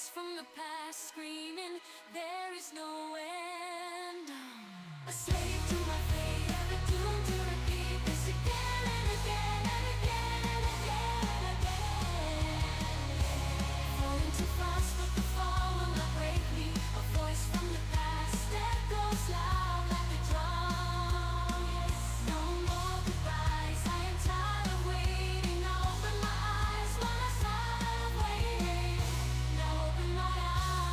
voice from the past screaming, there is no end. A slave to my fate, ever doomed to repeat this again and again and again and again and again. Falling too fast, but the fall will not break me. A voice from the past echoes loud like a drum. No more goodbyes, I am tired of waiting. Now open my eyes, one last time of waiting. Now open my eyes.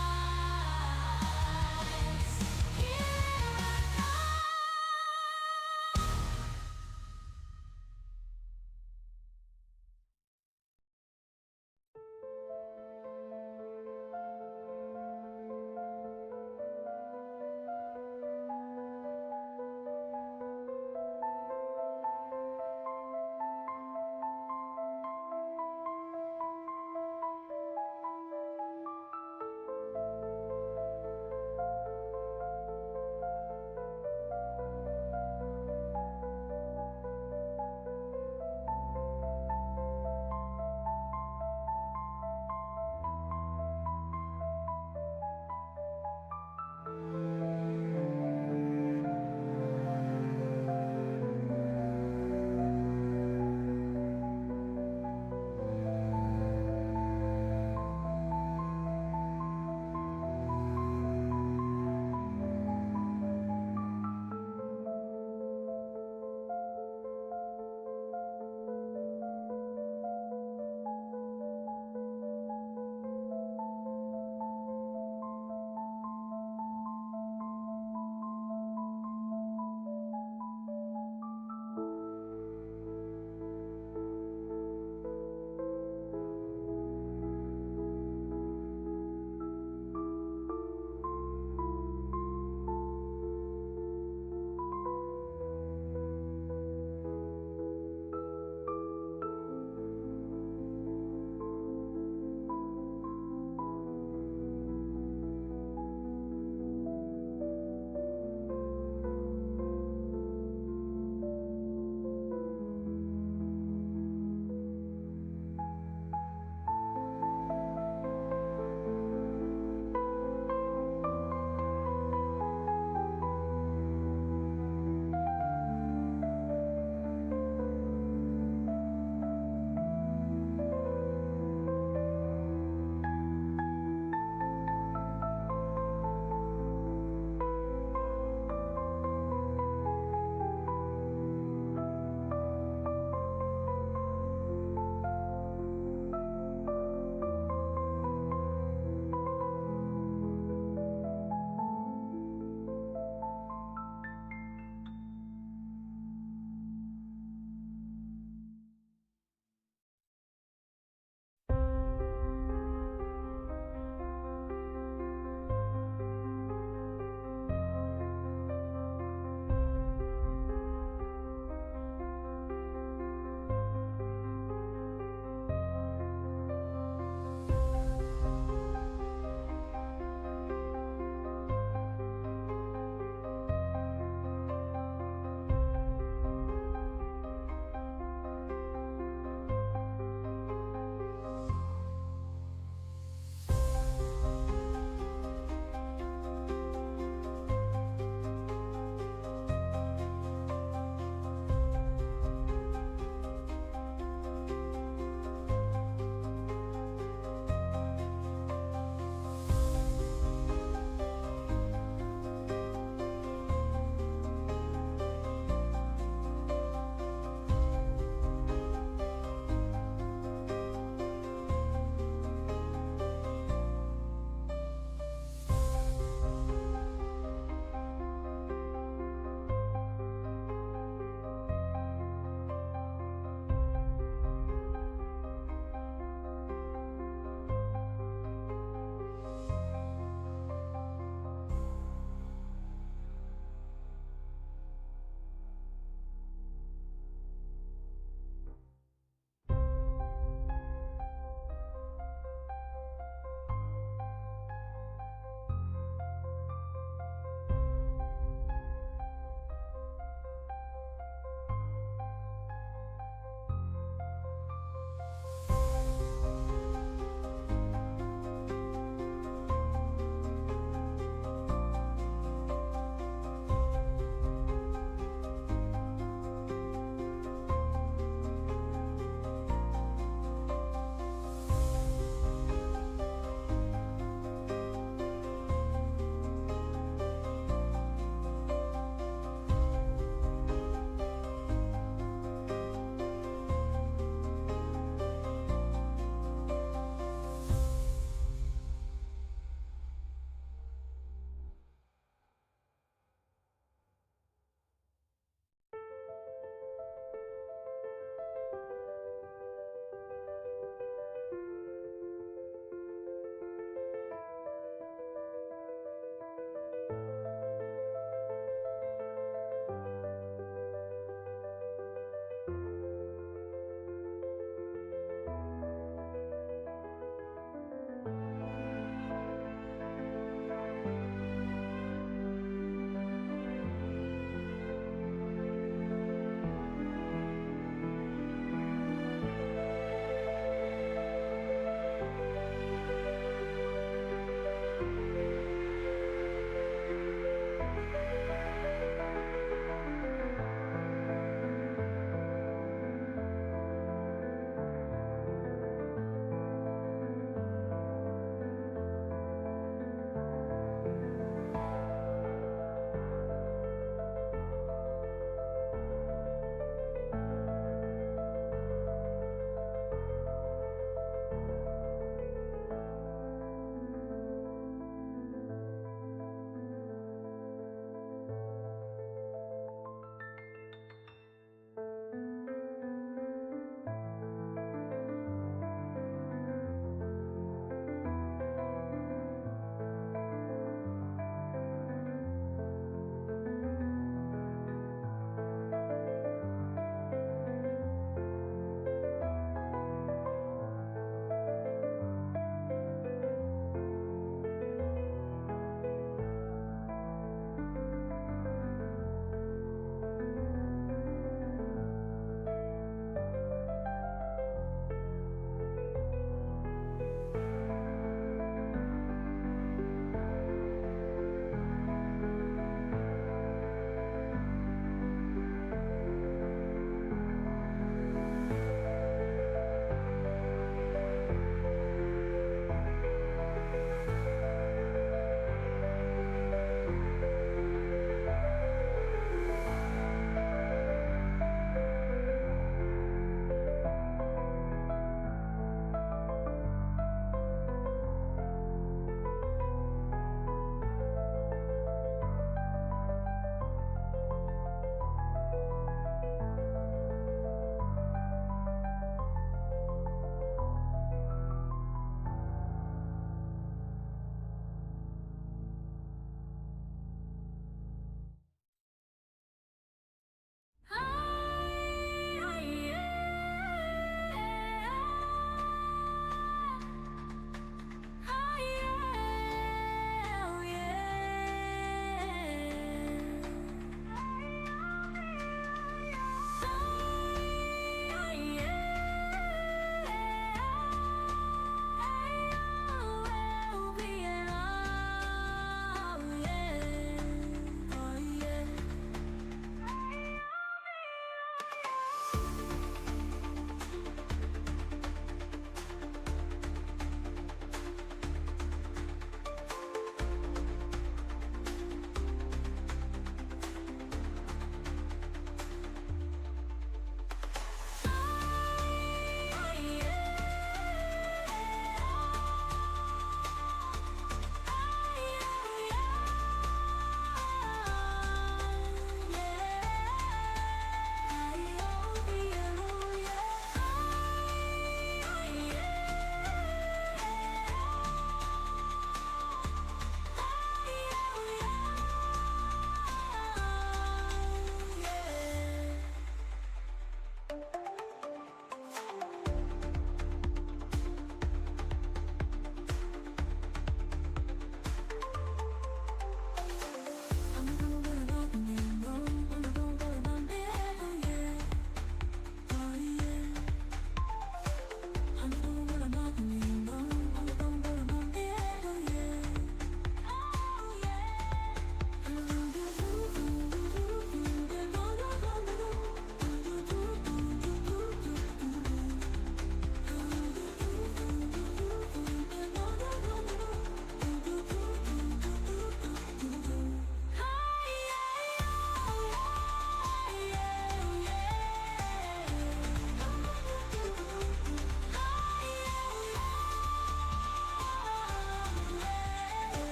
Here I come.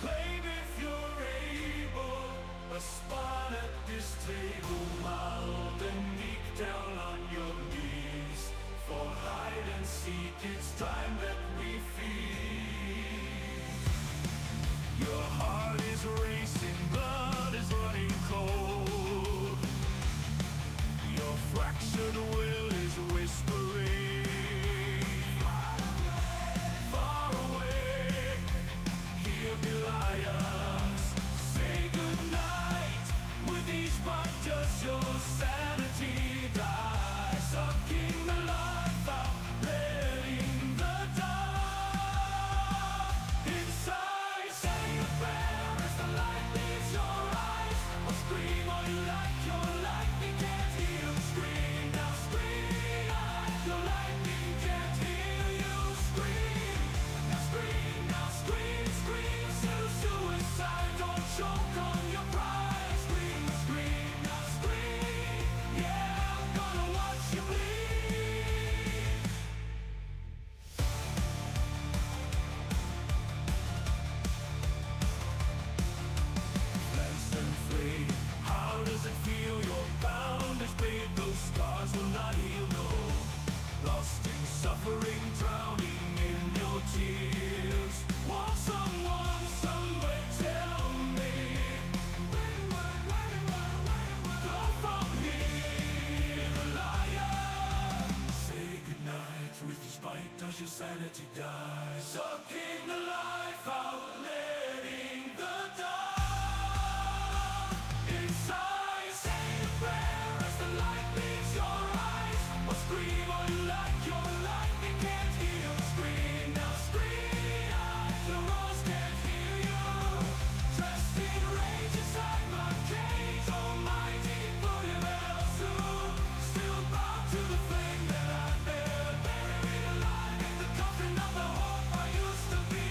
Claim if you're able a spot at this table, mild and meek, down on your knees. For hide and seek, it's time that we feed. Your heart is racing, blood is running cold. Your fractured will is whispering. Far away, hear Goliath say goodnight. With each bite does your sanity die, sucking the life out, letting the dark inside. Say a prayer as the light leaves your eyes, or scream all you like, your lightning can't hear you scream. Now scream, your lightning can't hear you scream. Now scream, now scream, scream to suicide, don't choke on your pride. Scream, scream, now scream, yeah, I'm gonna watch you bleed. Lance and free, how does it feel? You're bound as blade, those scars will not heal, no. Lost in suffering, drowning in your tears. Want someone somewhere, tell me. Go from here, liar. Say goodnight, with each bite does your sanity die, sucking the life out, letting the dark inside. Say a prayer as the light leaves your eyes, or scream all you like, your lightning can't hear you scream. Now scream, the rose can't hear you. Dressed in rage inside my cage, almighty Pyromancer, still bound to the flame that I bear, buried alive in the coffin of the hope I used to be.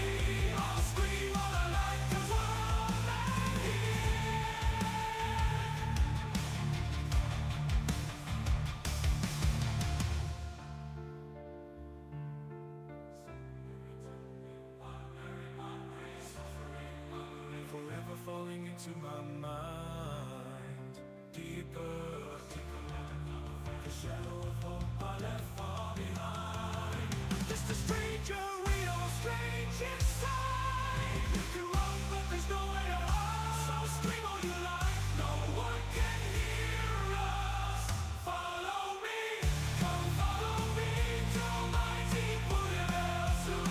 I'll scream all I like, 'cause we're all men here. Forever falling into my mind, deeper, deeper. The shadow of hope I left far behind. Just a stranger, we all strange inside. You can run, but there's nowhere to hide. So scream all you like, no one can hear us. Follow me, come follow me to mighty Pyromancer,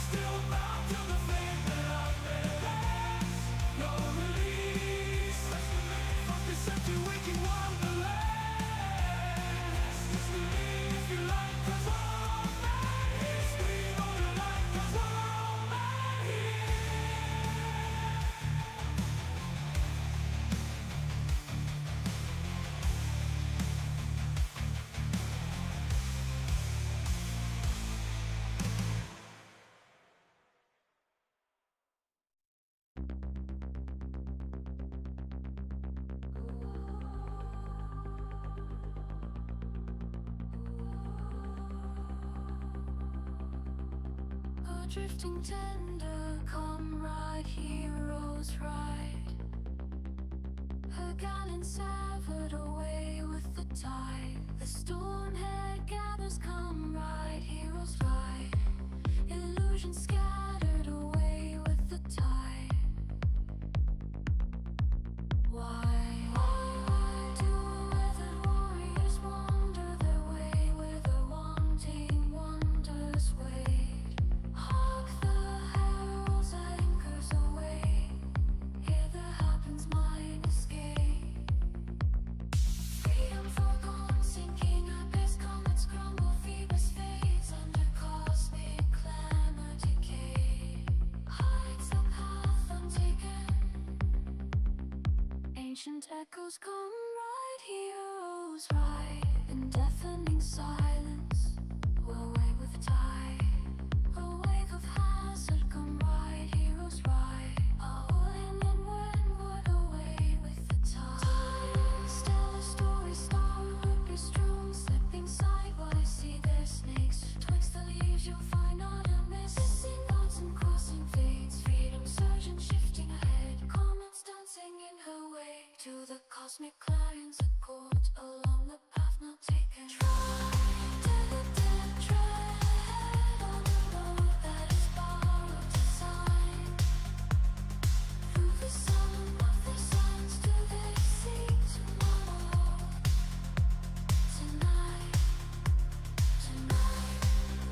still bound to the flame that I bear. No release from this empty waking wonderland. Scream if you like, 'cause we're all men here. Scream all you like, 'cause we're all men here. A drifting tender, comrade, heroes ride. Her gallant severed away with the tide. The storm head gathers, comrade, heroes ride. Illusions scattered away with the tide. Why do weathered warriors wander their way where the wanting wonders wait? Hark the herald's anchors away. Here the happens mine escape. Freedom forgone, sinking abyss, comets crumble, Phoebus fades under cosmic clamor decay. Hides the path untaken, ancient echoes come right, heroes ride. In deafening silence, away with tide. A wave of hazard, come right, heroes ride. All in and windward, away with the tide. Stellar story, starwood be strong, slipping sidewise, see their snakes. Twixt the leaves you'll find not a miss. Missing gods and crossing fates, freedom surge and shift. cosmic clarions accord along the path not taken. Try, tread on the road that is borrowed design. Through the sum of the signs do they seek tomorrow? Tonight,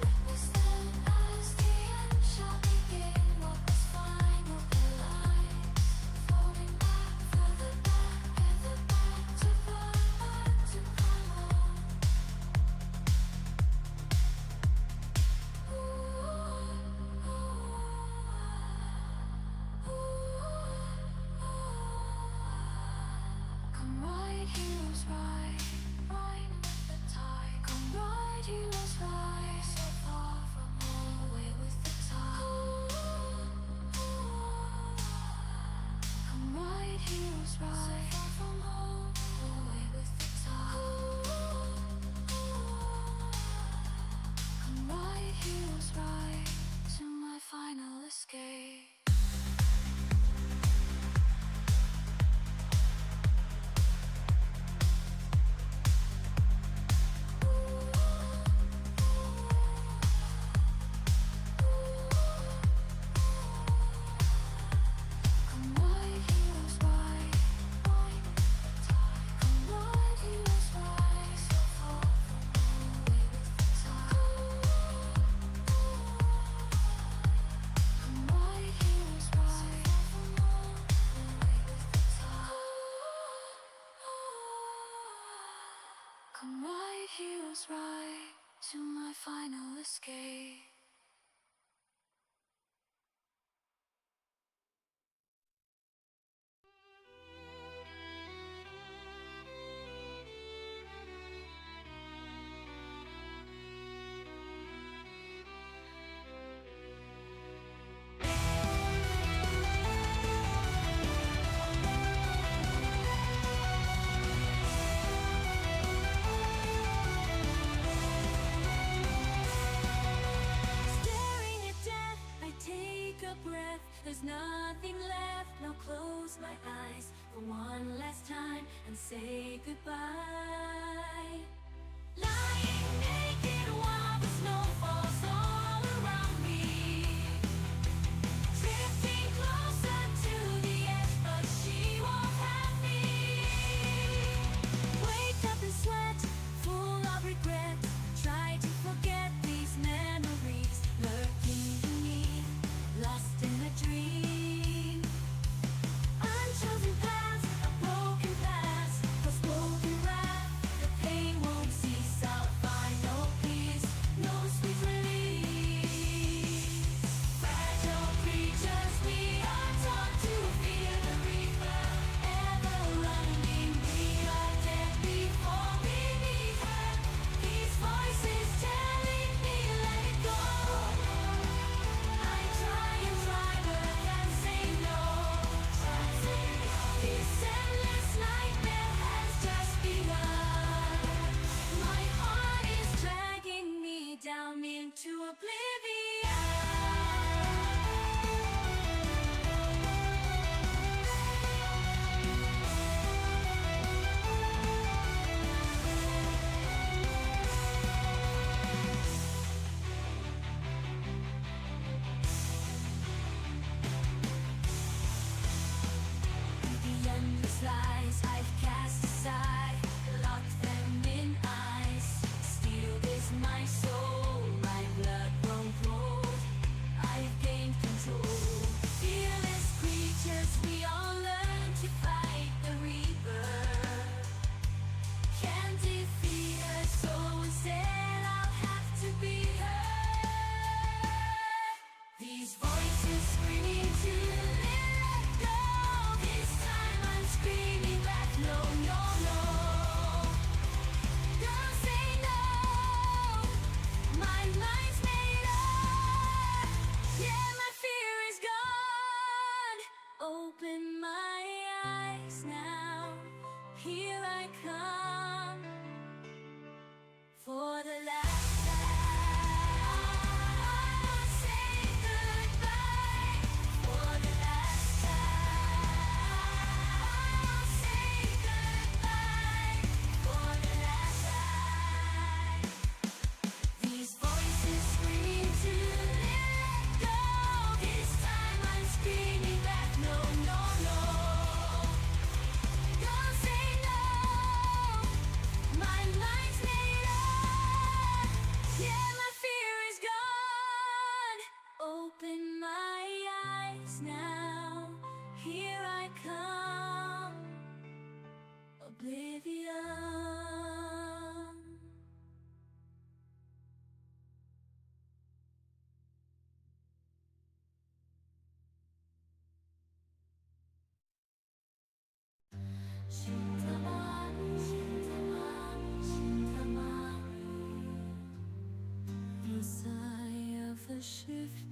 witness them as the end shall begin. What was fine will be light, floating back, further back, ever back to primal. Come ride, heroes ride, ride with the tide. Come ride, heroes ride, so far from home, away with the tide. Come ride, heroes ride, so far from home, away with the tide. Come ride, heroes ride, to my final escape. Come ride, heroes ride, ride with the tide. Come ride, heroes ride, so far from home, away with the tide. Come ride, heroes ride, so far from home, away with the tide. Come ride, heroes ride, to my final escape. Staring at death, I take a breath. There's nothing left. Now close my eyes for one last time and say goodbye. Lying naked while the snow falls all around me. Drifting closer to the edge, but she won't have me. Wake up and sweat, full of regret. Try to forget these memories lurking beneath, lost in a dream. Unchosen paths, a broken past, forspoken wrath. The pain won't cease, I'll find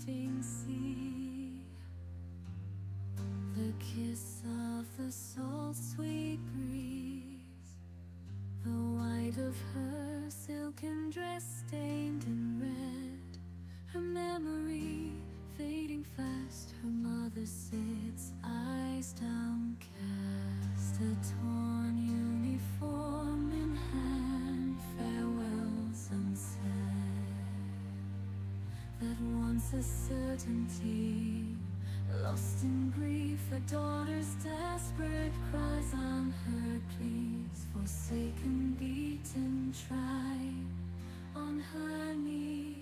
drifting sea. The kiss of the salt sweet breeze, the white of her silken dress stained in red, her memory fading fast, her mother sits, eyes downcast, a torn uniform in hand, farewells unsaid, that once a certainty, lost in grief, a daughter's desperate cries, unheard pleas, forsaken, beaten, tried, on her knees,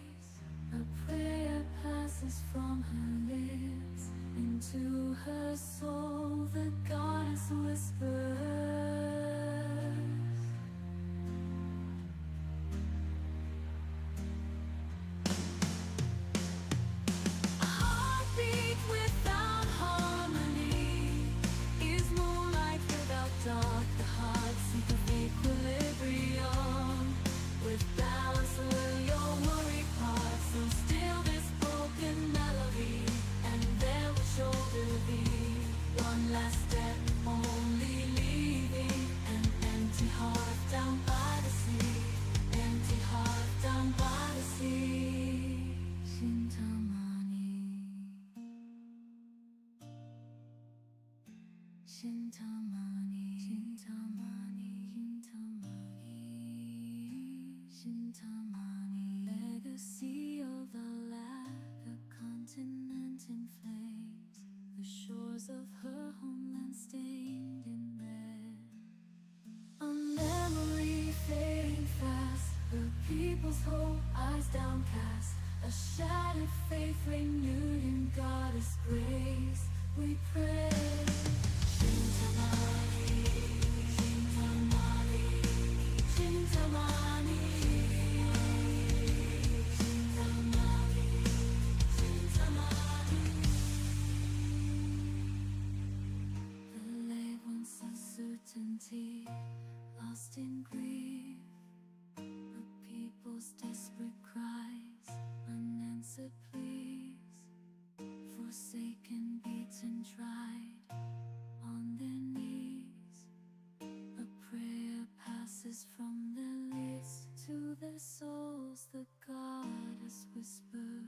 a prayer passes from her lips into her soul, the goddess whispers. A heartbeat without harmony is moonlight without dark. The heart seek of equilibrium. With balance will your worry part. So still this broken melody, and there will shoulder thee. One last step, only leaving an empty heart down by the sea. Empty heart down by the sea. Shintamani. Shintamani, Shintamani, Shintamani, Shintamani. Legacy of the lack, a continent in flames, the shores of her homeland stained in red. A memory fading fast, her people's hope, eyes downcast, a shattered faith renewed in goddess grace. We pray. Shintamani, Shintamani, Shintamani, Shintamani, Shintamani. The late once a certainty, lost in grief, the people's desperate cries, unanswered pleas, forsaken, beaten, tried, on their knees, a prayer passes from their lips to their souls, the goddess whispers.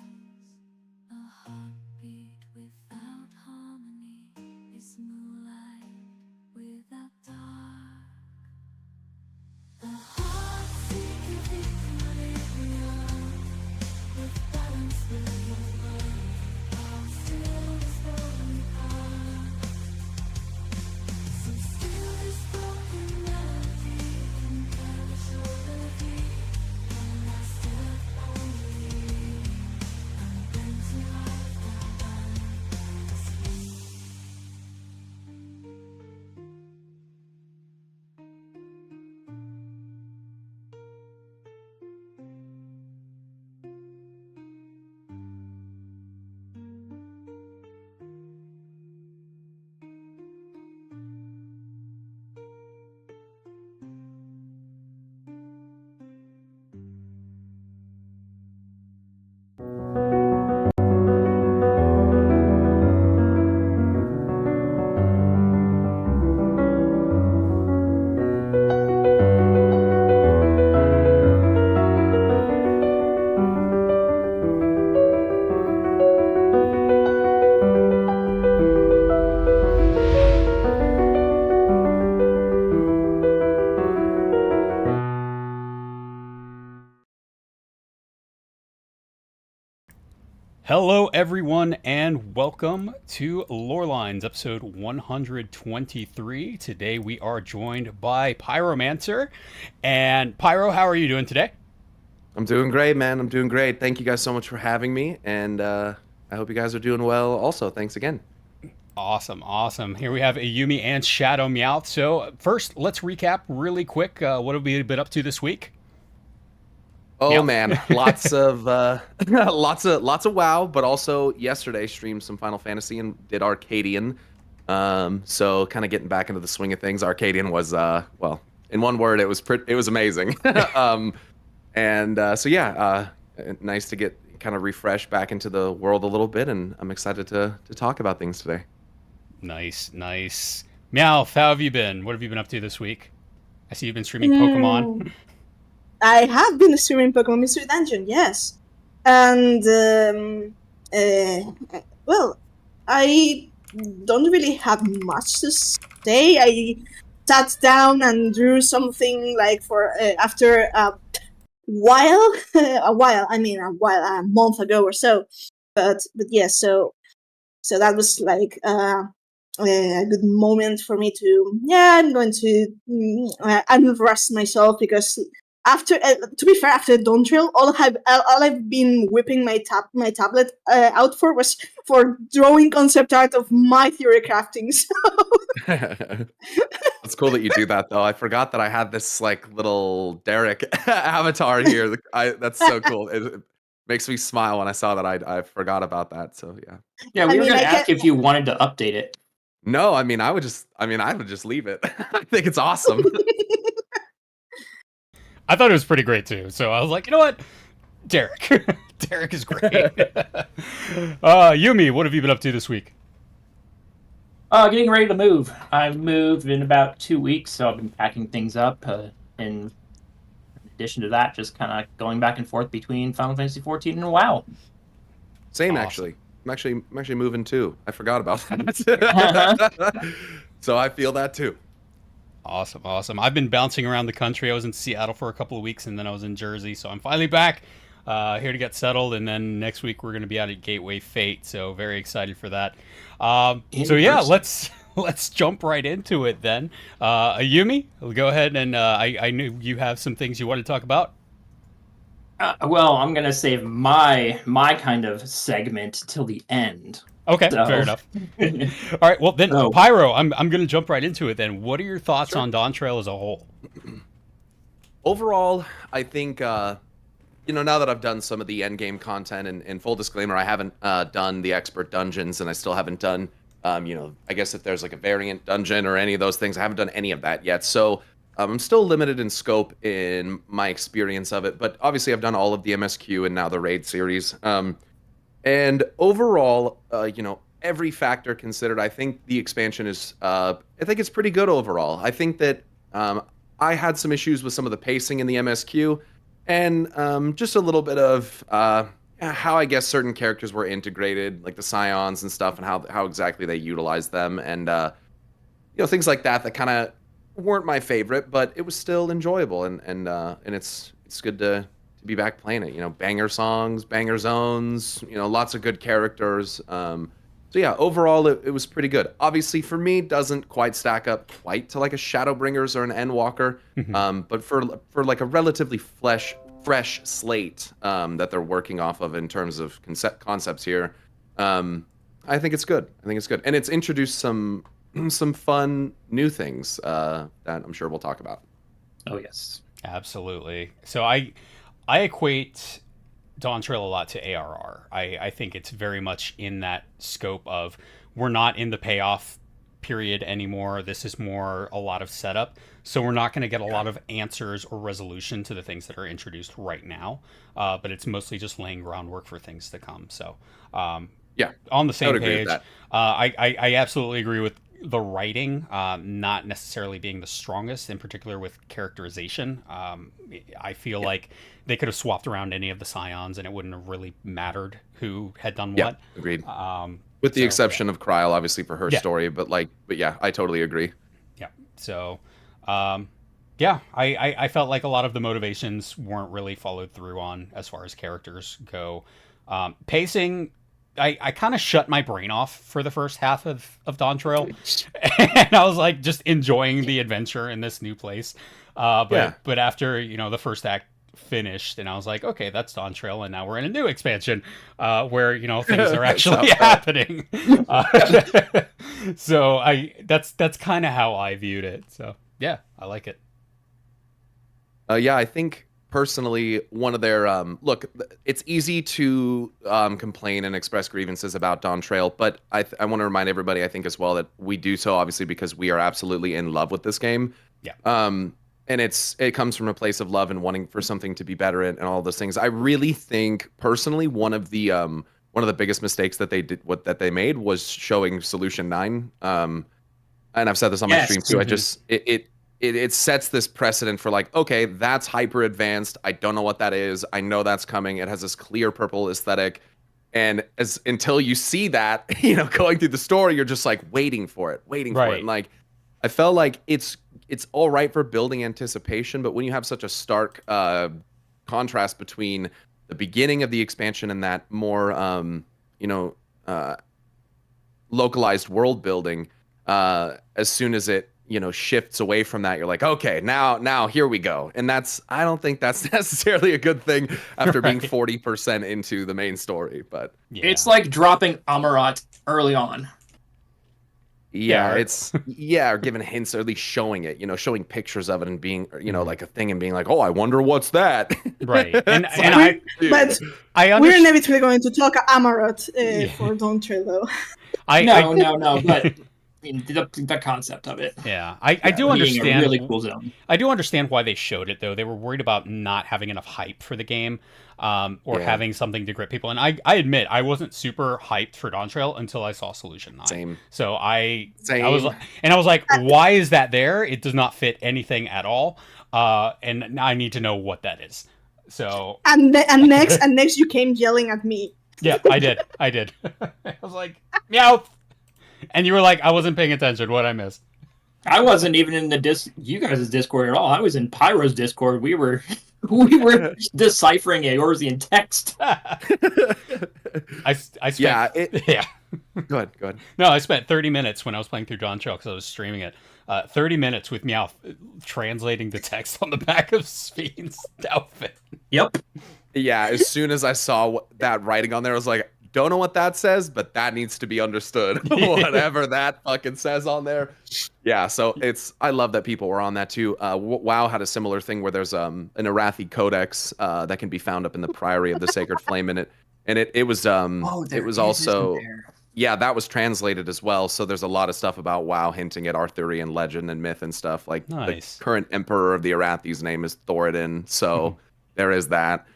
A heartbeat without harmony is moonlight without dark. The heart seeketh equilibrium, with balance will your worry, all still is broken heart. So still this broken melody, and never shoulder thee. One last step only, an empty heart down by the sea. Hello, everyone, and welcome to LoreLines, episode 123. Today we are joined by Pyromancer. And Pyro, how are you doing today? I'm doing great, man. I'm doing great. Thank you guys so much for having me, and I hope you guys are doing well also. Thanks again. Awesome, awesome. Here we have Ayumi and Shadow Meowth. So first, let's recap really quick. What have we been up to this week? Oh Yep. man, lots of lots of WoW, but also yesterday streamed some Final Fantasy and did Arcadian. So kind of getting back into the swing of things. Arcadian was well, in one word, it was amazing. So yeah, nice to get kind of refresh back into the world a little bit, and I'm excited to talk about things today. Nice, nice. Meowth, how have you been? What have you been up to this week? I see you've been streaming Mm, Pokemon. I have been streaming Pokemon Mystery Dungeon, yes. And, well, I don't really have much to say. I sat down and drew something like for after a while, a month ago or so. But yeah, so that was like a good moment for me to I'm going to unrest myself because after to be fair, after Dawntrail, all I've been whipping my tablet out for was for drawing concept art of my theory crafting. So It's cool that you do that, though. I forgot that I had this like little Derek avatar here. That's so cool. It makes me smile when I saw that. I forgot about that. So yeah. Yeah, I we were mean, going I to ask can't- if you wanted to update it. No, I mean I would just leave it. I think it's awesome. I thought it was pretty great too. So I was like, you know what? Derek. Derek is great. Yumi, what have you been up to this week? Getting ready to move. I've moved in about 2 weeks, so I've been packing things up. In addition to that, just kind of going back and forth between Final Fantasy XIV and WoW. Same Awesome. actually. I'm actually moving too. I forgot about that. So I feel that too. Awesome, awesome. I've been bouncing around the country. I was in Seattle for a couple of weeks, and then I was in Jersey. So I'm finally back here to get settled. And then next week we're going to be out at Gateway Fate. So very excited for that. So yeah, let's jump right into it then. Yumi, go ahead, and I knew you have some things you want to talk about. Well, I'm going to save my kind of segment till the end. Okay, So- fair enough. All right, well then, So- Pyro, I'm going to jump right into it then. What are your thoughts Sure. on Dawntrail as a whole? Overall, I think now that I've done some of the end game content, and full disclaimer, I haven't done the expert dungeons, and I still haven't done I guess if there's like a variant dungeon or any of those things, I haven't done any of that yet. So I'm still limited in scope in my experience of it, but obviously I've done all of the MSQ and now the raid series. And overall, every factor considered, I think the expansion is, I think it's pretty good overall. I think that I had some issues with some of the pacing in the MSQ, and just a little bit of how I guess certain characters were integrated, like the Scions and stuff, and how exactly they utilized them, and things like that kind of weren't my favorite, but it was still enjoyable, and it's good to be back playing it. Banger songs, banger zones, lots of good characters. So yeah, overall it was pretty good. Obviously for me, doesn't quite stack up quite to like a Shadowbringers or an Endwalker, but for like a relatively fresh slate that they're working off of in terms of concepts here, I think it's good. And it's introduced some fun new things that I'm sure we'll talk about. Oh, yes. Absolutely. So I equate Dawntrail a lot to ARR. I think it's very much in that scope of we're not in the payoff period anymore. This is more a lot of setup. So we're not going to get a lot of answers or resolution to the things that are introduced right now. But it's mostly just laying groundwork for things to come. So Yeah, on the I same would agree with page, that. I absolutely agree with the writing not necessarily being the strongest, in particular with characterization. I feel like they could have swapped around any of the Scions and it wouldn't have really mattered who had done Yeah, what. agreed. With the so, exception of Kryl, obviously, for her Yeah. story, but yeah, I totally agree. Yeah. So, I felt like a lot of the motivations weren't really followed through on as far as characters go. Pacing, I kind of shut my brain off for the first half of Dawntrail, and I was like just enjoying the adventure in this new place. But after the first act finished, and I was like, okay, that's Dawntrail, and now we're in a new expansion where things are actually happening. So that's kind of how I viewed it. So yeah, I like it. Yeah, I think personally one of their look, it's easy to complain and express grievances about Dawntrail, but I want to remind everybody, I think as well, that we do so obviously because we are absolutely in love with this game. Yeah. and it comes from a place of love and wanting for something to be better and all those things. I really think personally one of the biggest mistakes that they made was showing Solution 9. And I've said this on my stream too. I just it sets this precedent for like, okay, that's hyper advanced. I don't know what that is. I know that's coming. It has this clear purple aesthetic. And until you see that, going through the story, you're just like waiting for it. And like, I felt like it's all right for building anticipation, but when you have such a stark contrast between the beginning of the expansion and that more localized world building, as soon as it shifts away from that, you're like, okay, now here we go. And I don't think that's necessarily a good thing after being 40% into the main story. But it's like dropping Amarat early on. Yeah, or giving hints, or at least showing it, showing pictures of it and being, like a thing and being like, oh, I wonder what's that. Right. And but we're inevitably going to talk Amarat for Dawntrail, though. No, but the concept of it. Yeah, I do understand. A really cool zone. I do understand why they showed it, though. They were worried about not having enough hype for the game, or having something to grip people. And I admit, I wasn't super hyped for Dawntrail until I saw Solution 9. Same. So I was like, why is that there? It does not fit anything at all. And I need to know what that is. So and next you came yelling at me. Yeah, I did. I was like, meow. And you were like, I wasn't paying attention. What I missed? I wasn't even in you guys' Discord at all. I was in Pyro's Discord. We were deciphering Eorzean text. I spent, yeah. Go ahead. No, I spent 30 minutes when I was playing through Dawntrail because I was streaming it. 30 minutes with Meowth translating the text on the back of Spheen's outfit. Yep. Yeah, as soon as I saw that writing on there, I was like, don't know what that says, but that needs to be understood. Whatever that fucking says on there. Yeah, so I love that people were on that too. WoW had a similar thing where there's an Arathi Codex that can be found up in the Priory of the Sacred Flame in it. And it was also that was translated as well. So there's a lot of stuff about WoW hinting at Arthurian legend and myth and stuff. Like nice. The current emperor of the Arathi's name is Thoradin. So there is that.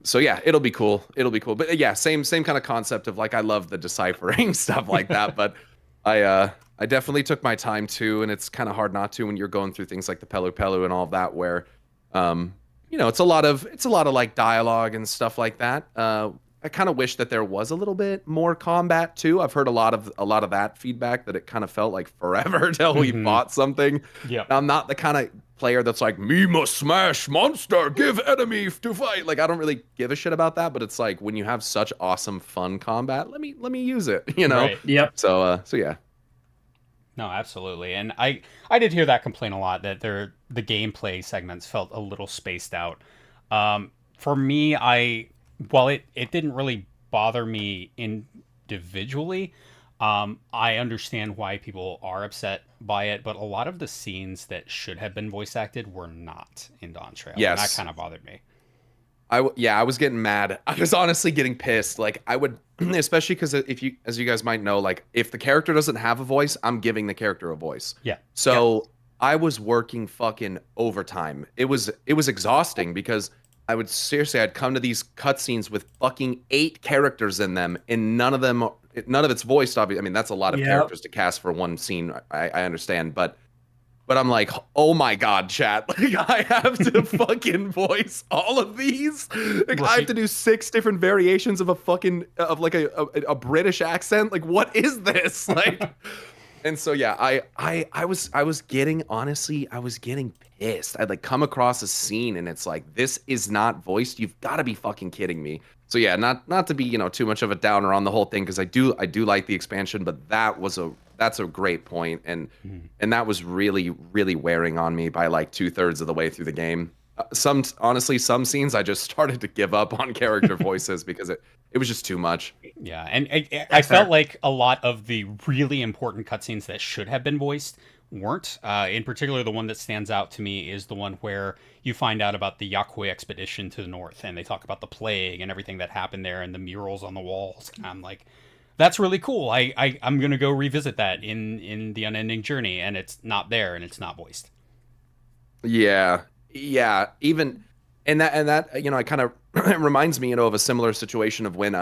So yeah, it'll be cool. But yeah, same kind of concept of like, I love the deciphering stuff like that. But I definitely took my time too, and it's kind of hard not to when you're going through things like the Pelu Pelu and all of that, where it's a lot of like dialogue and stuff like that. I kind of wish that there was a little bit more combat too. I've heard a lot of that feedback, that it kind of felt like forever till we fought something. Yeah, I'm not the kind of player that's like, me must smash monster, give enemy to fight. Like, I don't really give a shit about that, but it's like, when you have such awesome fun combat, let me use it, Right. Yep. So yeah. No, absolutely. And I did hear that complaint a lot, that the gameplay segments felt a little spaced out. For me, while it didn't really bother me individually, I understand why people are upset by it, but a lot of the scenes that should have been voice acted were not in Dawntrail. Yes. And that kind of bothered me. I was getting mad. I was honestly getting pissed. Like, I would, especially because as you guys might know, like, if the character doesn't have a voice, I'm giving the character a voice. Yeah. So I was working fucking overtime. It was exhausting because I'd come to these cutscenes with fucking 8 characters in them, and none of it's voiced. Obviously, I mean, that's a lot of characters to cast for one scene. I understand, but I'm like, oh my god, chat! Like, I have to fucking voice all of these. Like, right. I have to do 6 different variations of a British accent. Like, what is this? Like, and so yeah, I was getting pissed. I'd like come across a scene and it's like, this is not voiced. You've got to be fucking kidding me. So yeah, not to be too much of a downer on the whole thing, because I do like the expansion, but that's a great point, and that was really, really wearing on me by like 2/3 of the way through the game. Some scenes I just started to give up on character voices because it was just too much. Yeah, and I felt like a lot of the really important cutscenes that should have been voiced weren't. In particular, the one that stands out to me is the one where you find out about the Yakwe expedition to the north, and they talk about the plague and everything that happened there and the murals on the walls. And I'm like, that's really cool. I'm gonna go revisit that in the Unending Journey, and it's not there and it's not voiced. Yeah. Even and that it kind of reminds me, of a similar situation of when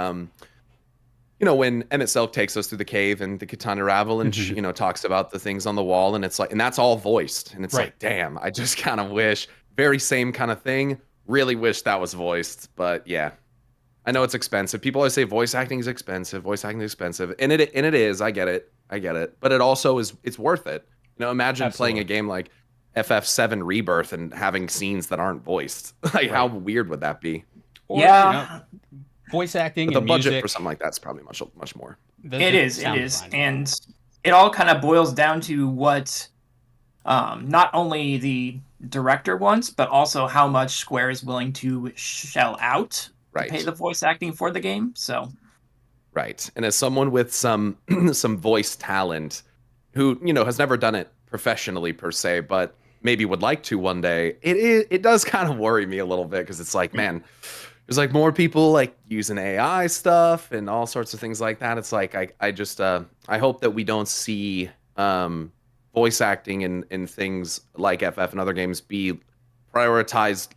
when Emmett Silk takes us through the cave and the Katana Ravel and Mhm. talks about the things on the wall, and it's like, and that's all voiced, and it's Right. like, damn, I just kind of wish, very same kind of thing. Really wish that was voiced, but yeah, I know it's expensive. People always say voice acting is expensive, and it is. I get it, but it also is. It's worth it. Imagine playing a Absolutely. game like FF7 Rebirth and having scenes that aren't voiced. Like, how Right. weird would that be? Or, Yeah, voice But acting the and budget music. for something like that's probably much more. it is. It sound is, design. and it all kind of boils down to what not only the director wants, but also how much Square is willing to shell out to pay Right. the voice acting for the game. So Right. And as someone with some some voice talent who, has never done it professionally per se, but maybe would like to one day, it does kind of worry me a little bit, because it's like, man, there's like more people like using AI stuff and all sorts of things like that. It's like I just I hope that we don't see voice acting in things like FF and other games be prioritized,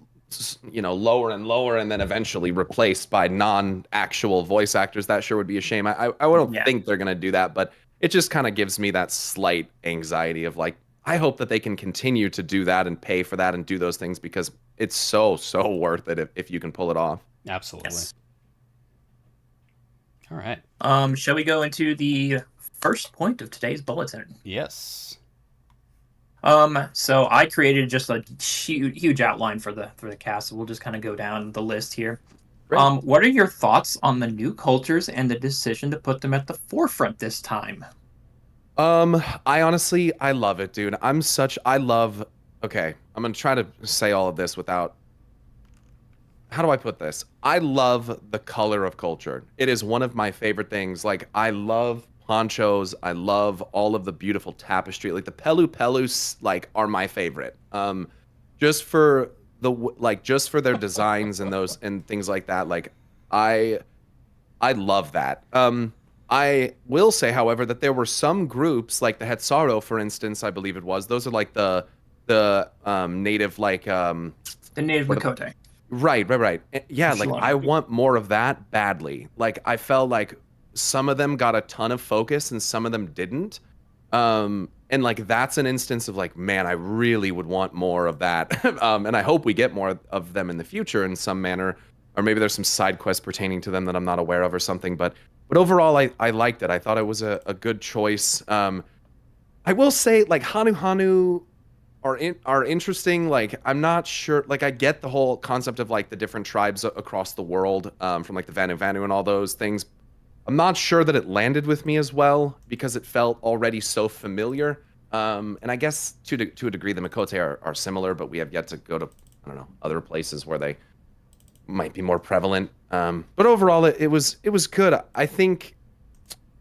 lower and lower, and then eventually replaced by non-actual voice actors. That sure would be a shame. I don't Yeah. think they're gonna do that, but it just kind of gives me that slight anxiety of like, I hope that they can continue to do that and pay for that and do those things, because it's so worth it if you can pull it off. Absolutely. yes. All right. Shall we go into the first point of today's bulletin? Yes. So I created just a huge outline for the cast. So we'll just kind of go down the list here. Great. What are your thoughts on the new cultures and the decision to put them at the forefront this time? I honestly, I love it, dude. Okay, I'm gonna try to say all of this without, how do I put this? I love the color of culture. It is one of my favorite things. Like, I love ponchos. I love all of the beautiful tapestry. Like, the Pelu Pelus, like, are my favorite. Just for just for their designs and those and things like that. Like, I love that. I will say, however, that there were some groups, like the Hetzaro, for instance, I believe it was. Those are like the native, like The native What Makote. right. Yeah, like, Shalom. I want more of that badly. Like, I felt like some of them got a ton of focus and some of them didn't. And like, that's an instance of like, man, I really would want more of that. And I hope we get more of them in the future in some manner, or maybe there's some side quests pertaining to them that I'm not aware of or something. But overall, I liked it. I thought it was a good choice. I will say, like, Hanu are interesting. Like, I'm not sure. Like, I get the whole concept of like the different tribes across the world, from like the Vanu and all those things. I'm not sure that it landed with me as well, because it felt already so familiar. And I guess to a degree, the Makote are similar, but we have yet to go to, I don't know, other places where they might be more prevalent. But overall, it was good. I think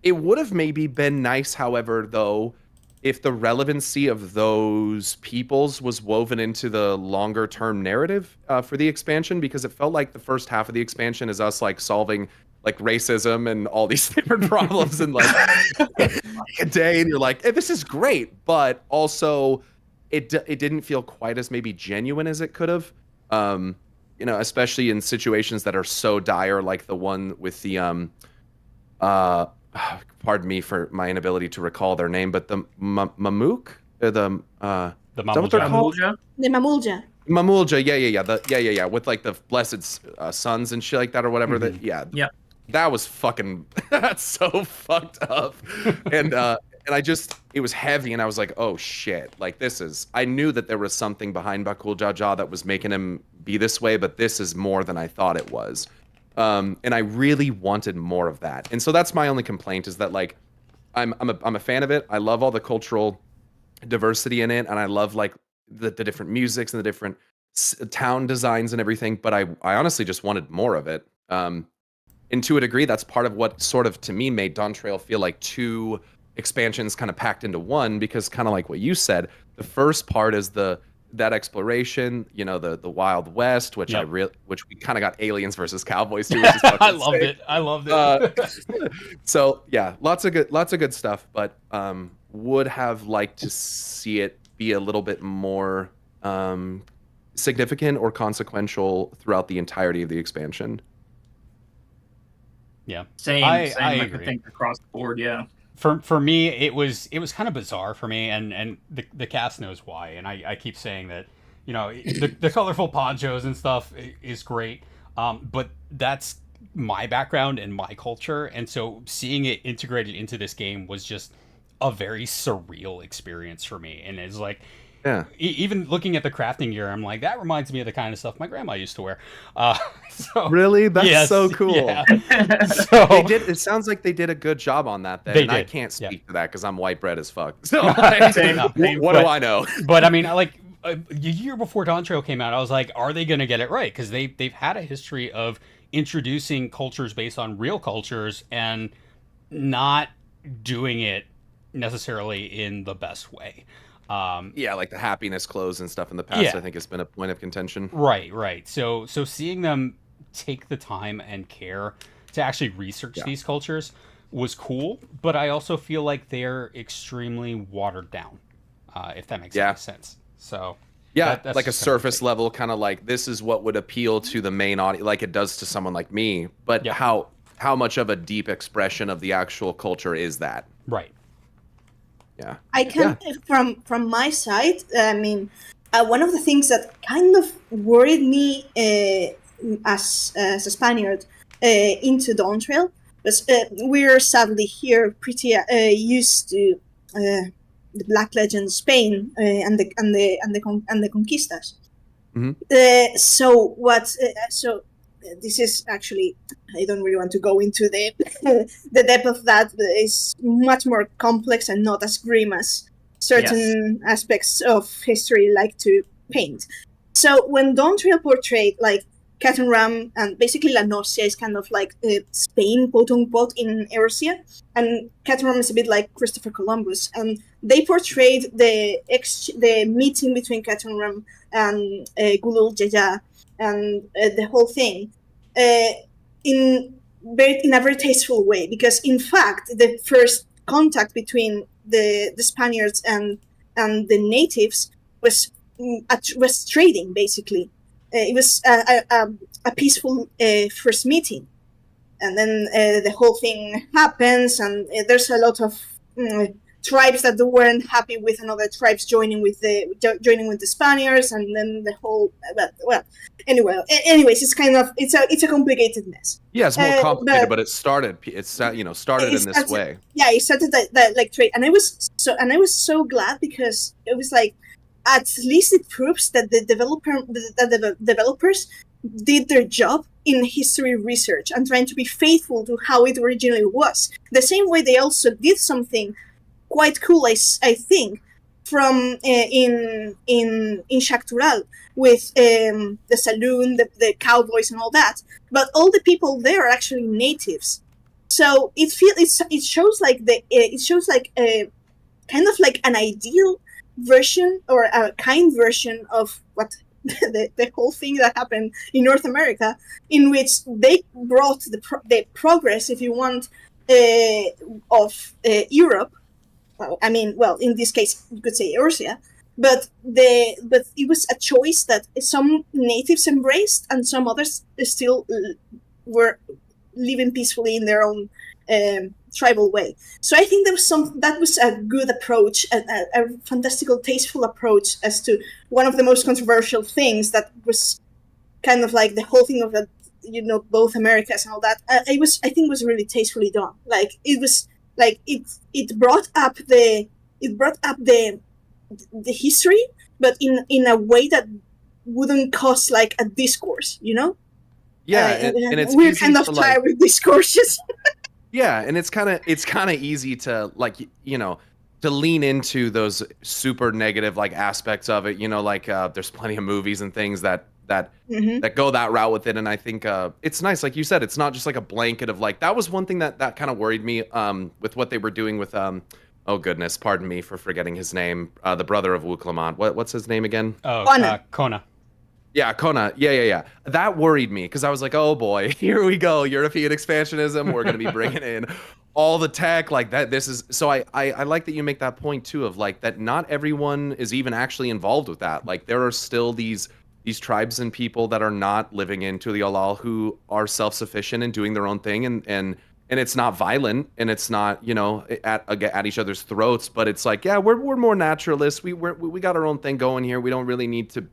it would have maybe been nice, however, though, if the relevancy of those peoples was woven into the longer term narrative for the expansion, because it felt like the first half of the expansion is us like solving like racism and all these different problems in like a day, and you're like, hey, this is great, but also it didn't feel quite as maybe genuine as it could have. Especially in situations that are so dire, like the one with the pardon me for my inability to recall their name, but the Mamook, The is that what they're Mamulja. called? Amulja? The Mamulja. Mamulja, yeah, with like the blessed sons and shit like that or whatever. Mhm. Yep. That was fucking, that's so fucked up. And it was heavy, and I was like, oh shit, like, I knew that there was something behind Bakul Jaja that was making him be this way, but this is more than I thought it was. And I really wanted more of that. And so that's my only complaint, is that like, I'm a fan of it. I love all the cultural diversity in it, and I love like the different musics and the different town designs and everything, but I honestly just wanted more of it. And to a degree, that's part of what sort of, to me, made Dawntrail feel like two expansions kind of packed into one, because kind of like what you said, the first part is that exploration, the Wild West, which Yep. which we kind of got aliens versus cowboys too. Which is fucking I loved sick. it. I loved it. So yeah, lots of good stuff, but would have liked to see it be a little bit more significant or consequential throughout the entirety of the expansion. Yeah, Same. I I agree. think across the board. Yeah. For me, it was kind of bizarre for me, and the cast knows why. And I keep saying that, the colorful ponchos and stuff is great, but that's my background and my culture, and so seeing it integrated into this game was just a very surreal experience for me. And it's like, Yeah. even looking at the crafting gear, I'm like, that reminds me of the kind of stuff my grandma used to wear. So Really? That's yes, so cool. yeah. So They did. It sounds like they did a good job on that. Then. They and I did, can't yeah. speak to that because I'm white bread as fuck. So Same. what do I know? But I mean, like a year before Dawntrail came out, I was like, are they going to get it right? Because they've had a history of introducing cultures based on real cultures and not doing it necessarily in the best way. Yeah, like the happiness clothes and stuff in the past. Yeah. I think has been a point of contention. Right. So seeing them take the time and care to actually research Yeah. these cultures was cool, but I also feel like they're extremely watered down, if that makes Yeah. any sense. So Yeah, that's like a just kind of surface thing. level kind of like this is what would appeal to the main audience, like it does to someone like me. But Yeah. how much of a deep expression of the actual culture is that? Right. Yeah. I can, from my side, I mean, one of the things that kind of worried me as a Spaniard into Dawntrail was we're sadly here pretty used to the Black Legend Spain and the conquistas. Mhm. So this is actually, I don't really want to go into the the depth of that. But it's much more complex and not as grim as certain aspects of history like to paint. So when Dawntrail portrayed like Cat and Ram and basically La Nocia is kind of like Spain, quote unquote, in Eurasia, and Cat and Ram is a bit like Christopher Columbus, and they portrayed the meeting between Cat and Ram and Gulul Jeja and the whole thing in a very tasteful way, because in fact the first contact between the Spaniards and the natives was trading basically. It was a peaceful first meeting, and then the whole thing happens, and there's a lot of tribes that weren't happy with another tribes joining with the Spaniards, and then the whole anyways, it's a complicated mess. Yeah, it's more complicated, but it started in this way. Yeah, it started that like trade, and I was so glad because it was like at least it proves that the developers did their job in history research and trying to be faithful to how it originally was. The same way they also did something quite cool, I think, from in Shaktural with the saloon, the cowboys, and all that. But all the people there are actually natives, so it shows like a kind of like an ideal version or a kind version of what the whole thing that happened in North America, in which they brought the progress, if you want, of Europe. I mean, well, in this case, you could say Eurasia, but it was a choice that some natives embraced and some others still were living peacefully in their own tribal way. So I think that was a good approach, a fantastical, tasteful approach as to one of the most controversial things that was kind of like the whole thing of both Americas and all that. I think was really tastefully done. Like it was. Like it brought up the history, but in a way that wouldn't cause like a discourse, Yeah, and it's we're easy kind of to, tired with discourses. Yeah, and it's kind of easy to to lean into those super negative like aspects of it. There's plenty of movies and things that go that route with it, and I think it's nice, like you said, it's not just like a blanket of like that was one thing that kind of worried me with what they were doing with oh goodness, pardon me for forgetting his name, the brother of Wu Clement. What's his name again? Oh, Kona. Kona. Yeah, Kona. Yeah. That worried me because I was like, oh boy, here we go. European expansionism. We're gonna be bringing in all the tech like that. This is so I like that you make that point too of like that not everyone is even actually involved with that. Like there are still these tribes and people that are not living in Tuliolal who are self-sufficient and doing their own thing and it's not violent and it's not at each other's throats, but it's like yeah we're more naturalists. We got our own thing going here. We don't really need to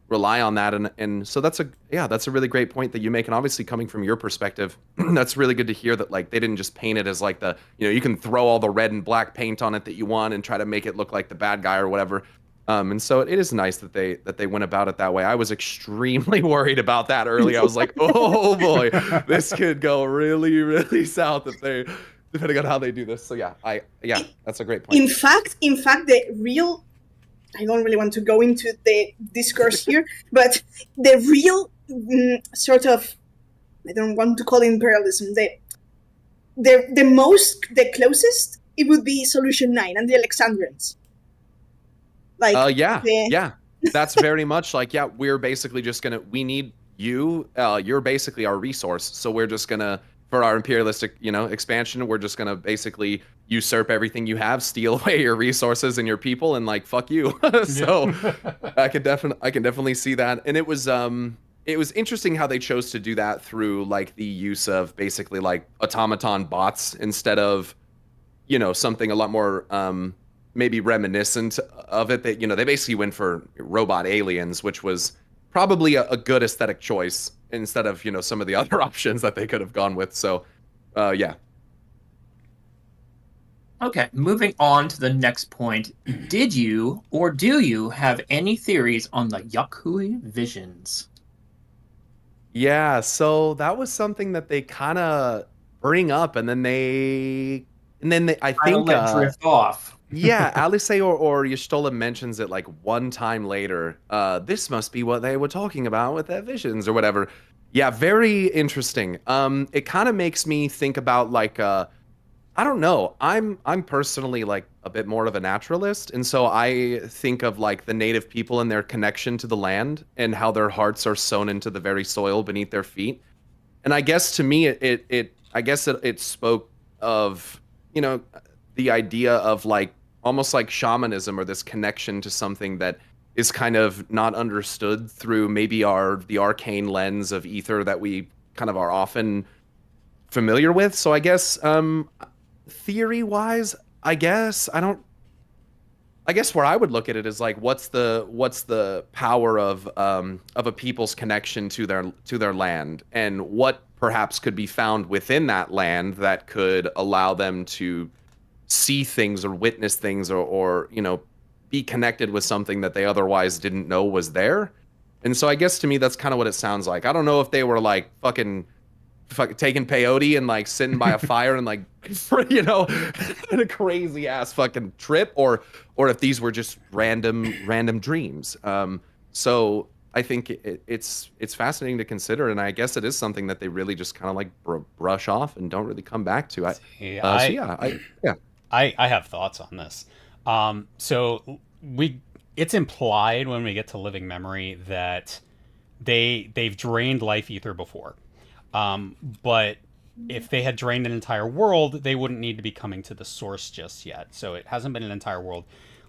rely on that and so that's a really great point that you make, and obviously coming from your perspective that's really good to hear that like they didn't just paint it as like the you can throw all the red and black paint on it that you want and try to make it look like the bad guy or whatever. And so it is nice that they went about it that way. I was extremely worried about that early. I was like, oh boy, this could go really, really south if they, depending on how they do this. So yeah, that's a great point. In fact, the real, I don't really want to go into the discourse here, but the real sort of, I don't want to call it imperialism. The closest it would be Solution 9 and the Alexandrians. Like yeah, that's very much like we're basically just we need you. You're basically our resource, so we're just gonna for our imperialistic expansion. We're just gonna basically usurp everything you have, steal away your resources and your people, and like fuck you. So I can definitely see that, and it was interesting how they chose to do that through like the use of basically like automaton bots instead of something a lot more maybe reminiscent of it. That they basically went for robot aliens, which was probably a good aesthetic choice instead of some of the other options that they could have gone with. So yeah. Okay, moving on to the next point. Did you or do you have any theories on the Yakui visions? Yeah, so that was something that they kind of bring up, and then I think let drift off. Yeah, Alice or Y'shtola mentions it like one time later. This must be what they were talking about with their visions or whatever. Yeah, very interesting. It kind of makes me think about like I don't know. I'm personally like a bit more of a naturalist, and so I think of like the native people and their connection to the land and how their hearts are sewn into the very soil beneath their feet. And I guess to me it spoke of the idea of like almost like shamanism or this connection to something that is kind of not understood through maybe the arcane lens of ether that we kind of are often familiar with. So I guess theory wise, I guess where I would look at it is like what's the power of a people's connection to their land, and what perhaps could be found within that land that could allow them to see things or witness things or be connected with something that they otherwise didn't know was there. And so I guess to me that's kind of what it sounds like. I don't know if they were like fucking taking peyote and like sitting by a fire and like in a crazy ass fucking trip, or if these were just random dreams. So I think it's fascinating to consider, and I guess it is something that they really just kind of like brush off and don't really come back to. I have thoughts on this. So it's implied when we get to living memory that they've drained life ether before. But if they had drained an entire world, they wouldn't need to be coming to the source just yet. So it hasn't been an entire world.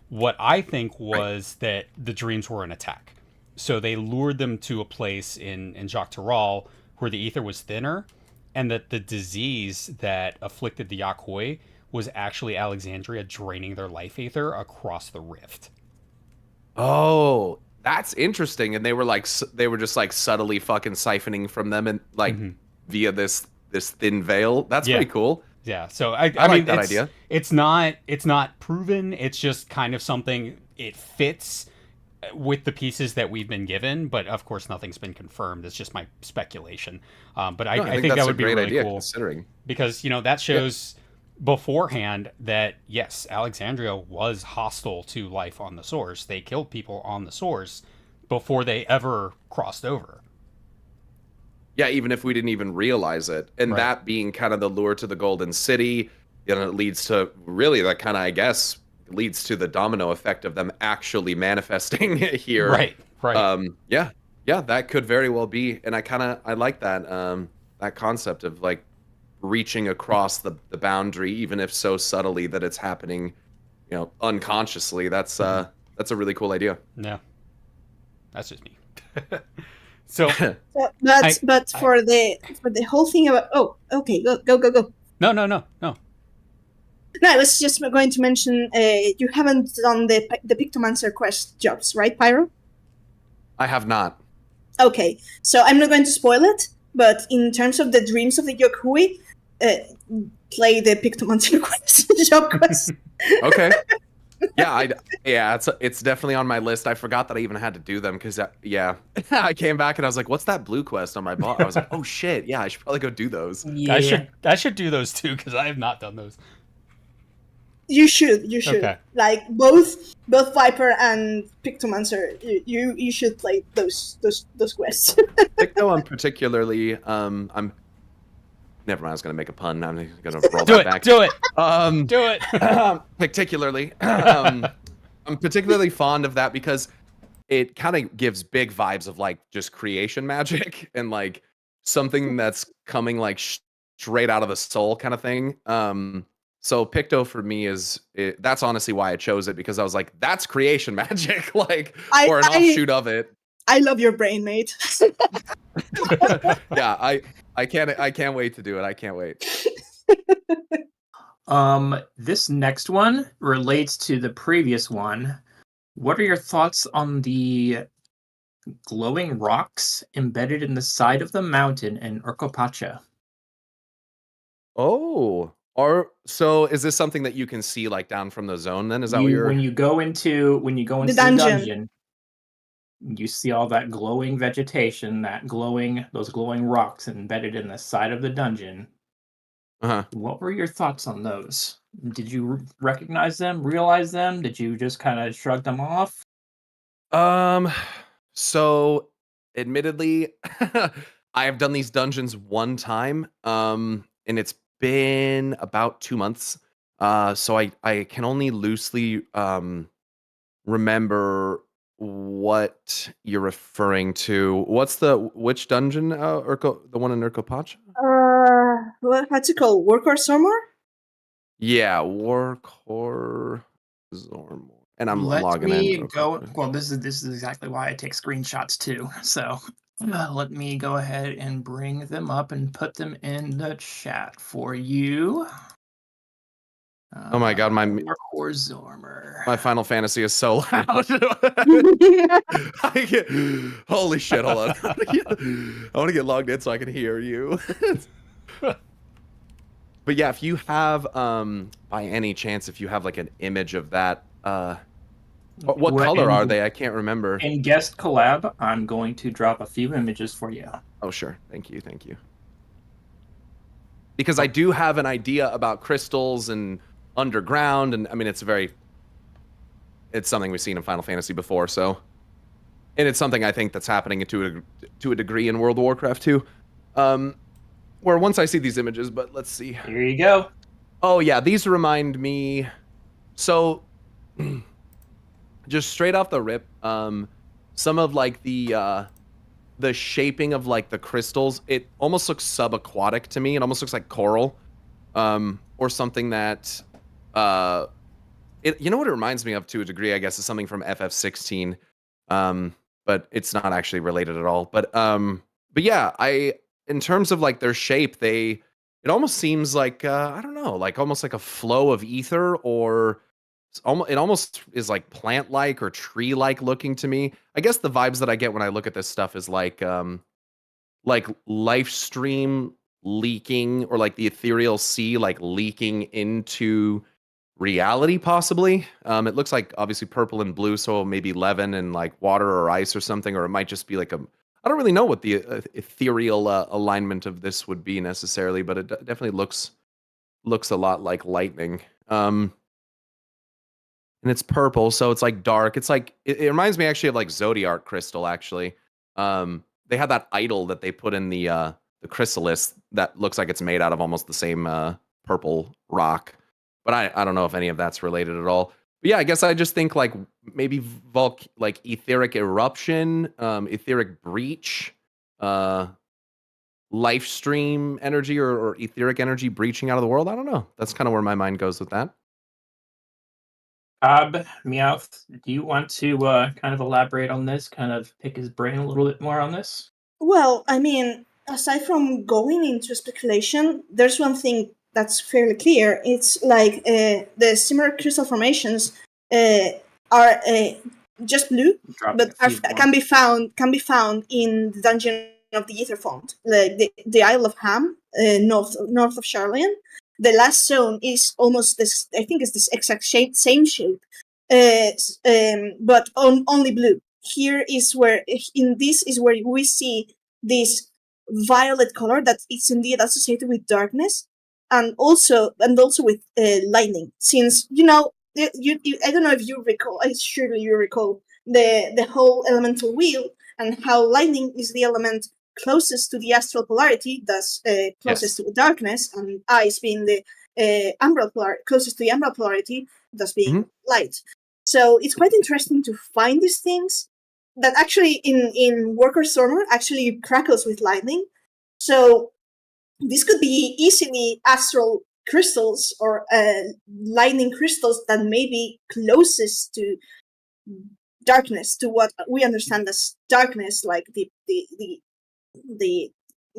What I think was that the dreams were an attack. So they lured them to a place in Jacques Tarral where the ether was thinner, and that the disease that afflicted the Yakui was actually Alexandria draining their life ether across the rift. Oh, that's interesting. And they were just like subtly fucking siphoning from them and like via this thin veil. That's pretty cool. Yeah. So I like mean, that idea. It's not proven. It's just kind of something. It fits with the pieces that we've been given, but of course nothing's been confirmed. It's just my speculation. But I think that would be really idea, cool, considering because that shows beforehand that yes, Alexandria was hostile to life on the source. They killed people on the source before they ever crossed over. Yeah, even if we didn't even realize it. And that being kind of the lure to the Golden City, it leads to really that kind of, I guess, leads to the domino effect of them actually manifesting here. Right. Yeah. Yeah, that could very well be, and I like that that concept of like reaching across the boundary, even if so subtly that it's happening, unconsciously. That's a really cool idea. No, that's just me. So But I- for the whole thing about okay, go. no. No, I was just going to mention you haven't done the Pictomancer quest jobs, right, Pyro? I have not. Okay, so I'm not going to spoil it, but in terms of the dreams of the Yokui, play the Pictomancer quest job quest. Okay. Yeah, it's definitely on my list. I forgot that I even had to do them because I came back and I was like, "What's that blue quest on my bar?" I was like, "Oh shit, yeah, I should probably go do those." Yeah. I should do those too because I have not done those. You should. Okay. Like both Viper and Pictomancer, you should play those quests. Picto, I'm particularly I'm. Never mind. I was gonna make a pun. I'm gonna roll Do that it. back. Do it. Do it. particularly, I'm particularly fond of that because it kind of gives big vibes of like just creation magic and like something that's coming like straight out of the soul kind of thing. So Picto for me that's honestly why I chose it, because I was like, that's creation magic, like, or an offshoot of it. I love your brain, mate. Yeah, I can't wait to do it. I can't wait. This next one relates to the previous one. What are your thoughts on the glowing rocks embedded in the side of the mountain in Urkopacha? Oh, so is this something that you can see like down from the zone then? Is that what you're When you go into the dungeon, you see all that glowing vegetation, those glowing rocks embedded in the side of the dungeon. Uh-huh. What were your thoughts on those? Did you recognize them, realize them? Did you just kind of shrug them off? So admittedly, I have done these dungeons one time, and it's been about 2 months. So I can only loosely remember what you're referring to. Which dungeon? The one in Urkopacha? What's it called? Workhorse Armor? Yeah, Warcore Zormor. And I'm logging in. real quick. Well, this is exactly why I take screenshots too. So let me go ahead and bring them up and put them in the chat for you. Oh my god, my Warcore Zormer. My Final Fantasy is so loud. Holy shit, hold on. I want to get logged in so I can hear you. But yeah, if you have, by any chance, if you have like an image of that, what color are they? I can't remember. In guest collab, I'm going to drop a few images for you. Oh, sure. Thank you. Because I do have an idea about crystals and underground, and I mean, it's something we've seen in Final Fantasy before, so. And it's something I think that's happening to a degree in World of Warcraft too. Where once I see these images, but let's see. Here you go. Oh yeah, these remind me. So, just straight off the rip, some of like the shaping of like the crystals, it almost looks subaquatic to me. It almost looks like coral, or something that, you know what it reminds me of to a degree, I guess, is something from FF16, but it's not actually related at all. But yeah, in terms of like their shape, it almost seems like I don't know, like almost like a flow of ether, or it almost is like plant-like or tree-like looking to me. I guess the vibes that I get when I look at this stuff is like life stream leaking, or like the ethereal sea like leaking into reality, possibly. It looks like obviously purple and blue, so maybe leaven and like water or ice or something, or it might just be like I don't really know what the ethereal alignment of this would be necessarily, but it definitely looks a lot like lightning. And it's purple, so it's like dark. It's like it reminds me actually of like Zodiac crystal. Actually, they had that idol that they put in the chrysalis that looks like it's made out of almost the same purple rock. But I don't know if any of that's related at all. But yeah, I guess I just think like maybe like etheric eruption, etheric breach, life stream energy or etheric energy breaching out of the world. I don't know. That's kind of where my mind goes with that. Meowth, do you want to kind of elaborate on this? Kind of pick his brain a little bit more on this? Well, I mean, aside from going into speculation, there's one thing that's fairly clear. It's like the similar crystal formations are just blue, Dropping but a few more. can be found in the dungeon of the Ether Font, like the Isle of Ham, north of Charlian. The last zone is almost this. I think it's this exact same shape, but only blue. Here is where we see this violet color that is indeed associated with darkness, and also with lightning. Since you I don't know if you recall. Surely you recall the whole elemental wheel and how lightning is the element closest to the astral polarity, thus closest Yes. to darkness, and ice being the umbral closest to the umbral polarity, thus being light. So it's quite interesting to find these things that actually in Worker Stormer actually crackles with lightning. So this could be easily astral crystals or lightning crystals that may be closest to darkness, to what we understand as darkness, like the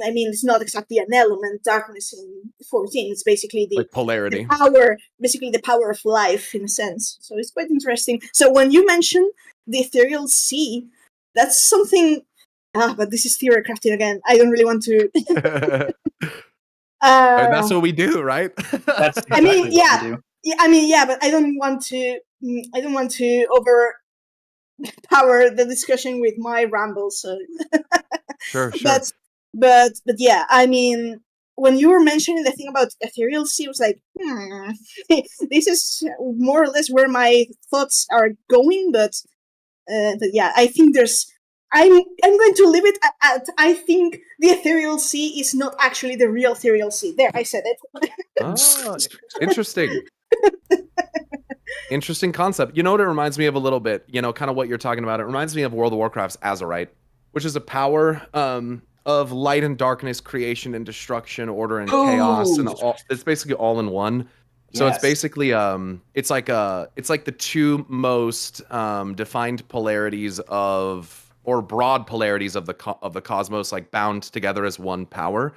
I mean, it's not exactly an element, darkness in 14. It's basically Like polarity. the power of life in a sense. So it's quite interesting. So when you mention the ethereal sea, that's something. But this is theory crafting again. I don't really want to. That's what we do, right? That's I mean, exactly what we do. yeah, but I don't want to. I don't want to overpower the discussion with my rambles. So. Sure. But yeah, I mean, when you were mentioning the thing about ethereal sea, I was like, this is more or less where my thoughts are going. But yeah, I think I'm going to leave it at I think the ethereal sea is not actually the real ethereal sea. There, I said it. Oh, interesting. Interesting concept. You know what it reminds me of a little bit? You know, kind of what you're talking about. It reminds me of World of Warcraft's Azerite, which is a power of light and darkness, creation and destruction, order and chaos, and it's basically all in one. So it's basically it's like the two most defined polarities or broad polarities of the cosmos, like bound together as one power.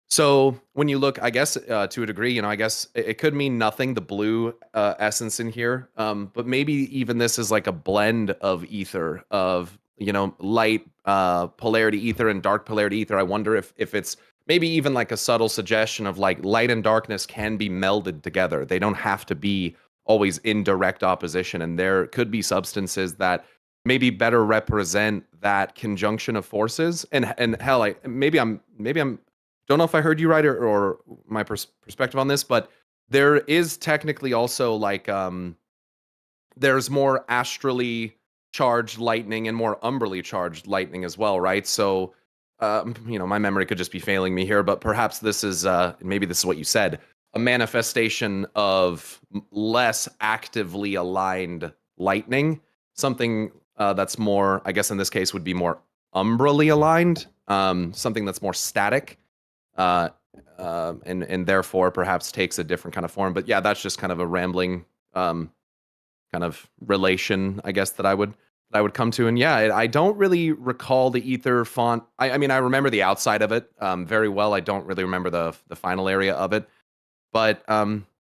So when you look, I guess to a degree, you know, I guess it could mean nothing, the blue essence in here, but maybe even this is like a blend of ether, of, you know, light polarity ether and dark polarity ether. I wonder if it's maybe even like a subtle suggestion of like light and darkness can be melded together. They don't have to be always in direct opposition, and there could be substances that maybe better represent that conjunction of forces. And hell, maybe I'm don't know if I heard you right or my perspective on this, but there is technically also like there's more astrally charged lightning and more umbrally charged lightning as well, right? So you know, my memory could just be failing me here, but perhaps this is maybe this is what you said, a manifestation of less actively aligned lightning, something that's more, I guess in this case would be more umbrally aligned, something that's more static. And therefore perhaps takes a different kind of form. But yeah, that's just kind of a rambling kind of relation, I guess, that I would come to. And yeah, I don't really recall the ether font. I mean, I remember the outside of it very well. I don't really remember the final area of it. But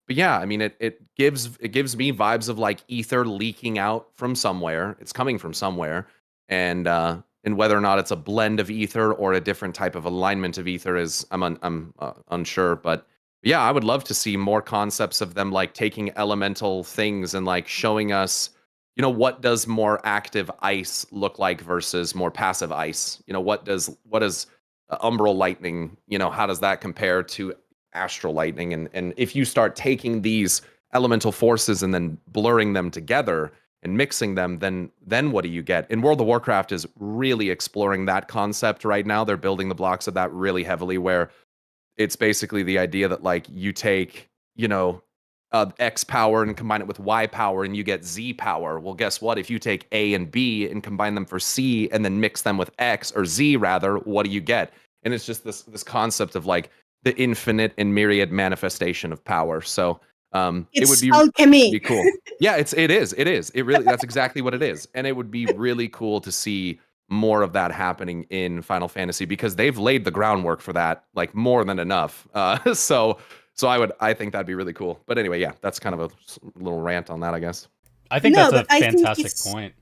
yeah, I mean, it gives me vibes of like ether leaking out from somewhere. It's coming from somewhere, and whether or not it's a blend of ether or a different type of alignment of ether is I'm unsure. But yeah, I would love to see more concepts of them like taking elemental things and like showing us, you know, what does more active ice look like versus more passive ice? You know, what does umbral lightning, you know, how does that compare to astral lightning? And if you start taking these elemental forces and then blurring them together and mixing them, then what do you get? And World of Warcraft is really exploring that concept right now. They're building the blocks of that really heavily, where it's basically the idea that like you take, you know, X power and combine it with Y power and you get Z power. Well, guess what? If you take A and B and combine them for C and then mix them with X or Z rather, what do you get? And it's just this concept of like the infinite and myriad manifestation of power. So it would It's be alchemy. cool. Yeah, it is. It really, that's exactly what it is. And it would be really cool to see more of that happening in Final Fantasy because they've laid the groundwork for that like more than enough. So I think that'd be really cool. But anyway, yeah, that's kind of a little rant on that, I guess. I think No, that's a but I think fantastic it's- point.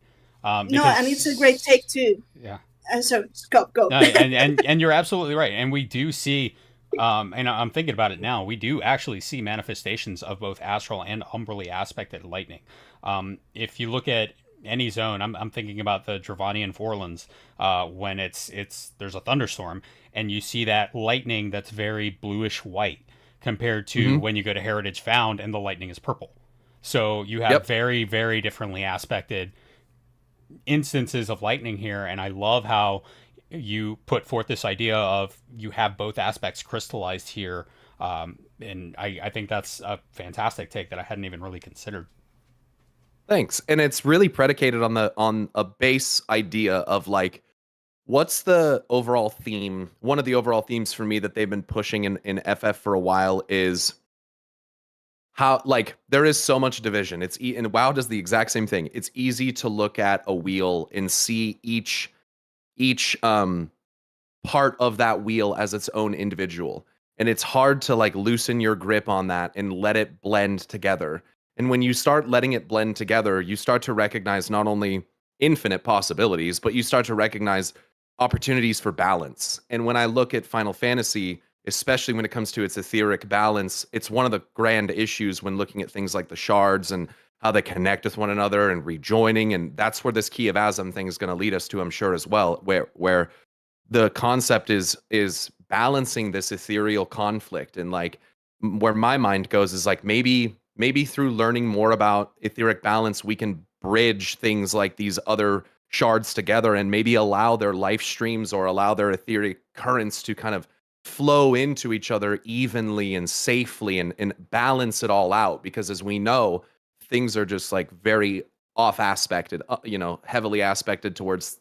No, because- and it's a great take too. Yeah. So go. No, and you're absolutely right. And we do see, and I'm thinking about it now, we do actually see manifestations of both astral and umbrally aspected lightning. If you look at any zone, I'm thinking about the Dravanian Forelands, when there's a thunderstorm and you see that lightning that's very bluish white compared to when you go to Heritage Found and the lightning is purple. So you have very, very differently aspected instances of lightning here, and I love how you put forth this idea of you have both aspects crystallized here, and I think that's a fantastic take that I hadn't even really considered. Thanks. And it's really predicated on a base idea of like, what's the overall theme? One of the overall themes for me that they've been pushing in FF for a while is how like there is so much division. And WoW does the exact same thing. It's easy to look at a wheel and see each part of that wheel as its own individual. And it's hard to like loosen your grip on that and let it blend together. And when you start letting it blend together, you start to recognize not only infinite possibilities, but you start to recognize opportunities for balance. And when I look at Final Fantasy, especially when it comes to its etheric balance, it's one of the grand issues when looking at things like the shards and how they connect with one another and rejoining. And that's where this Key of Asm thing is going to lead us to, I'm sure, as well, where the concept is balancing this ethereal conflict. And like where my mind goes is like maybe through learning more about etheric balance, we can bridge things like these other shards together and maybe allow their life streams or allow their etheric currents to kind of flow into each other evenly and safely and balance it all out. Because as we know, things are just like very off aspected, heavily aspected towards,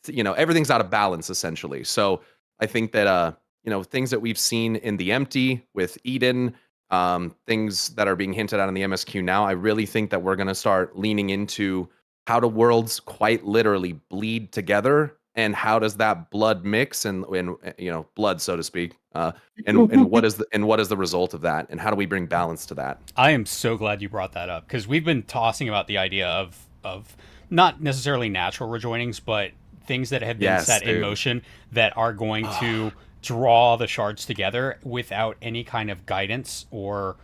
everything's out of balance essentially. So I think that, things that we've seen in the Empty with Eden, things that are being hinted at in the MSQ now, I really think that we're going to start leaning into how do worlds quite literally bleed together, and how does that blood mix and blood, so to speak, and what is the result of that, and how do we bring balance to that? I am so glad you brought that up because we've been tossing about the idea of not necessarily natural rejoinings, but things that have been set in motion that are going to draw the shards together without any kind of guidance or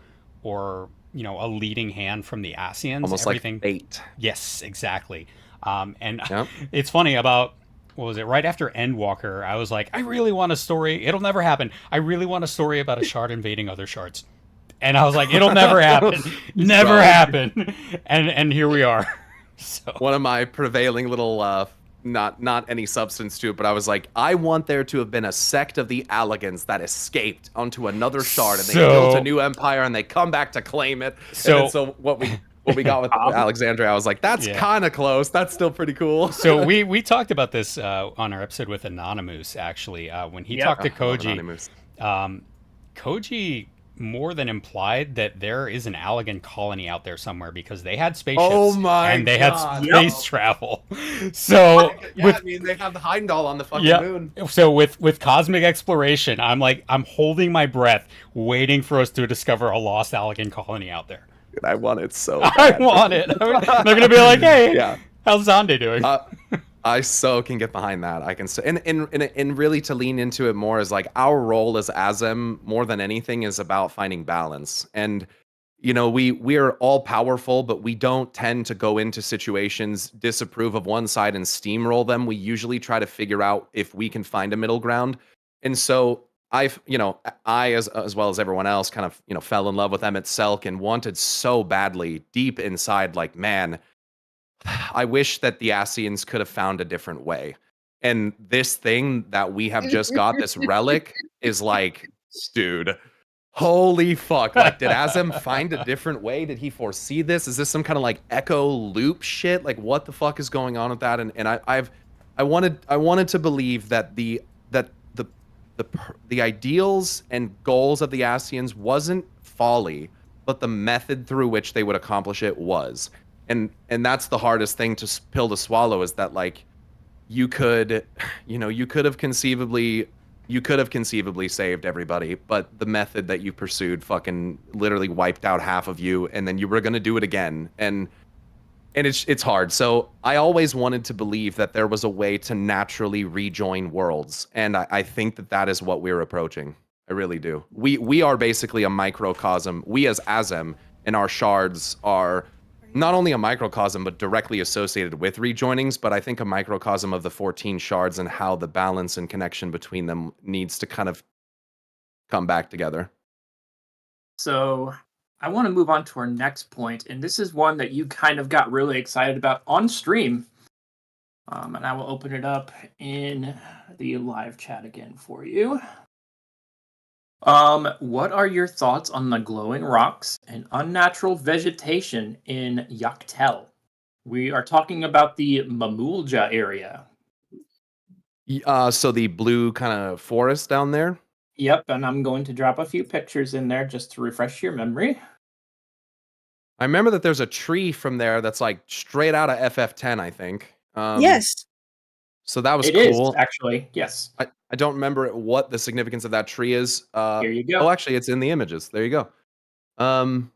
a leading hand from the Ascians. Almost everything like fate. Yes, exactly. And it's funny about, what was it, right after Endwalker, I was like, I really want a story. It'll never happen. I really want a story about a shard invading other shards. And I was like, it'll never happen. Never happen. And here we are. So one of my prevailing little not any substance to it, but I was like, I want there to have been a sect of the Allegans that escaped onto another shard and they built a new empire and they come back to claim it. So what we got with Alexandria, I was like, that's kind of close. That's still pretty cool. So we talked about this on our episode with Anonymous, actually, when he talked to Koji. Koji more than implied that there is an Allegan colony out there somewhere because they had spaceships and they had space travel. So they have the Heimdall on the fucking moon. So with cosmic exploration, I'm holding my breath, waiting for us to discover a lost Allegan colony out there. Dude, I want it so bad. I want it. They're gonna be like, hey, how's Zonde doing? I so can get behind that. I can say, and really to lean into it more is like our role as Asm more than anything is about finding balance. And we are all powerful, but we don't tend to go into situations, disapprove of one side and steamroll them. We usually try to figure out if we can find a middle ground. And so I as well as everyone else kind of fell in love with Emmett Selk and wanted so badly deep inside, like, man, I wish that the Ascians could have found a different way. And this thing that we have just got, this relic, is like, dude, Holy fuck. Like, did Azem find a different way? Did he foresee this? Is this some kind of like echo loop shit? Like, what the fuck is going on with that? And I wanted to believe that the ideals and goals of the Ascians wasn't folly, but the method through which they would accomplish it was. And that's the hardest thing pill to swallow, is that like you could have conceivably saved everybody, but the method that you pursued fucking literally wiped out half of you, and then you were going to do it again. And it's hard. So I always wanted to believe that there was a way to naturally rejoin worlds, and I think that is what we're approaching. I really do. We are basically a microcosm. We as Azem and our shards are not only a microcosm, but directly associated with rejoinings, but I think a microcosm of the 14 shards and how the balance and connection between them needs to kind of come back together. So I want to move on to our next point, and this is one that you kind of got really excited about on stream. And I will open it up in the live chat again for you. What are your thoughts on the glowing rocks and unnatural vegetation in Yaktel? We are talking about the Mamulja area. So the blue kind of forest down there? Yep, and I'm going to drop a few pictures in there just to refresh your memory. I remember that there's a tree from there that's like straight out of FF10, I think. Yes. So that was It cool. is, actually, yes. I don't remember what the significance of that tree is. Here you go. Oh, actually, it's in the images. There you go.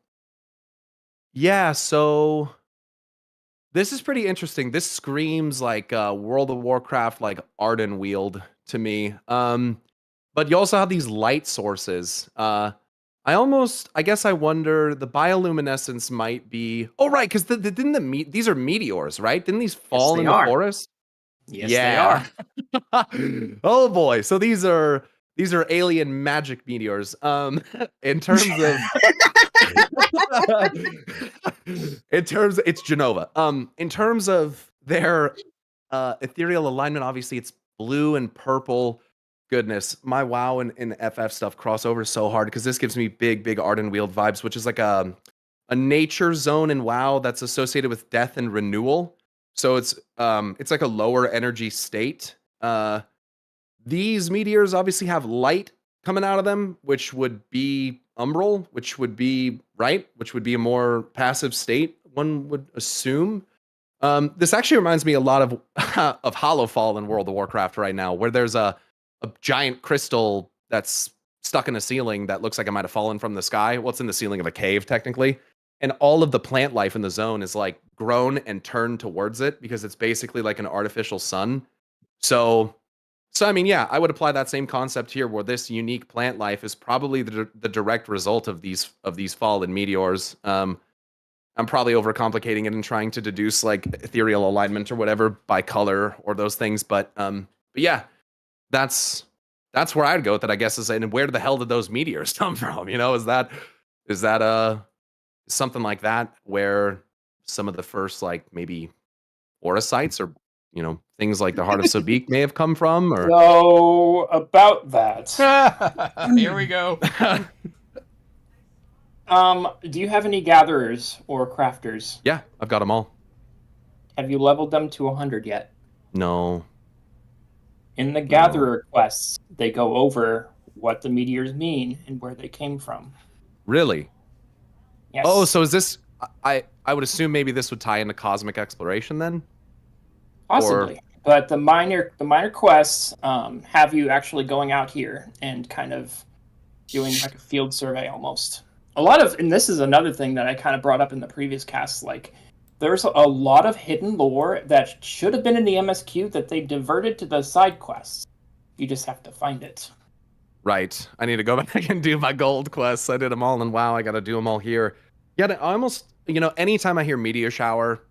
Yeah, so this is pretty interesting. This screams like World of Warcraft, like Ardenweald to me. But you also have these light sources. I guess I wonder, the bioluminescence might be... Oh, right, because these are meteors, right? Didn't these fall in the forest? Yes, they are. Oh boy, so these are alien magic meteors. In terms of it's Genova. In terms of their ethereal alignment, obviously it's blue and purple. Goodness, my WoW and FF stuff crossover so hard, because this gives me big Ardenweald vibes, which is like a nature zone in WoW that's associated with death and renewal. So it's like a lower energy state. These meteors obviously have light coming out of them, which would be umbral, which would be a more passive state, one would assume. This actually reminds me a lot of of Hollowfall in World of Warcraft right now, where there's a giant crystal that's stuck in a ceiling that looks like it might have fallen from the sky. Well, it's in the ceiling of a cave, technically. And all of the plant life in the zone is like grown and turned towards it, because it's basically like an artificial sun. So I mean, yeah, I would apply that same concept here, where this unique plant life is probably the direct result of these fallen meteors. I'm probably overcomplicating it and trying to deduce like ethereal alignment or whatever by color or those things, but yeah, that's where I'd go with it, I guess. And where the hell did those meteors come from? You know, is that something like that, where some of the first like maybe orosites or, you know, things like the Heart of Sabik may have come from? Or So about that, Here we go. do you have any gatherers or crafters? Yeah, I've got them all. Have you leveled them to 100 yet? No. In the gatherer quests, they go over what the meteors mean and where they came from. Really? Yes. Oh, so is this... I would assume maybe this would tie into cosmic exploration then? Possibly. But the minor quests have you actually going out here and kind of doing like a field survey almost. And this is another thing that I kind of brought up in the previous cast, like there's a lot of hidden lore that should have been in the MSQ that they diverted to the side quests. You just have to find it. Right. I need to go back and do my gold quests. I did them all in WoW. I got to do them all here. Yeah, I almost, you know, anytime I hear Meteor Shower,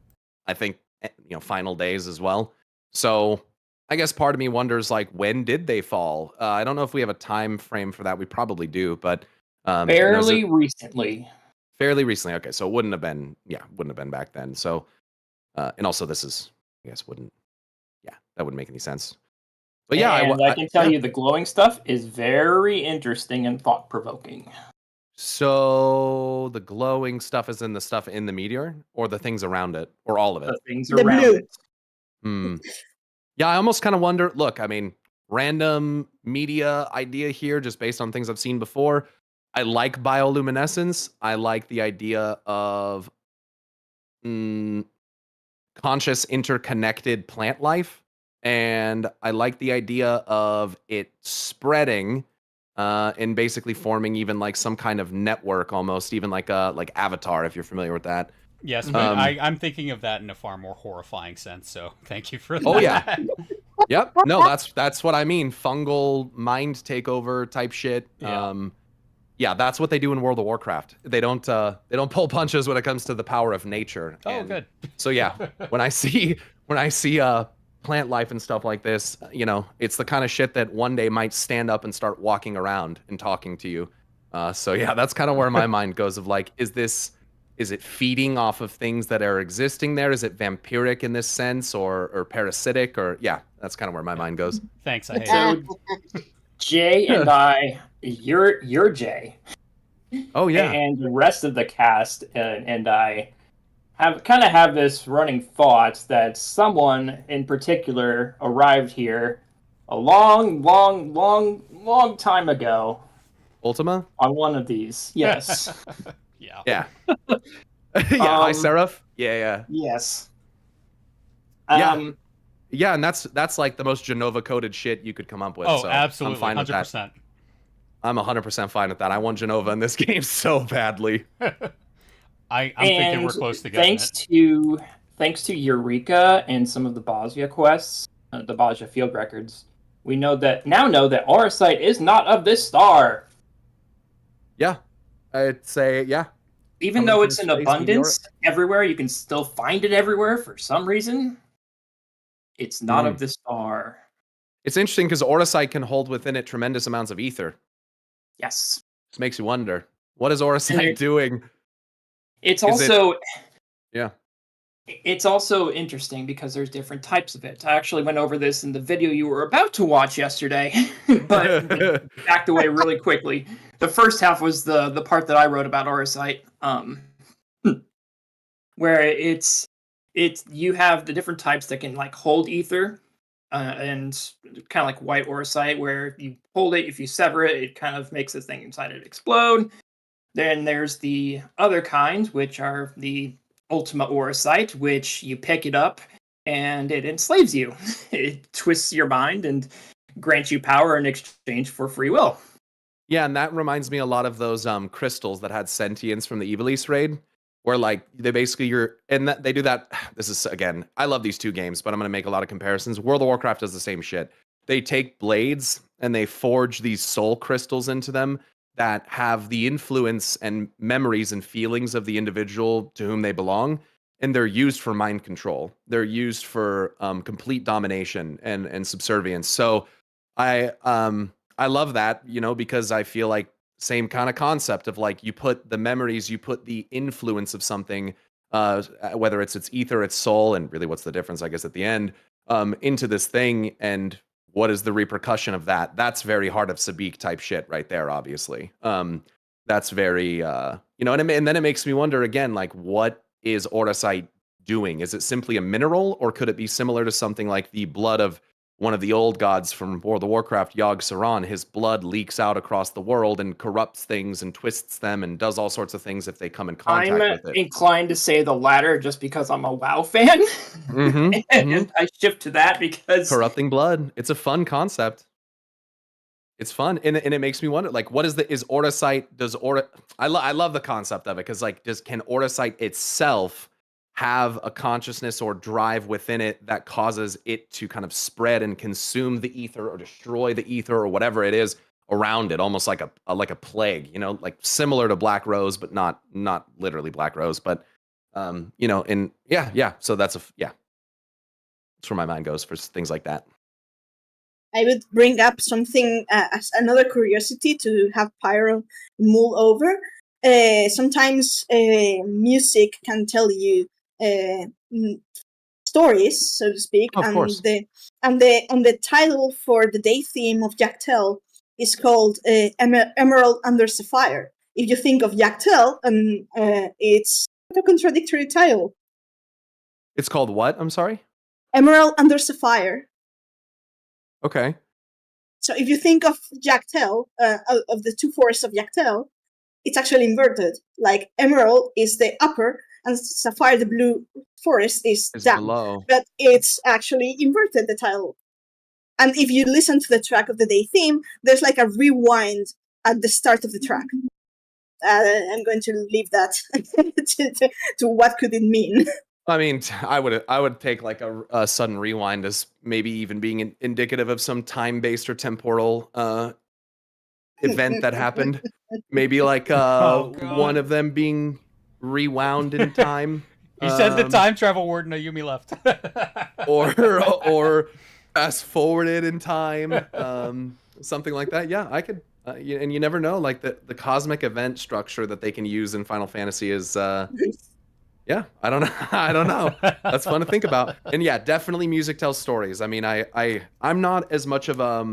I think, you know, Final Days as well. So I guess part of me wonders, like, when did they fall? I don't know if we have a time frame for that. We probably do, but... Fairly recently. Fairly recently. Okay, so it wouldn't have been back then. So, and also this is, I guess, that wouldn't make any sense. But yeah, I can tell you the glowing stuff is very interesting and thought-provoking. So the glowing stuff is in the stuff in the meteor, or the things around it, or all of it? The things The around blue. it. Hmm. Yeah, I almost kind of wonder. Look, I mean, random media idea here, just based on things I've seen before. I like bioluminescence. I like the idea of mm, conscious, interconnected plant life, and I like the idea of it spreading and basically forming even like some kind of network, almost even like a like Avatar, if you're familiar with that. Yes, but Um, I'm thinking of that in a far more horrifying sense. So thank you for that. Oh, yeah. Yep. No, that's what I mean. Fungal mind takeover type shit. Yeah. Yeah, that's what they do in World of Warcraft. They don't pull punches when it comes to the power of nature. Oh, And good. So yeah, when I see plant life and stuff like this, it's the kind of shit that one day might stand up and start walking around and talking to you. So yeah, that's kind of where my mind goes of like, is it feeding off of things that are existing there? Is it vampiric in this sense, or parasitic, or yeah, that's kind of where my mind goes. Thanks. I hate it. So Jay and I, you're Jay, Oh yeah. and the rest of the cast and I have this running thought that someone in particular arrived here a long time ago Ultima? on one of these. Yes. Yeah. Yeah. Yeah, hi Um, Seraph. Yeah. Yes. Yeah. Yeah, and that's like the most Genova coded shit you could come up with. Oh, so absolutely. I'm fine with that. 100%. I'm 100% fine with that. I want Genova in this game so badly. I'm thinking we're close to getting Thanks to Eureka and some of the Bosnia quests, the Bosnia field records, we now know that Auracite is not of this star. Yeah. I'd say, yeah. Even Coming though from it's in space abundance everywhere, you can still find it everywhere for some reason. It's not of this star. It's interesting because Auracite can hold within it tremendous amounts of ether. Yes. This makes you wonder, what is Auracite And doing? It's Is it- also Yeah. It's also interesting because there's different types of it. I actually went over this in the video you were about to watch yesterday, but backed away really quickly. The first half was the part that I wrote about Auracite, where it's you have the different types that can like hold ether, and kind of like white Auracite, where you hold it, if you sever it, it kind of makes the thing inside it explode. Then there's the other kinds, which are the Ultima Auracite, which you pick it up and it enslaves you. It twists your mind and grants you power in exchange for free will. Yeah, and that reminds me a lot of those crystals that had sentience from the Ivalice raid, where like they basically they do that. This is again, I love these two games, but I'm gonna make a lot of comparisons. World of Warcraft does the same shit. They take blades and they forge these soul crystals into them that have the influence and memories and feelings of the individual to whom they belong, and they're used for mind control. They're used for complete domination and subservience. So I love that, because I feel like same kind of concept of like you put the memories, you put the influence of something, whether it's ether, its soul, and really what's the difference, I guess, at the end, into this thing, and what is the repercussion of that? That's very Heart of Sabik type shit right there, obviously. That's very, and then it makes me wonder again, like, what is Auracite doing? Is it simply a mineral, or could it be similar to something like the blood of one of the old gods from World of Warcraft, Yogg Saron? His blood leaks out across the world and corrupts things and twists them and does all sorts of things if they come in contact I'm with it. inclined to say the latter just because I'm a WoW fan. And I shift to that because Corrupting blood. It's a fun concept. It's fun, and it makes me wonder, like, what is Auracite? I love the concept of it, because like, can Auracite itself have a consciousness or drive within it that causes it to kind of spread and consume the ether or destroy the ether or whatever it is around it, almost like a plague, like similar to Black Rose, but not literally Black Rose, but and yeah. So that's that's where my mind goes for things like that. I would bring up something as another curiosity to have Pyro mull over. Sometimes music can tell you stories, so to speak, Of course. the title for the day theme of Jactel is called Emerald Under Sapphire. if you think of Yachtel, and it's a contradictory title. It's called what? I'm sorry. Emerald Under Sapphire. Okay. So if you think of Yachtel, of the two forests of Yachtel, it's actually inverted. Like Emerald is the upper, and Sapphire, the blue forest, is It's down. below. But it's actually inverted, the title. And if you listen to the track of the day theme, there's like a rewind at the start of the track. I'm going to leave that to what could it mean. I mean, I would take like a sudden rewind as maybe even being indicative of some time-based or temporal event that happened. Maybe like Oh, God. one of them being rewound in time. He said the time travel word, and Ayumi left. or fast forwarded in time, something like that. Yeah, I could. And you never know. Like the cosmic event structure that they can use in Final Fantasy is. Yeah, I don't know. I don't know. That's fun to think about. And yeah, definitely music tells stories. I mean, I'm not as much of a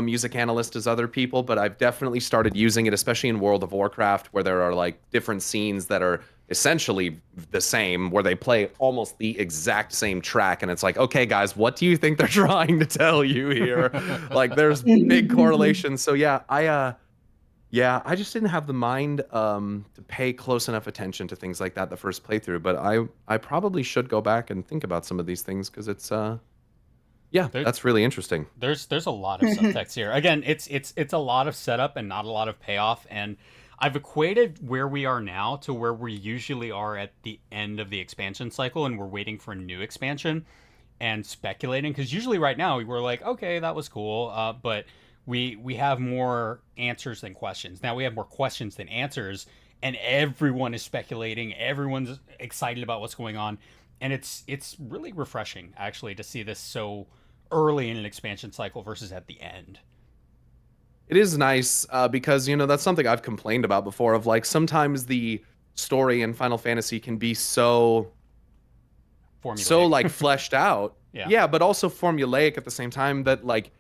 music analyst as other people, but I've definitely started using it, especially in World of Warcraft, where there are like different scenes that are essentially the same, where they play almost the exact same track, and it's like, okay, guys, what do you think they're trying to tell you here? Like, there's big correlations. So yeah, I just didn't have the mind to pay close enough attention to things like that the first playthrough, but I probably should go back and think about some of these things because it's that's really interesting. There's a lot of subtext here. Again, it's a lot of setup and not a lot of payoff, and I've equated where we are now to where we usually are at the end of the expansion cycle, and we're waiting for a new expansion and speculating, because usually right now we're like, okay, that was cool, but we have more answers than questions. Now we have more questions than answers, and everyone is speculating, everyone's excited about what's going on, and it's really refreshing actually to see this so early in an expansion cycle versus at the end. It is nice because that's something I've complained about before, of like sometimes the story in Final Fantasy can be so Formulaic. like fleshed out, Yeah. but also formulaic at the same time that like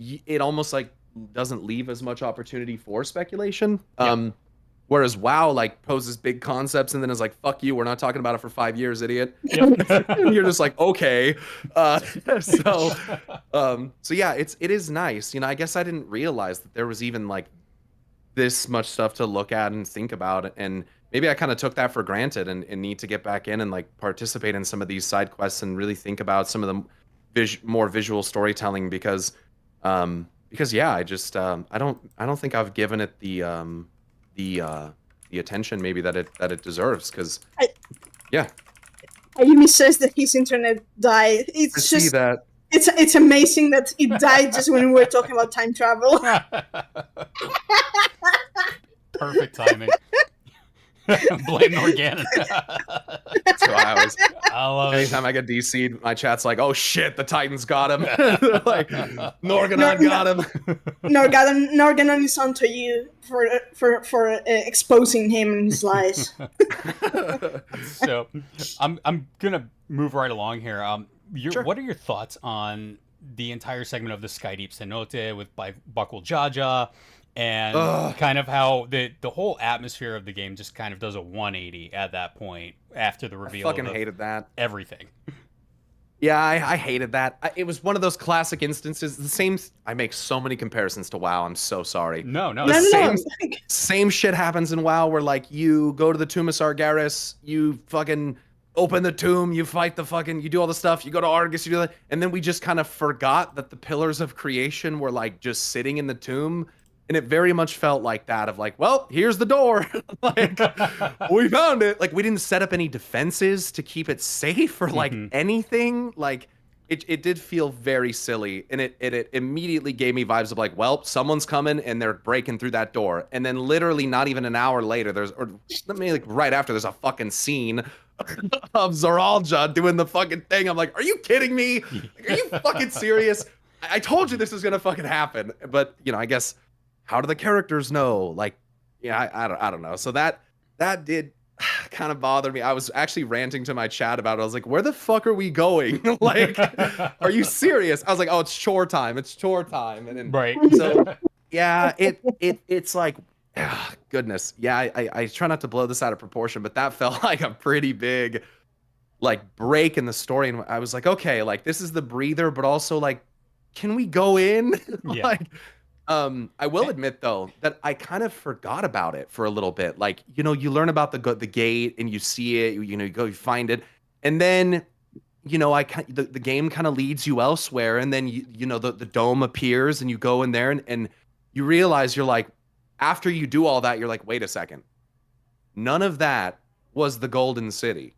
it almost like doesn't leave as much opportunity for speculation. Whereas WoW like poses big concepts and then is like, fuck you, we're not talking about it for 5 years, idiot. Yep. And you're just like, okay. So yeah, it is nice. I guess I didn't realize that there was even like this much stuff to look at and think about, and maybe I kind of took that for granted and need to get back in and like participate in some of these side quests and really think about some of the more visual storytelling because yeah, I just I don't think I've given it the attention maybe that it deserves, because Ayumi says that his internet died. It's I just see that. it's amazing that it died just when we were talking about time travel. Perfect timing. Blame Norganon. So I love it. anytime I get DC'd, my chat's like, oh shit, the Titans got him. Like, Norganon got him. Norganon is onto you for exposing him and his lies. So I'm gonna move right along here. Sure. What are your thoughts on the entire segment of the Sky Deep Cenote with Buckle Jaja, and kind of how the whole atmosphere of the game just kind of does a 180 at that point after the reveal? I fucking hated that. Everything. Yeah, I hated that. It was one of those classic instances. The same. I make so many comparisons to WoW. I'm so sorry. No. Same shit happens in WoW, where like you go to the Tomb of Sargeras, you fucking open the tomb, you fight you do all the stuff, you go to Argus, you do that, and then we just kind of forgot that the pillars of creation were like just sitting in the tomb. And it very much felt like that, of like, well, here's the door. Like, we found it. Like, we didn't set up any defenses to keep it safe or like anything. Like, it did feel very silly. And it immediately gave me vibes of like, well, someone's coming and they're breaking through that door. And then literally not even an hour later, right after, there's a fucking scene of Zoralja doing the fucking thing. I'm like, are you kidding me? Like, are you fucking serious? I told you this was gonna fucking happen. But, I guess, how do the characters know? Like, yeah, I don't know. So that did kind of bother me. I was actually ranting to my chat about it. I was like, where the fuck are we going? Like, are you serious? I was like, oh, it's chore time. It's chore time. And then, Right. So yeah, it's like, Goodness. Yeah, I try not to blow this out of proportion, but that felt like a pretty big like break in the story. And I was like, okay, like this is the breather, but also like, can we go in? Yeah. Like, I will admit though that I kind of forgot about it for a little bit. Like, you learn about the gate and you see it, you go, you find it, and then the game kind of leads you elsewhere, and then the dome appears, and you go in there, and you realize you're like, after you do all that, you're like, wait a second, none of that was the Golden City.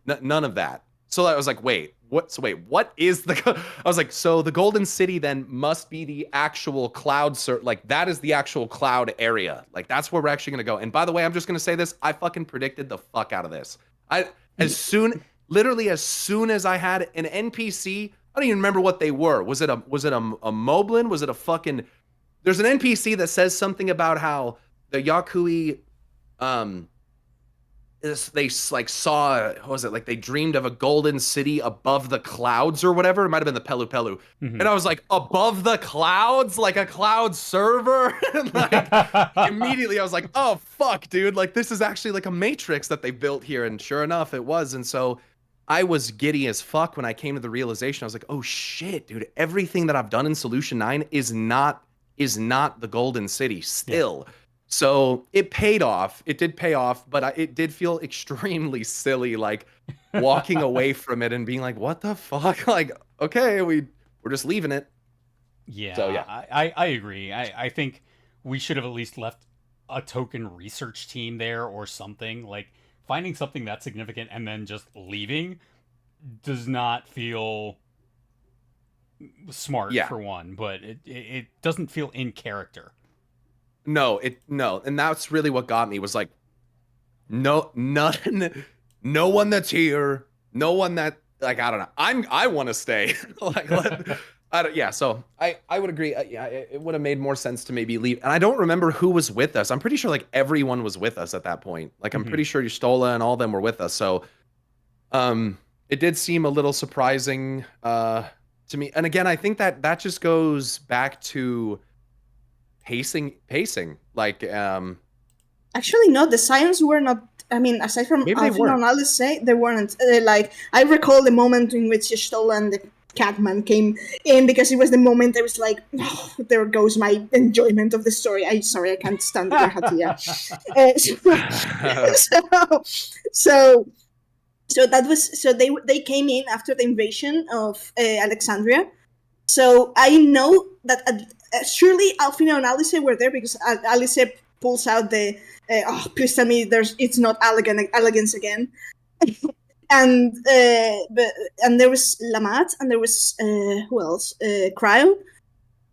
None of that. So I was like, wait, what? So wait, what is the? I was like, so the Golden City then must be the actual cloud, like that is the actual cloud area. Like that's where we're actually gonna go. And by the way, I'm just gonna say this: I fucking predicted the fuck out of this. Literally as soon as I had an NPC, I don't even remember what they were. Was it a Moblin? Was it a fucking? There's an NPC that says something about how the Yakui, they like saw, what was it, like they dreamed of a golden city above the clouds or whatever. It might have been the Pelu Pelu. And I was like, above the clouds, like a cloud server. And like immediately I was like, oh fuck, dude, like this is actually like a matrix that they built here. And sure enough, it was. And so I was giddy as fuck when I came to the realization. I was like, oh shit, dude, everything that I've done in Solution 9 is not the Golden City still. Yeah. So it paid off. It did pay off, but it did feel extremely silly, like walking away from it and being like, what the fuck? Like, okay, we're just leaving it. Yeah, so, yeah. I agree. I think we should have at least left a token research team there or something. Like, finding something that significant and then just leaving does not feel smart, for one, but it doesn't feel in character. No, and that's really what got me, was like, no one that's here, no one that, like, I don't know, I want to stay. Like, so I would agree. Yeah, it would have made more sense to maybe leave. And I don't remember who was with us. I'm pretty sure like everyone was with us at that point. Like I'm pretty sure Yustola and all of them were with us. So, it did seem a little surprising to me. And again, I think that just goes back to pacing. Like, actually, no, the science were not. I mean, aside from analysis, they weren't. Like, I recall the moment in which Stola and the Catman came in, because it was the moment I was like, oh, there goes my enjoyment of the story. I can't stand Hatia. So that was, so they came in after the invasion of Alexandria. So I know that surely Alfina and Alice were there, because Alice pulls out the please tell me it's not elegance again. And there was Lamat, and there was who else? Cryo,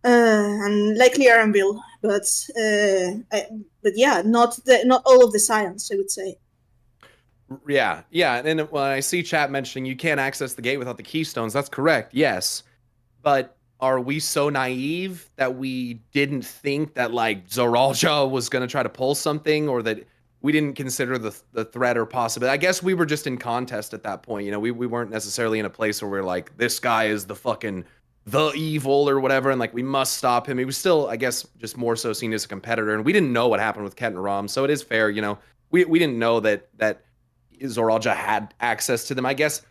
and likely Aranville, but yeah, not all of the science, I would say. Yeah. And when I see chat mentioning you can't access the gate without the keystones, that's correct. Yes, but are we so naive that we didn't think that like Zoralja was going to try to pull something, or that we didn't consider the threat or possibility? I guess we were just in contest at that point. You know, we weren't necessarily in a place where we're like, this guy is the evil or whatever, and like we must stop him. He was still, I guess, just more so seen as a competitor, and we didn't know what happened with Ket and Rom, so it is fair. You know, we didn't know that Zoralja had access to them. I guess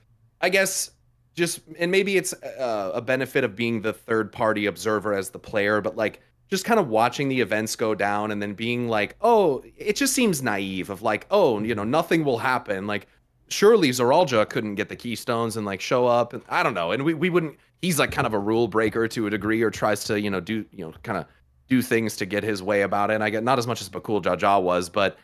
just, and maybe it's a benefit of being the third party observer as the player, but like just kind of watching the events go down and then being like, oh, it just seems naive of like, oh, you know, nothing will happen. Like, surely Zoralja couldn't get the keystones and like show up, and I don't know. And we wouldn't, he's like kind of a rule breaker to a degree, or tries to, kind of do things to get his way about it. And I get not as much as Bakul Jaja was, but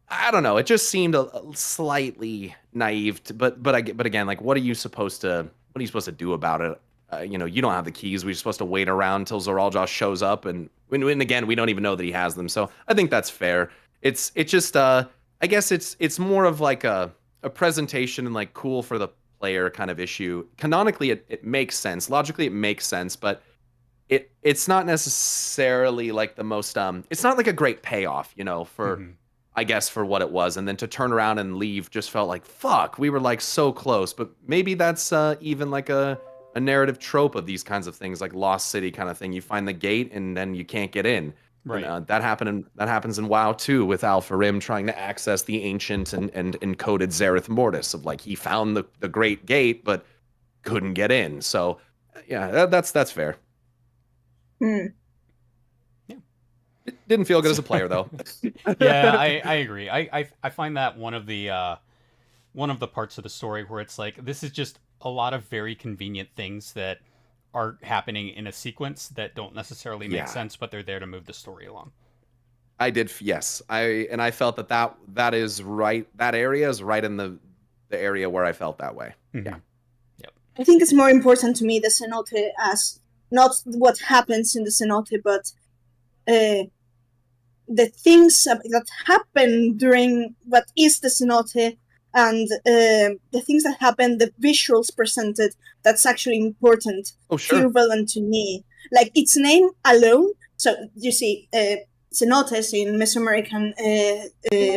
I don't know. It just seemed a slightly naive. But again, like, what are you supposed to do about it? You don't have the keys. We're supposed to wait around until Zoralja shows up, and when again, we don't even know that he has them. So I think that's fair. It's just I guess it's more of like a presentation and like cool for the player kind of issue. Canonically, it makes sense. Logically, it makes sense, but it's not necessarily like the most it's not like a great payoff, for I guess for what it was. And then to turn around and leave just felt like, fuck, we were like so close. But maybe that's even like a narrative trope of these kinds of things, like Lost City kind of thing. You find the gate and then you can't get in. Right. And, that happens in WoW too, with Alpha Rim trying to access the ancient and encoded Zereth Mortis of like he found the Great Gate but couldn't get in. So yeah, that's fair. Hmm. It didn't feel good as a player though. Yeah, I agree. I find that one of the parts of the story where it's like this is just a lot of very convenient things that are happening in a sequence that don't necessarily make sense, but they're there to move the story along. Yes. I felt that is right. That area is right in the area where I felt that way. Mm-hmm. Yeah. Yep. I think it's more important to me the cenote as not what happens in the cenote, but the things that happen during what is the cenote, and the things that happen, the visuals presented, that's actually important. Oh, sure. Feel relevant to me. Like its name alone. So you see, cenotes in Mesoamerican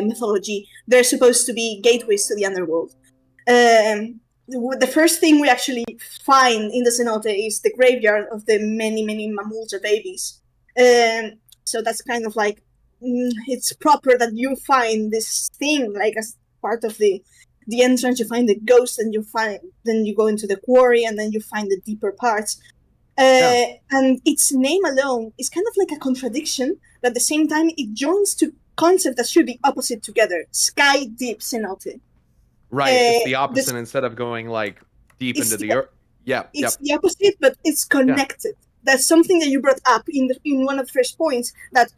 mythology, they're supposed to be gateways to the underworld. The first thing we actually find in the cenote is the graveyard of the many Mamulta babies. So that's kind of like it's proper that you find this thing like as part of the entrance. You find the ghost, and then you go into the quarry, and then you find the deeper parts. And its name alone is kind of like a contradiction, but at the same time it joins two concepts that should be opposite together. Sky deep cenote. Right, it's the opposite. Instead of going like deep into the earth. Yeah, it's the opposite, but it's connected. That's something that you brought up in one of the first points, that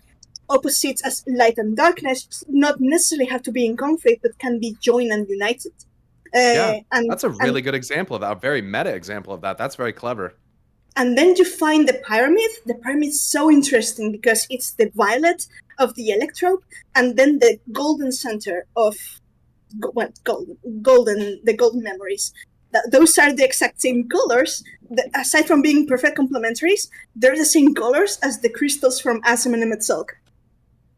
opposites as light and darkness not necessarily have to be in conflict, but can be joined and united. And that's a really good example of that. A very meta example of that. That's very clever. And then you find the pyramid. The pyramid is so interesting because it's the violet of the electrode, and then the golden center of the golden memories. Those are the exact same colors. Aside from being perfect complementaries, they're the same colors as the crystals from Asem and Emet-Selch.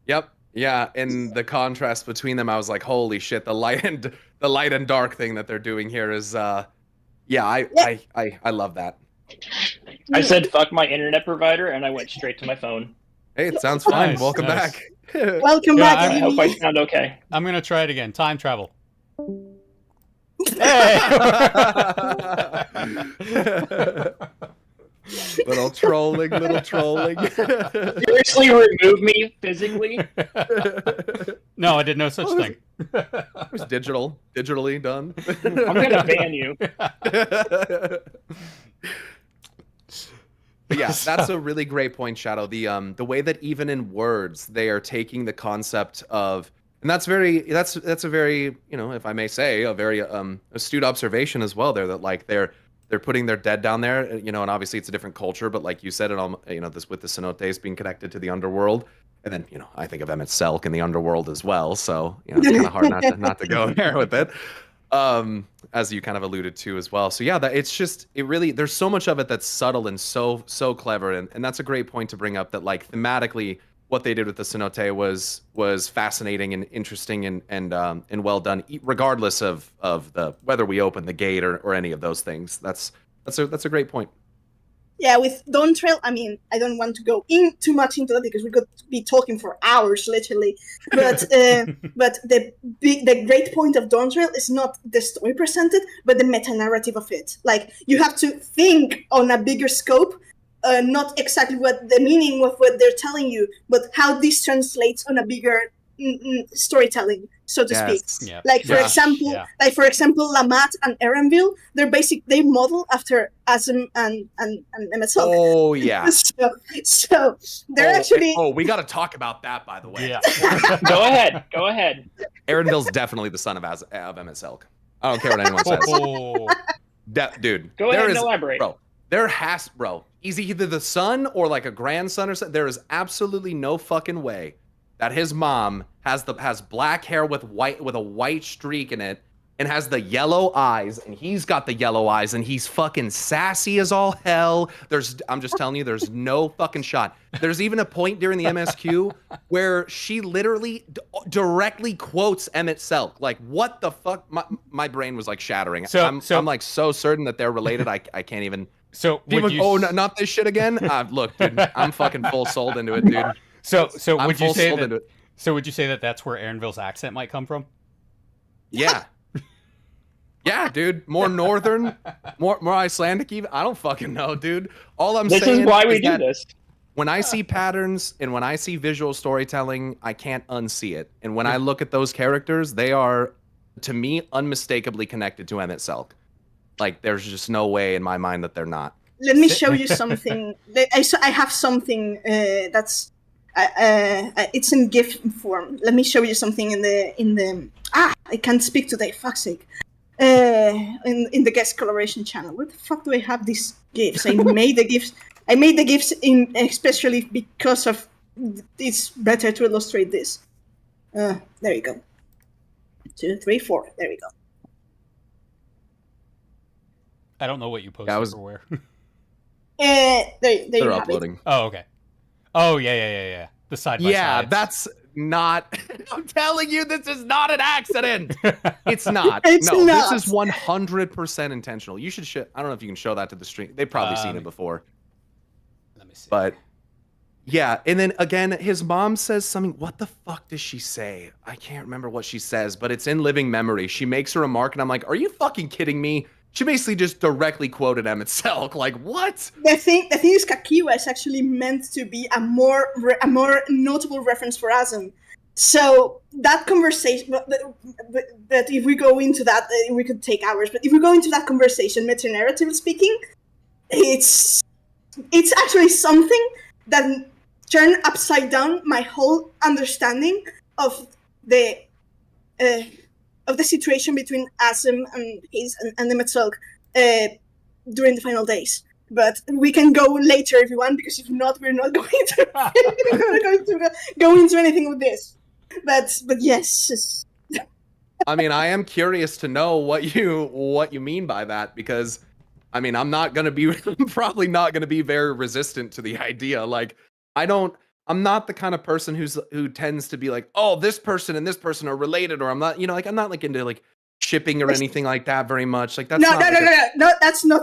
Yep. Yeah, and the contrast between them, I was like, holy shit, the light and dark thing that they're doing here is I love that. I said fuck my internet provider and I went straight to my phone. Hey, it sounds fine. Nice, Welcome nice. back. Welcome back. I hope I sound okay. I'm gonna try it again. Time travel. Hey! Little trolling. Seriously, remove me physically? No, I did no such thing. It was digitally done. I'm gonna ban you. But yeah, that's a really great point, Shadow. The way that even in words they are taking the concept of, and that's a very, if I may say, a very astute observation as well there, that like they're putting their dead down there, and obviously it's a different culture, but like you said, this with the cenotes being connected to the underworld, and then I think of Emet-Selch in the underworld as well, so it's kind of hard not to go there with it. As you kind of alluded to as well. So yeah, there's so much of it that's subtle and so clever, and that's a great point to bring up, that like thematically what they did with the cenote was fascinating and interesting and well done, regardless of the whether we open the gate or any of those things. That's a great point. Yeah, with Dawntrail, I mean, I don't want to go too much into that because we could be talking for hours, literally. But the great point of Dawntrail is not the story presented, but the meta-narrative of it. Like, you have to think on a bigger scope, not exactly what the meaning of what they're telling you, but how this translates on a bigger storytelling, so to speak. Yeah. Like for example, Lamat and Erenville, they model after Asem and Emet-Selch. Oh yeah. so they're actually. Oh, we got to talk about that, by the way. Yeah. Go ahead. Erenville's definitely the son of Emet-Selch. I don't care what anyone says. Oh. Dude, Go ahead and elaborate. Bro, he's either the son or like a grandson or something. There is absolutely no fucking way that his mom has black hair with a white streak in it and has the yellow eyes, and he's got the yellow eyes, and he's fucking sassy as all hell. I'm just telling you, there's no fucking shot. There's even a point during the MSQ where she literally directly quotes Emet-Selch. Like, what the fuck? My brain was like shattering. I'm like so certain that they're related. I can't even. So not this shit again. Look, dude, I'm fucking full sold into it, dude. So I'm would you full say sold that? into it. So would you say that that's where Aaronville's accent might come from? Yeah. Yeah, dude. More northern, more Icelandic even. I don't fucking know, dude. All I'm This saying is why we do that this. when I see patterns and when I see visual storytelling, I can't unsee it. And when I look at those characters, they are, to me, unmistakably connected to Emmett Selk. Like, there's just no way in my mind that they're not. Let me show you something. I have something that's it's in GIF form. Let me show you something in the I can't speak today. Fuck's sake. In the guest collaboration channel. Where the fuck do I have these GIFs? I made the GIFs. I made the GIFs in especially because of it's better to illustrate this. There you go. 2, 3, 4. There we go. I don't know what you posted Yeah, I was- or where. There you They're have it. uploading. Oh, okay. Oh, yeah. The side by Yeah, sides. that's not. I'm telling you, this is not an accident. It's not. It's no, not. this is 100% intentional. You should. I don't know if you can show that to the stream. They've probably seen it before. Let me see. But yeah, and then again, his mom says something. What the fuck does she say? I can't remember what she says, but it's in living memory. She makes a remark, and I'm like, "Are you fucking kidding me?" She basically just directly quoted Emmett Selk. Like, what? The thing is, Kakiwa is actually meant to be a more notable reference for Asm. So that conversation, but if we go into that, we could take hours. But if we go into that conversation, meta-narrative speaking, it's actually something that turned upside down my whole understanding of the situation between Asm and the Metzelk during the final days. But we can go later if you want, because if not, we're not going to go into anything with this. But yes. I mean, I am curious to know what you mean by that, because I mean, I'm probably not gonna be very resistant to the idea. Like, I'm not the kind of person who tends to be like, oh, this person and this person are related, or I'm not, like, I'm not like into like shipping or anything like that very much. Like, that's No, not that's not.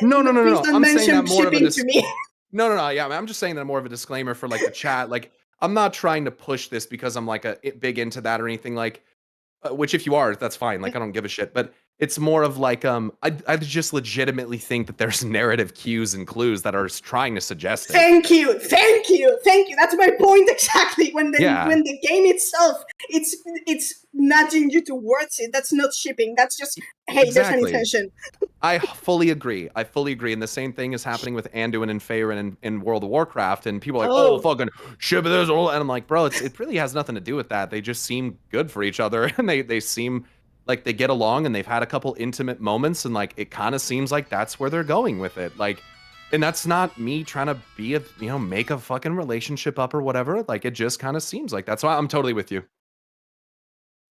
No. Please don't I'm saying mention that more of a shipping to me. No. Yeah, I'm just saying that more of a disclaimer for like the chat. Like, I'm not trying to push this because I'm like big into that or anything. Like, which if you are, that's fine. Like, I don't give a shit. But it's more of like, I just legitimately think that there's narrative cues and clues that are trying to suggest it. Thank you. That's my point exactly. When the game itself, it's nudging you towards it. That's not shipping. That's just Exactly. There's an intention. I fully agree. And the same thing is happening with Anduin and Faerun in World of Warcraft. And people are like, oh fucking ship this. And I'm like, bro, it really has nothing to do with that. They just seem good for each other, and they seem like they get along, and they've had a couple intimate moments, and like it kind of seems like that's where they're going with it. Like, and that's not me trying to make a fucking relationship up or whatever. Like, it just kind of seems like that's why I'm totally with you.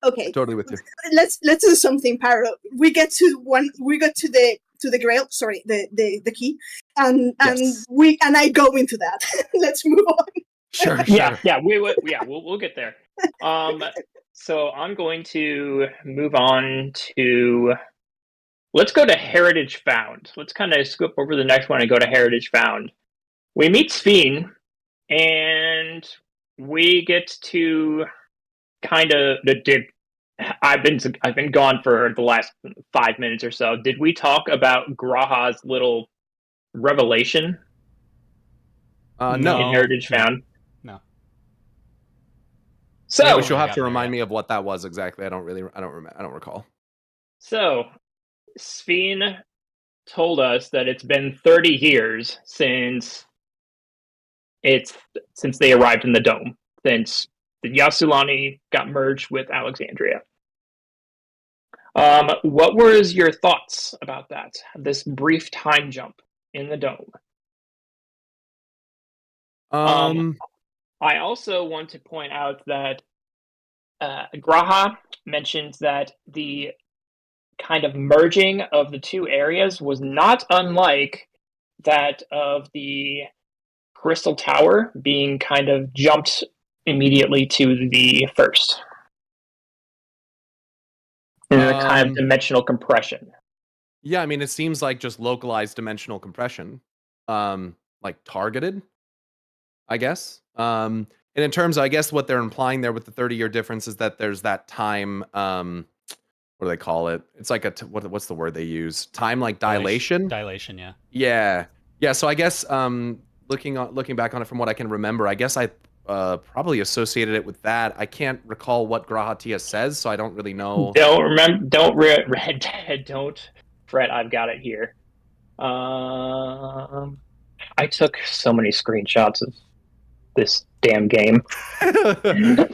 Okay. Totally with you. Let's do something, Pyro. We got to the grail, sorry, the key. And Yes. I go into that. Let's move on. Sure. Yeah, we'll get there. So I'm going to move on to. Let's go to Heritage Found. Let's kind of skip over the next one and go to Heritage Found. We meet Sphene, and we get to kind of I've been gone for the last 5 minutes or so. Did we talk about Graha's little revelation? No. In Heritage Found. No. So yeah, you'll have to remind me of what that was exactly. I don't recall. So Sphene told us that it's been 30 years since they arrived in the dome, since the Yasulani got merged with Alexandria. What was your thoughts about that? This brief time jump in the dome. I also want to point out that Graha mentioned that the kind of merging of the two areas was not unlike that of the Crystal Tower being kind of jumped immediately to the first. In a kind of dimensional compression. Yeah, I mean, it seems like just localized dimensional compression. Like targeted, I guess. And And in terms of, I guess what they're implying there with the 30-year difference is that there's that time, what do they call it? It's like what's the word they use? Time like dilation? Dilation, yeah. Yeah. Yeah, so I guess looking back on it from what I can remember, I guess I probably associated it with that. I can't recall what Grahatia says, so I don't really know. Don't fret, I've got it here. I took so many screenshots of this damn game. There's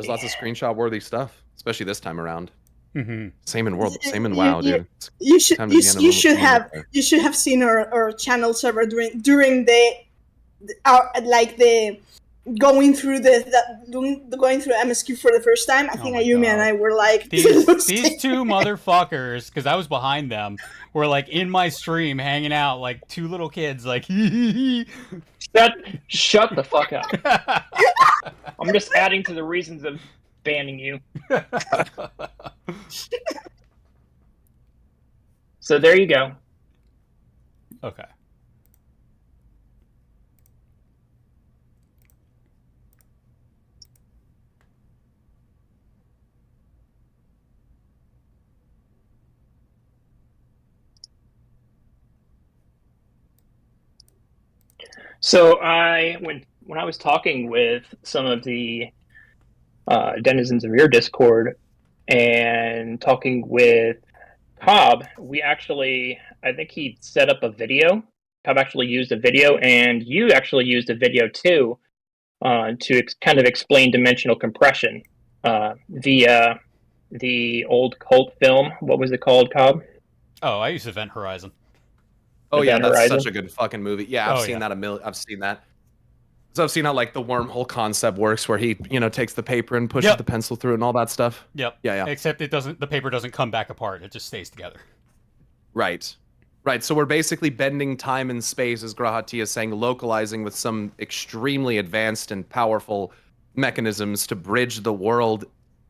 lots of screenshot worthy stuff, especially this time around. Mm-hmm. Same in WoW, dude. You should have seen our channel server during the going through MSQ for the first time. I think Ayumi and I were like, these two motherfuckers, because I was behind them, were like in my stream hanging out like two little kids, like Shut the fuck up. I'm just adding to the reasons of banning you. So there you go. Okay. So when I was talking with some of the denizens of your Discord and talking with Cobb, I think he set up a video. Cobb actually used a video, and you actually used a video too to kind of explain dimensional compression via the old cult film. What was it called, Cobb? Oh, I used Event Horizon. Oh yeah, Event that's Horizon. such a good fucking movie. Yeah, I've seen that I've seen that. So I've seen how like the wormhole concept works, where he takes the paper and pushes the pencil through it and all that stuff. Yep. Yeah. Except the paper doesn't come back apart; it just stays together. Right. So we're basically bending time and space, as Grahatia is saying, localizing with some extremely advanced and powerful mechanisms to bridge the world,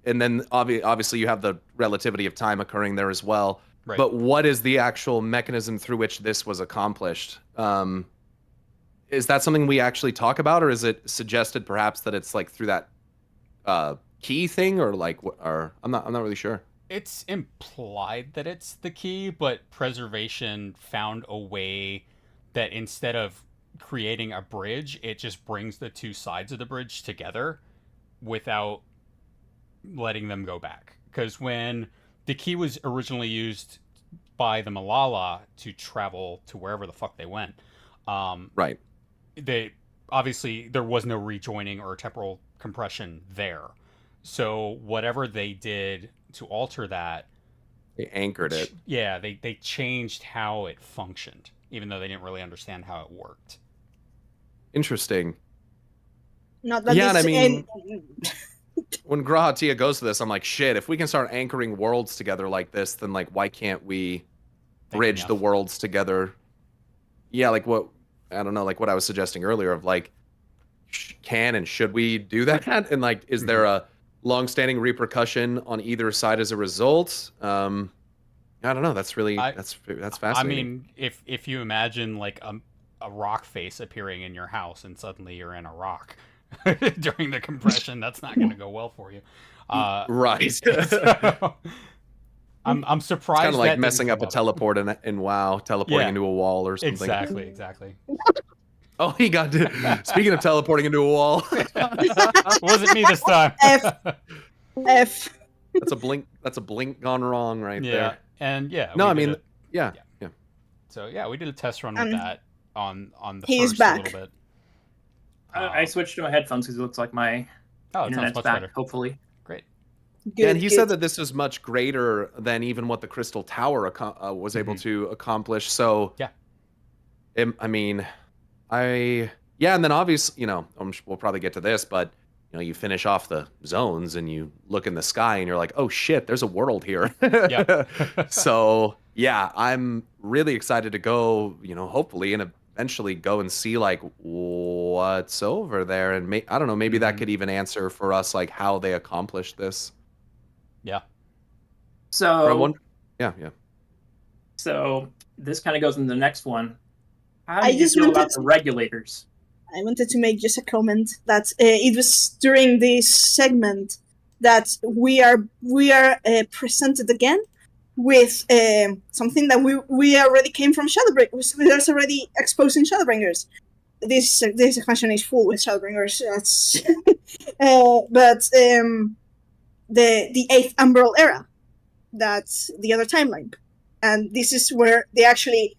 and then obviously you have the relativity of time occurring there as well. Right. But what is the actual mechanism through which this was accomplished? Is that something we actually talk about, or is it suggested perhaps that it's like through that key thing, or I'm not really sure. It's implied that it's the key, but Preservation found a way that instead of creating a bridge, it just brings the two sides of the bridge together without letting them go back. Because when the key was originally used by the Malala to travel to wherever the fuck they went, right. Obviously there was no rejoining or temporal compression there. So whatever they did to alter that, they anchored it. Yeah, they changed how it functioned, even though they didn't really understand how it worked. Interesting. Not that yeah, and I mean, when Grahatia goes to this, I'm like, shit, if we can start anchoring worlds together like this, then like why can't we bridge the worlds together? Yeah, like what I don't know, like what I was suggesting earlier of like, can and should we do that? And like, is there a long-standing repercussion on either side as a result? I don't know. That's really that's fascinating. I mean, if you imagine like a rock face appearing in your house and suddenly you're in a rock during the compression, that's not going to go well for you. Right. So, I'm surprised. It's kind of like messing up a teleport in WoW, teleporting into a wall or something. Exactly. Oh, he got to. Speaking of teleporting into a wall, wasn't me this time. F. That's a blink gone wrong right there. And yeah. No, I mean, yeah. So yeah, we did a test run with that on the he's first back. little bit. I switched to my headphones because it looks like my internet's much back. better. Hopefully, great. Good, and he said that this is much greater than even what the Crystal Tower was able to accomplish. So yeah, I mean, and then obviously, we'll probably get to this, but you finish off the zones and you look in the sky and you're like, oh shit, there's a world here. Yeah. So yeah, I'm really excited to go, hopefully, and eventually go and see like what's over there, and I don't know, maybe that could even answer for us like how they accomplished this. Yeah. So yeah. So this kind of goes into the next one. How do you feel about the regulators? I wanted to make just a comment that it was during this segment that we are presented again with something that we already came from Shadowbringers. There's already exposing Shadowbringers. This expansion is full with Shadowbringers. That's but the 8th Umbral era. That's the other timeline, and this is where they actually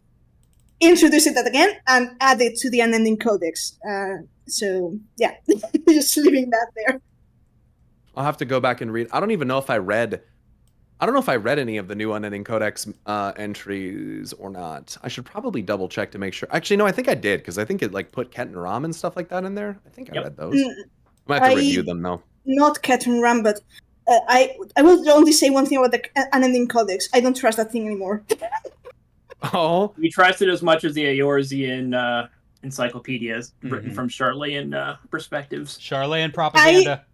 introduce it again and add it to the unending codex. So yeah, just leaving that there. I'll have to go back and read. I don't even know if I read any of the new unending codex entries or not. I should probably double check to make sure. Actually, no, I think I did, because I think it like put Ket and Ram and stuff like that in there. I think I read those. I might have to review them though. Not Ket and Ram, but I will only say one thing about the unending codex. I don't trust that thing anymore. Oh, We trusted as much as the Eorzean encyclopedias written from Chartleyan perspectives. Charlatan propaganda.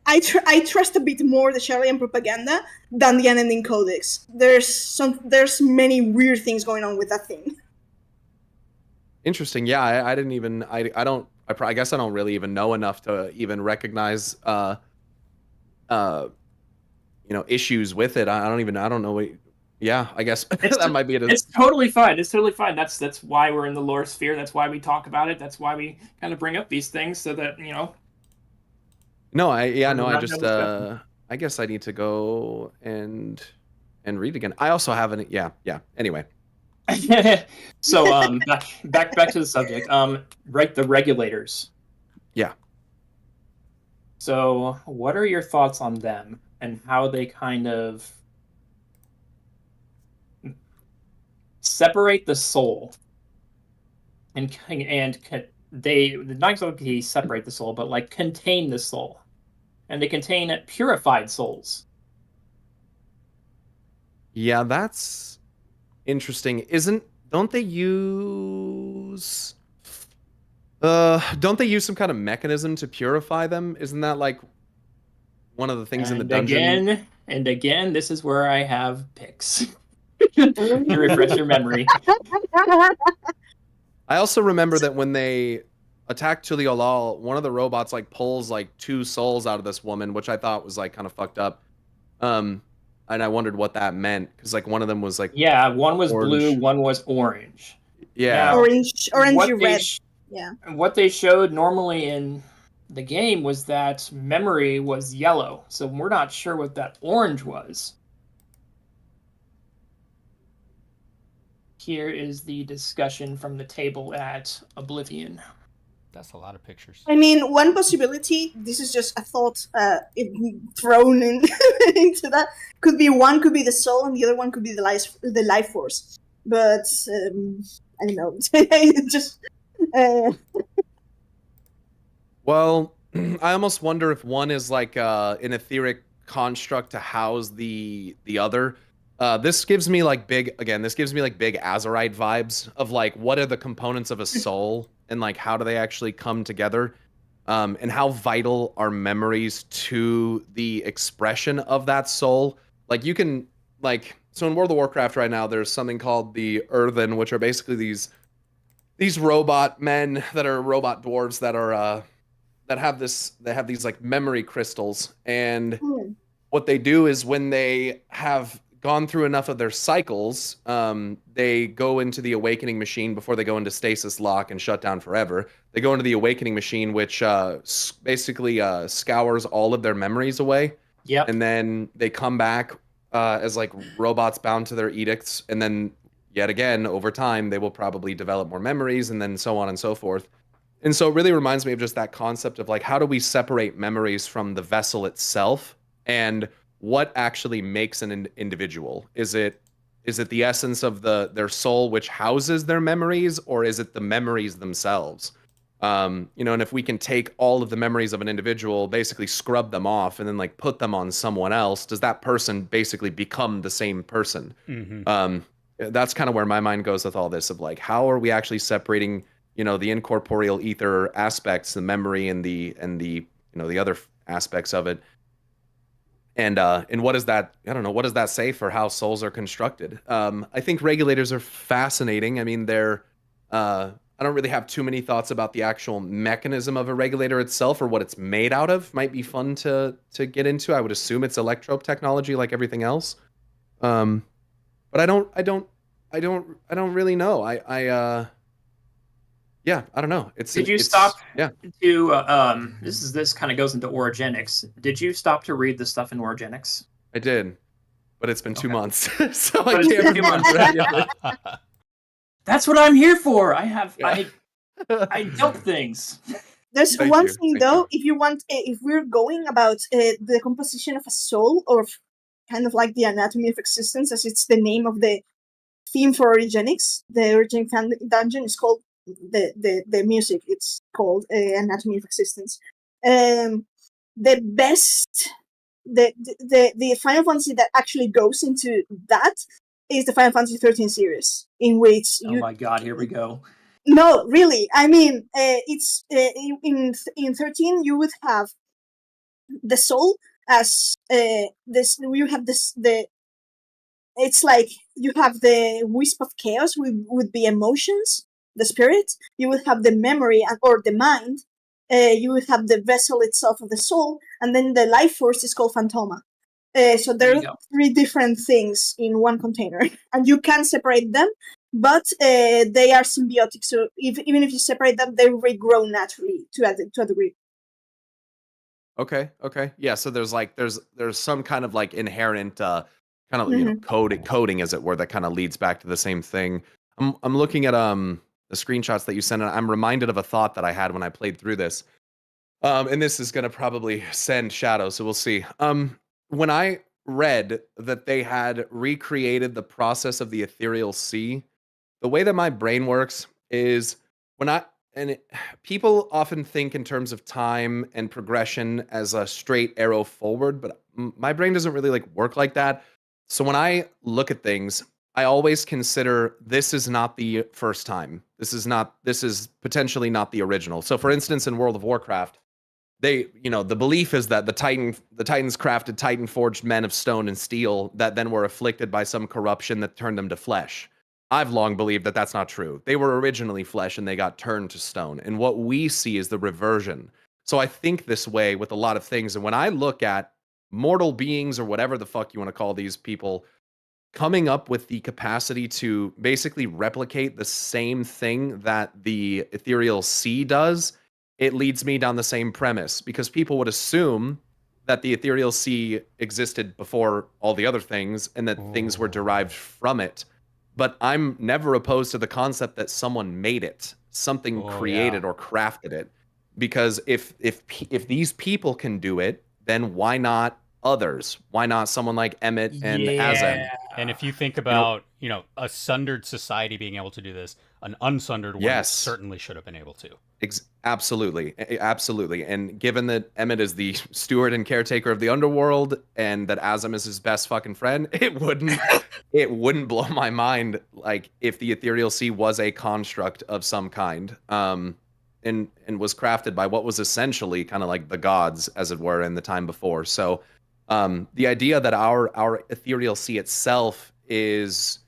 I trust a bit more the Charlian propaganda than the unending codex. There's many weird things going on with that thing. interesting. Yeah, I didn't even. I guess I don't really even know enough to even recognize issues with it. I don't know what. Yeah, I guess that might be it. It's totally fine. It's totally fine. That's why we're in the lore sphere. That's why we talk about it. That's why we kind of bring up these things so that No, I guess I need to go and read again. I also haven't. Yeah. Anyway. So back to the subject. Right, the regulators. Yeah. So what are your thoughts on them and how they kind of separate the soul and they not exactly separate the soul, but like contain the soul, and they contain purified souls. Yeah, that's interesting. Don't they use some kind of mechanism to purify them? Isn't that like one of the things in the dungeon? Again, this is where I have picks. To refresh your memory. I also remember that when they attacked Tuliolal, one of the robots like pulls like 2 souls out of this woman, which I thought was like kind of fucked up. And I wondered what that meant, because like one of them was like, yeah, one was orange. Blue, one was orange. Yeah, orange, red. Yeah. And what they showed normally in the game was that memory was yellow, so we're not sure what that orange was. Here is the discussion from the table at Oblivion. That's a lot of pictures. I mean, one possibility, this is just a thought thrown in, into that, could be the soul and the other one could be the life force. But, I don't know. Just... Well, I almost wonder if one is like an etheric construct to house the other. This gives me like big Azerite vibes of like, what are the components of a soul and like how do they actually come together, and how vital are memories to the expression of that soul. Like you can so in World of Warcraft right now there's something called the Earthen, which are basically these robot men that are robot dwarves that are they have these like memory crystals, and what they do is when they have gone through enough of their cycles, they go into the awakening machine before they go into stasis lock and shut down forever. They go into the awakening machine, which basically scours all of their memories away. Yep. And then they come back as like robots bound to their edicts, and then yet again over time they will probably develop more memories, and then so on and so forth. And so it really reminds me of just that concept of like, how do we separate memories from the vessel itself, and what actually makes an individual? Is it the essence of their soul which houses their memories, or is it the memories themselves? And if we can take all of the memories of an individual, basically scrub them off, and then like put them on someone else, does that person basically become the same person? Mm-hmm. That's kind of where my mind goes with all this, of like, how are we actually separating, the incorporeal ether aspects, the memory and the the other aspects of it. And what is that? I don't know. What does that say for how souls are constructed? I think regulators are fascinating. I mean, they're don't really have too many thoughts about the actual mechanism of a regulator itself or what it's made out of. Might be fun to get into. I would assume it's electrope technology like everything else. But I don't really know. Yeah, I don't know. Did you it's, stop Yeah, to this kind of goes into orogenics. Did you stop to read the stuff in orogenics? I did, but it's been 2 Okay. months, so I But it's can't been 2 months. remember. That's what I'm here for. I Yeah. I dump things. There's Thank one you, thing thank though, you. if you want, if we're going about the composition of a soul, or kind of like the anatomy of existence, as it's the name of the theme for Origenics, the Origenic Dungeon is called the music. It's called Anatomy of Existence. The best, the Final Fantasy that actually goes into that is the Final Fantasy 13 series, in which Oh my god, here we go. no, really. I mean, it's in 13 you would have the soul as this. You have this the. It's like you have the wisp of chaos with the emotions, the spirit. You would have the memory or the mind. You would have the vessel itself of the soul, and then the life force is called Phantoma. So There there you are go. 3 different things in one container, and you can separate them, but they are symbiotic. So even if you separate them, they regrow naturally to a degree. Okay. Yeah. So there's some kind of like inherent kind of Mhm. coding as it were that kind of leads back to the same thing. I'm looking at the screenshots that you sent, and I'm reminded of a thought that I had when I played through this. And this is gonna probably send shadow, so we'll see. When I read that they had recreated the process of the ethereal sea, the way that my brain works is when I and it, people often think in terms of time and progression as a straight arrow forward, but my brain doesn't really like work like that. So when I look at things, I always consider this is not the first time. This is potentially not the original. So for instance, in World of Warcraft, the belief is that the Titans crafted Titan forged men of stone and steel that then were afflicted by some corruption that turned them to flesh. I've long believed that that's not true. They were originally flesh and they got turned to stone. And what we see is the reversion. So I think this way with a lot of things. And when I look at mortal beings or whatever the fuck you want to call these people coming up with the capacity to basically replicate the same thing that the ethereal sea does, it leads me down the same premise because people would assume that the ethereal sea existed before all the other things and that things were derived from it. But I'm never opposed to the concept that someone made it, something created or crafted it. Because if these people can do it, then why not others? Why not someone like Emmett and Azem? And if you think You about, a sundered society being able to do this, an unsundered one Yes. certainly should have been able to. Absolutely. Absolutely. And given that Emmett is the steward and caretaker of the underworld and that Azem is his best fucking friend, it wouldn't blow my mind like if the ethereal sea was a construct of some kind. And was crafted by what was essentially kind of like the gods, as it were, in the time before. So the idea that our ethereal sea itself is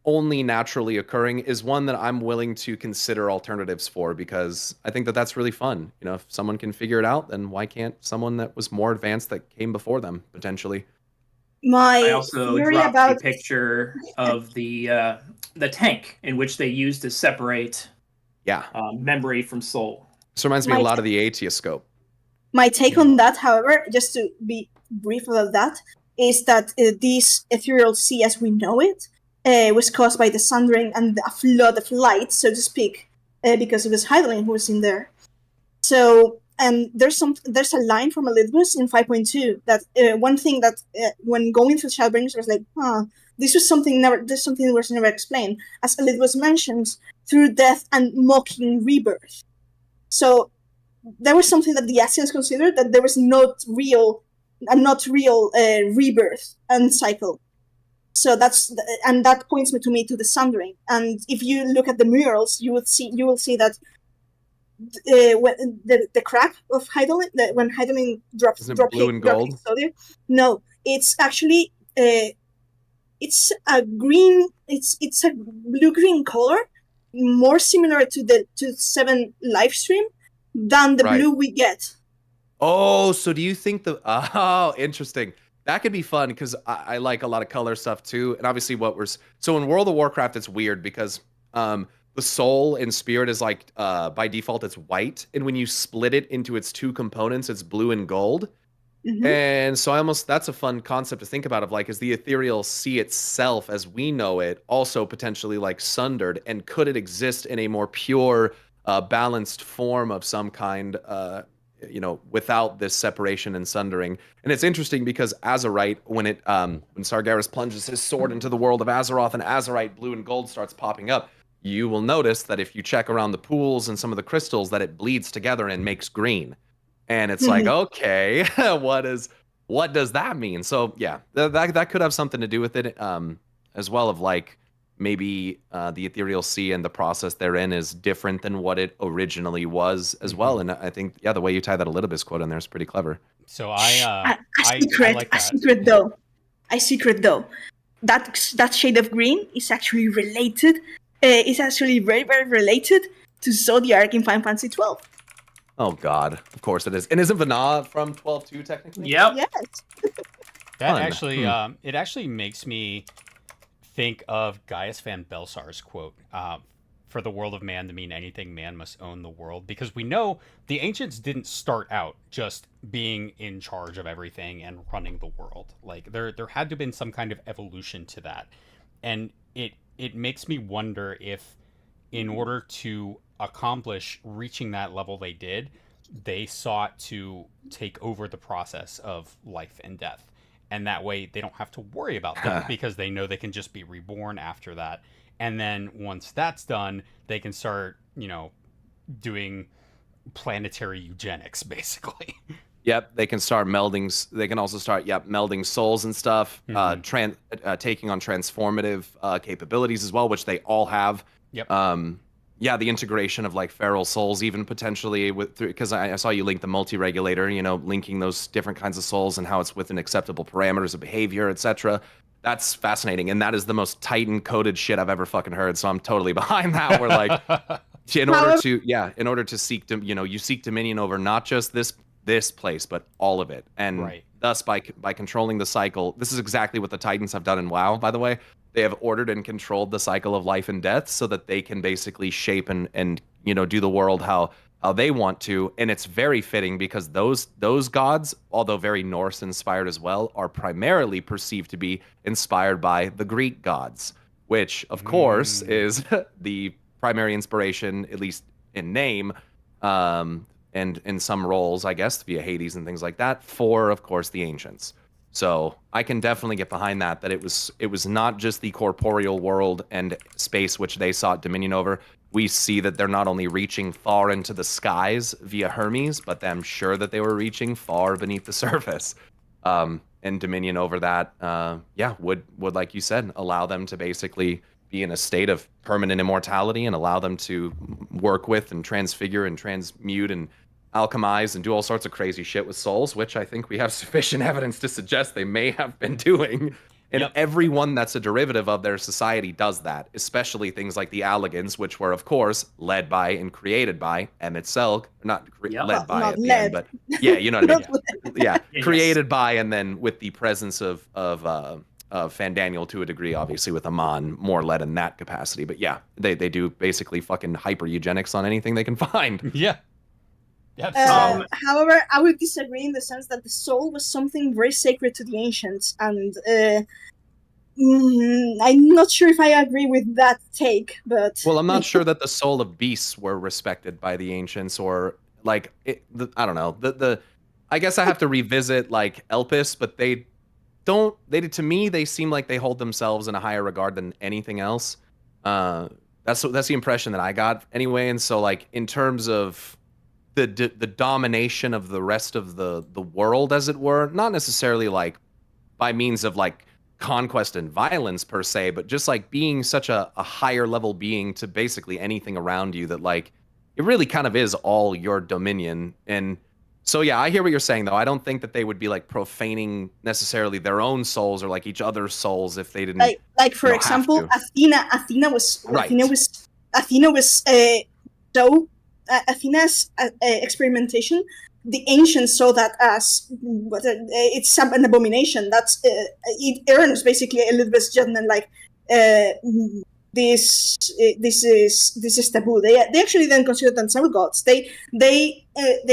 only naturally occurring is one that I'm willing to consider alternatives for because I think that that's really fun. If someone can figure it out, then why can't someone that was more advanced that came before them potentially? I also theory dropped about a picture of the tank in which they used to separate Yeah. memory from soul. This reminds me a My lot of the Aetioscope. My take on that, however, just to be brief about that, is that this ethereal sea as we know it was caused by the sundering and a flood of light, so to speak, because it was Hydaelyn who was in there. So, and there's a line from Elizabeth in 5.2 that one thing that when going through Shadowbringers was like, this was something that was never explained, as Elizabeth mentions, through death and mocking rebirth. So there was something that the Asians considered that there was not real rebirth and cycle. So that points to me to the sundering. And if you look at the murals, you will see that when the crack of Hydaelyn, when Hydaelyn dropped blue and gold? No, it's actually it's a green. It's a blue green color, more similar to the 7 live stream than the Right. blue we get. Oh, so do you think oh, interesting. That could be fun because I like a lot of color stuff too. And obviously so in World of Warcraft, it's weird because the soul in Spirit is like, by default, it's white. And when you split it into its 2 components, it's blue and gold. Mhm. And so that's a fun concept to think about of like, is the ethereal sea itself as we know it also potentially like sundered? And could it exist in a more pure, balanced form of some kind, without this separation and sundering? And it's interesting because Azerite, when Sargeras plunges his sword into the world of Azeroth and Azerite blue and gold starts popping up, you will notice that if you check around the pools and some of the crystals that it bleeds together and makes green. And it's like, okay, what does that mean? So yeah, that could have something to do with it, as well, of like maybe the ethereal sea and the process therein is different than what it originally was as well. And I think, yeah, the way you tie that Elidibus quote in there is pretty clever. So I like that. A secret though. That shade of green is actually related. It's actually very, very related to Zodiac in Final Fantasy 12. Oh God, of course it is. And isn't Vana from 12-2 technically? Yep. Yes. That Fun. actually, it actually makes me think of Gaius Van Belsar's quote, for the world of man to mean anything, man must own the world. Because we know the ancients didn't start out just being in charge of everything and running the world. Like there had to have been some kind of evolution to that. And it makes me wonder if in order to accomplish reaching that level they did, they sought to take over the process of life and death. And that way they don't have to worry about that because they know they can just be reborn after that. And then once that's done, they can start, doing planetary eugenics, basically. Yep, they can start melding. They can also start, melding souls and stuff, taking on transformative capabilities as well, which they all have. Yep. The integration of like feral souls, even potentially because I saw you link the multi-regulator, linking those different kinds of souls and how it's within acceptable parameters of behavior, etc. That's fascinating, and that is the most Titan-coded shit I've ever fucking heard. So I'm totally behind that. We're like, in order to seek, you seek dominion over not just this place, but all of it, and thus by controlling the cycle. This is exactly what the Titans have done in WoW, by the way. They have ordered and controlled the cycle of life and death so that they can basically shape and do the world how they want to. And it's very fitting because those gods, although very Norse inspired as well, are primarily perceived to be inspired by the Greek gods, which of course is the primary inspiration, at least in name, and in some roles, I guess, via Hades and things like that, for, of course, the ancients. So I can definitely get behind that it was not just the corporeal world and space which they sought dominion over. We see that they're not only reaching far into the skies via Hermes, but I'm sure that they were reaching far beneath the surface. And dominion over that, would, like you said, allow them to basically be in a state of permanent immortality and allow them to work with and transfigure and transmute and alchemize and do all sorts of crazy shit with souls, which I think we have sufficient evidence to suggest they may have been doing. And everyone that's a derivative of their society does that, especially things like the Alligans, which were, of course, led by and created by Emmett Selk. Led by at the end, but yeah, you know what I mean? Yeah, created by, and then with the presence of Fandaniel to a degree, obviously with Amon more led in that capacity. But yeah, they do basically fucking hyper eugenics on anything they can find. Yeah. However, I would disagree in the sense that the soul was something very sacred to the ancients, and I'm not sure if I agree with that take. But well, I'm not sure that the soul of beasts were respected by the ancients, or like I don't know. I guess I have to revisit like Elpis, but they don't. To me, they seem like they hold themselves in a higher regard than anything else. That's the impression that I got anyway. And so, like in terms of the domination of the rest of the world, as it were, not necessarily like by means of like conquest and violence per se, but just like being such a higher level being to basically anything around you that like it really kind of is all your dominion. And so yeah, I hear what you're saying though. I don't think that they would be like profaning necessarily their own souls or like each other's souls if they didn't like for example, Athena was Athena was Athena's experimentation. The ancients saw that as it's an abomination. That's it earns basically Elizabeth's judgment. Like this is taboo. They actually didn't consider themselves gods. They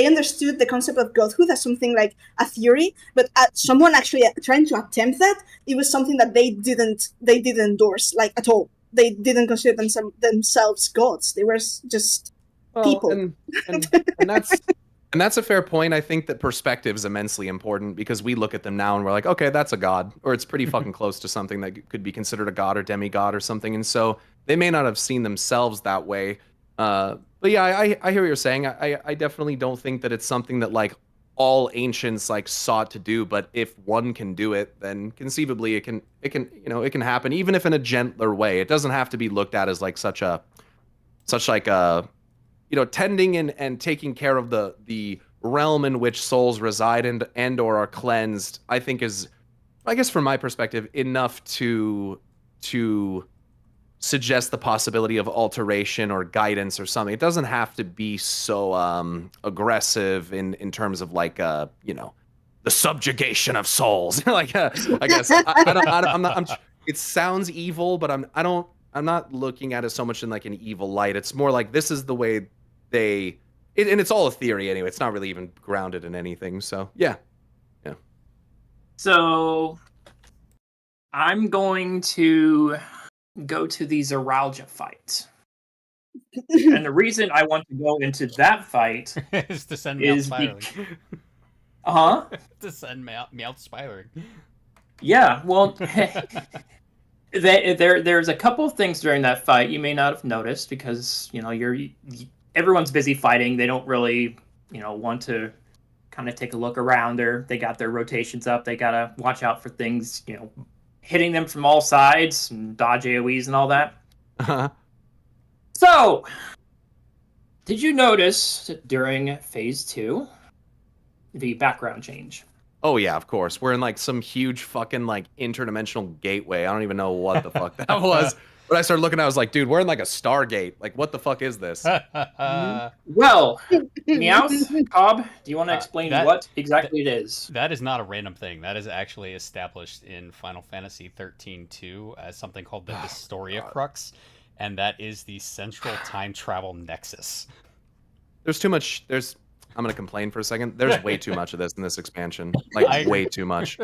understood the concept of godhood as something like a theory, but someone actually trying to attempt that, it was something that they didn't endorse like at all. They didn't consider themselves gods. They were just people. And that's a fair point. I think that perspective is immensely important because we look at them now and we're like, okay, that's a god, or it's pretty fucking close to something that could be considered a god or demigod or something. And so they may not have seen themselves that way. But yeah, I hear what you're saying. I definitely don't think that it's something that like all ancients like sought to do. But if one can do it, then conceivably it can happen, even if in a gentler way. It doesn't have to be looked at as like such like a tending and taking care of the realm in which souls reside and or are cleansed, I think is, I guess from my perspective, enough to suggest the possibility of alteration or guidance or something. It doesn't have to be so aggressive in terms of like the subjugation of souls. Like I guess I'm not. It sounds evil, but I'm not looking at it so much in like an evil light. It's more like this is the way and it's all a theory anyway. It's not really even grounded in anything. So yeah. So I'm going to go to the Zeralja fight. And the reason I want to go into that fight is to send Meowth is spiraling. to send Meowth spiraling. Yeah, well, there's a couple of things during that fight you may not have noticed because everyone's busy fighting. They don't really want to kind of take a look around. They got their rotations up. They gotta watch out for things hitting them from all sides and dodge AoEs and all that. So, did you notice that during phase 2 the background change? Oh yeah, of course. We're in like some huge fucking like interdimensional gateway. I don't even know what the fuck that was. But I started looking, I was like, dude, we're in like a Stargate. Like, what the fuck is this? Well, Meowth, Cobb, do you want to explain what exactly it is? That is not a random thing. That is actually established in Final Fantasy 13-2 as something called the Historia Crux, and that is the central time travel nexus. There's too much. I'm going to complain for a second. There's way too much of this in this expansion. Like, way too much.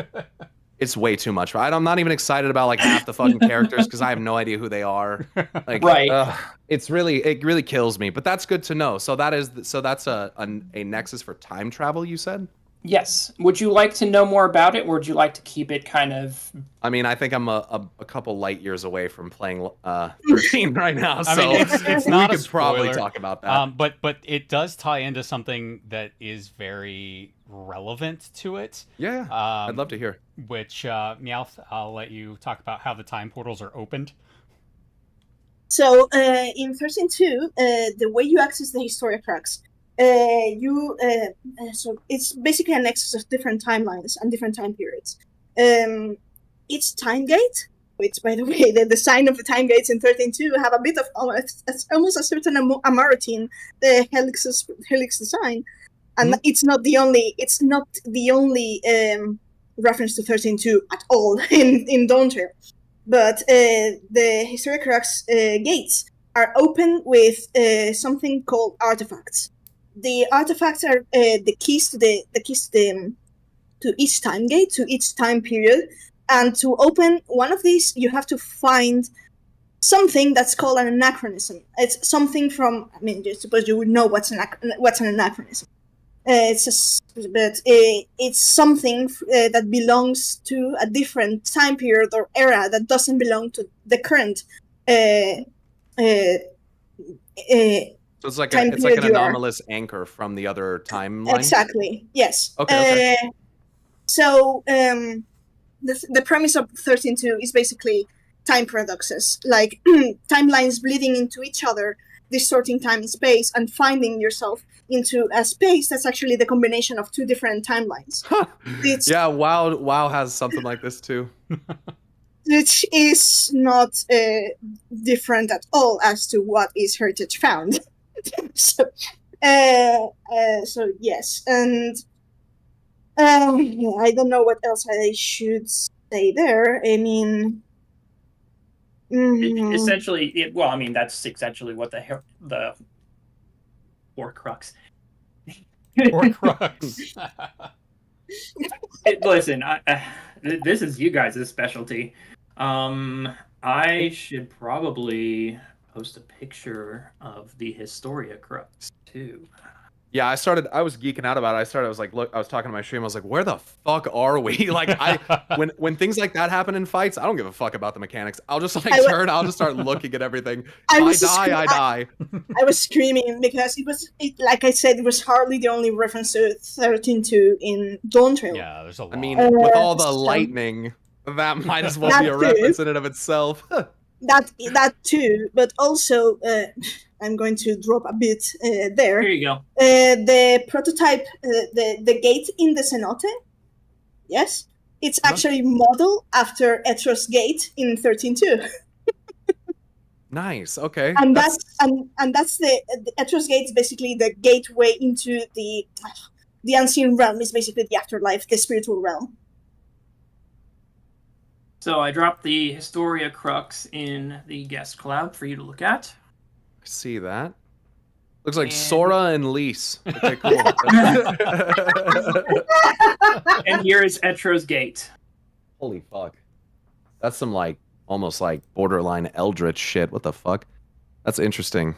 It's way too much. I'm not even excited about like half the fucking characters because I have no idea who they are. Like, right. It really kills me. But that's good to know. So that's a nexus for time travel, you said? Yes. Would you like to know more about it, or would you like to keep it kind of... I mean, I think I'm a couple light years away from playing 13 right now, so I mean, it's not we a could probably spoiler, talk about that. But it does tie into something that is very relevant to it. Yeah, I'd love to hear. Which, Meowth, I'll let you talk about how the time portals are opened. So, in 13.2, the way you access the Historia Crux, so it's basically a nexus of different timelines and different time periods. Each time gate, which by the way, the design of the time gates in 13.2 have a bit of almost a certain Amaratin, the helix design, and it's not the only reference to 13.2 at all in Dawntrail. But the Historia Crux gates are open with something called artifacts. The artifacts are the keys to each time gate, to each time period, and to open one of these, you have to find something that's called an anachronism. It's something from, I mean, I suppose you would know what's an anachronism. It's something that belongs to a different time period or era that doesn't belong to the current So it's like an anomalous anchor from the other timeline? Exactly, yes. Okay. So the premise of 13.2 is basically time paradoxes, like timelines bleeding into each other, distorting time and space, and finding yourself into a space that's actually the combination of two different timelines. Yeah, WoW has something like this too. which is not different at all as to what is heritage found. so, so yes, and I don't know what else I should say there. I mean, Essentially, well, I mean, that's essentially what the Horcrux. Horcrux. Listen, this is you guys' specialty. I should probably post a picture of the Historia Crux too. Yeah, I was geeking out about it. I was like, look, I was talking to my stream. I was like, where the fuck are we? Like, when things like that happen in fights, I don't give a fuck about the mechanics. I'll just like I'll just start looking at everything. I die. I was screaming because like I said, it was hardly the only reference to 13.2 in Dawntrail. Yeah, there's a lot. I mean, with all the lightning, that might as well be a reference in and of itself. that too, but also I'm going to drop a bit there. Here you go. The prototype, the gate in the cenote, yes, it's actually modeled after Etros Gate in 13.2. Nice. Okay. And that's the Etros Gate is basically the gateway into the unseen realm. Is basically the afterlife, the spiritual realm. So I dropped the Historia Crux in the guest collab for you to look at. See that? Looks like Sora and Lise. Okay, cool. And here is Etros Gate. Holy fuck. That's some like almost like borderline eldritch shit. What the fuck? That's interesting.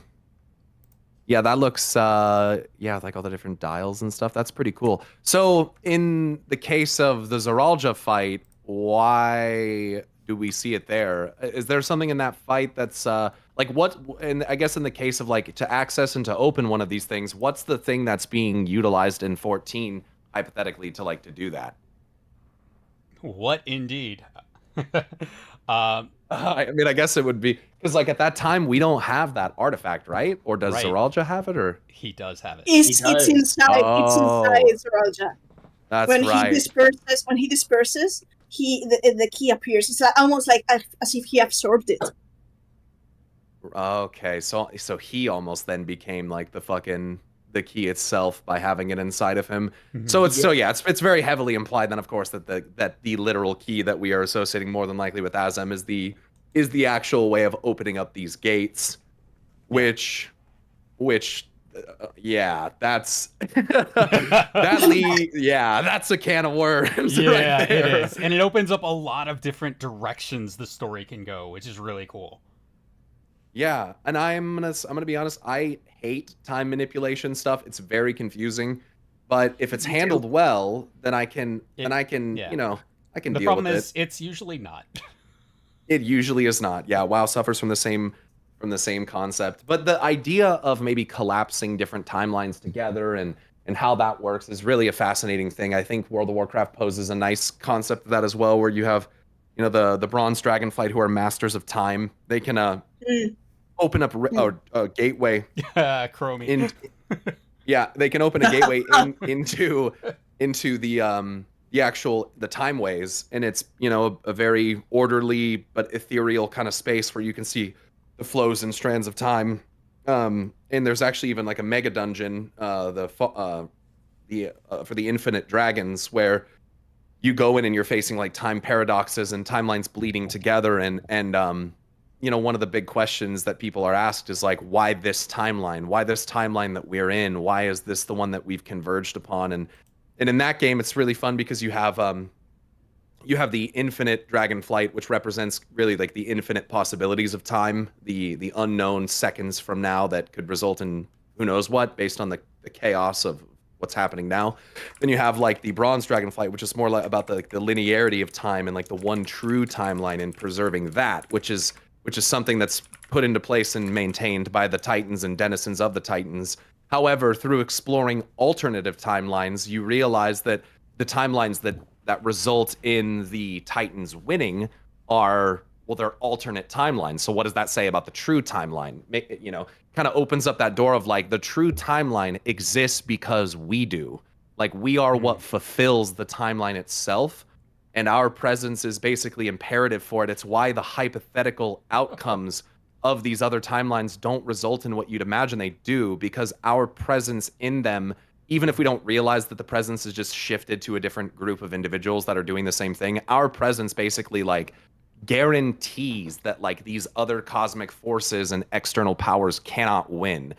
Yeah, that looks yeah, like all the different dials and stuff. That's pretty cool. So in the case of the Zoralja fight, why do we see it there? Is there something in that fight that's like what? And I guess in the case of like to access and to open one of these things, what's the thing that's being utilized in 14 hypothetically to like to do that? What indeed? I mean, I guess it would be because like at that time we don't have that artifact, right? Or does Right. Zoralja have it? Or He does have it. It's inside. Oh. It's inside Zoralja. that's When right. he disperses, the key appears. It's almost like as if he absorbed it. Okay, so he almost then became like the key itself by having it inside of him. So it's very heavily implied then, of course, that the literal key that we are associating more than likely with Azem is the actual way of opening up these gates, which yeah, that's that's a can of worms. Yeah, right there. it is, and it opens up a lot of different directions the story can go, which is really cool. Yeah, and I'm gonna be honest. I hate time manipulation stuff. It's very confusing, but if it's handled well, then I can Yeah. I can The deal problem with is, it. it's usually not. It usually is not. Yeah, WoW suffers from the same concept. But the idea of maybe collapsing different timelines together and how that works is really a fascinating thing. I think World of Warcraft poses a nice concept of that as well, where you have, the Bronze Dragonflight who are masters of time. They can open up a gateway Chromie. yeah, they can open a gateway into the actual time ways, and it's a very orderly but ethereal kind of space where you can see the flows and strands of time. And there's actually even like a mega dungeon, for the Infinite Dragons, where you go in and you're facing like time paradoxes and timelines bleeding together, and one of the big questions that people are asked is like, why this timeline? Why this timeline that we're in? Why is this the one that we've converged upon? And in that game, it's really fun because you have the Infinite Dragonflight, which represents really like the infinite possibilities of time, the unknown seconds from now that could result in who knows what based on the chaos of what's happening now. Then you have like the Bronze Dragonflight, which is more like about the linearity of time and like the one true timeline and preserving that, which is something that's put into place and maintained by the Titans and denizens of the Titans. However, through exploring alternative timelines, you realize that the timelines that result in the Titans winning they're alternate timelines. So what does that say about the true timeline? Kind of opens up that door of like, the true timeline exists because we do. Like, we are what fulfills the timeline itself. and our presence is basically imperative for it. It's why the hypothetical outcomes of these other timelines don't result in what you'd imagine they do, because our presence in them, even if we don't realize that the presence is just shifted to a different group of individuals that are doing the same thing, our presence basically like guarantees that like these other cosmic forces and external powers cannot win.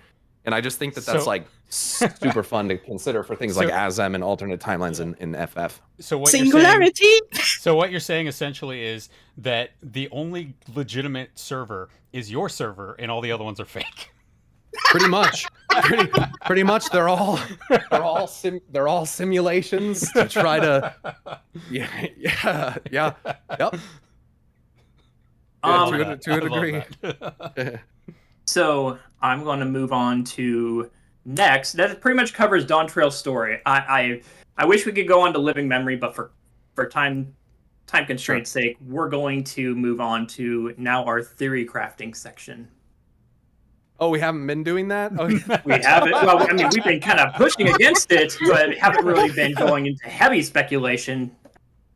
And I just think that that's So- like super fun to consider for things like ASM and alternate timelines in FF. So what you're saying, Singularity. so what you're saying essentially is that the only legitimate server is your server, and all the other ones are fake. Pretty much. Pretty much they're all simulations to try to yep. Um, to a I love degree. that. So I'm going to move on to next. That pretty much covers Dawntrail's story. I wish we could go on to Living Memory, but for time constraints' sake, we're going to move on to now our theory crafting section. Oh, we haven't been doing that? Oh, We haven't. Well, I mean, we've been kind of pushing against it, but haven't really been going into heavy speculation.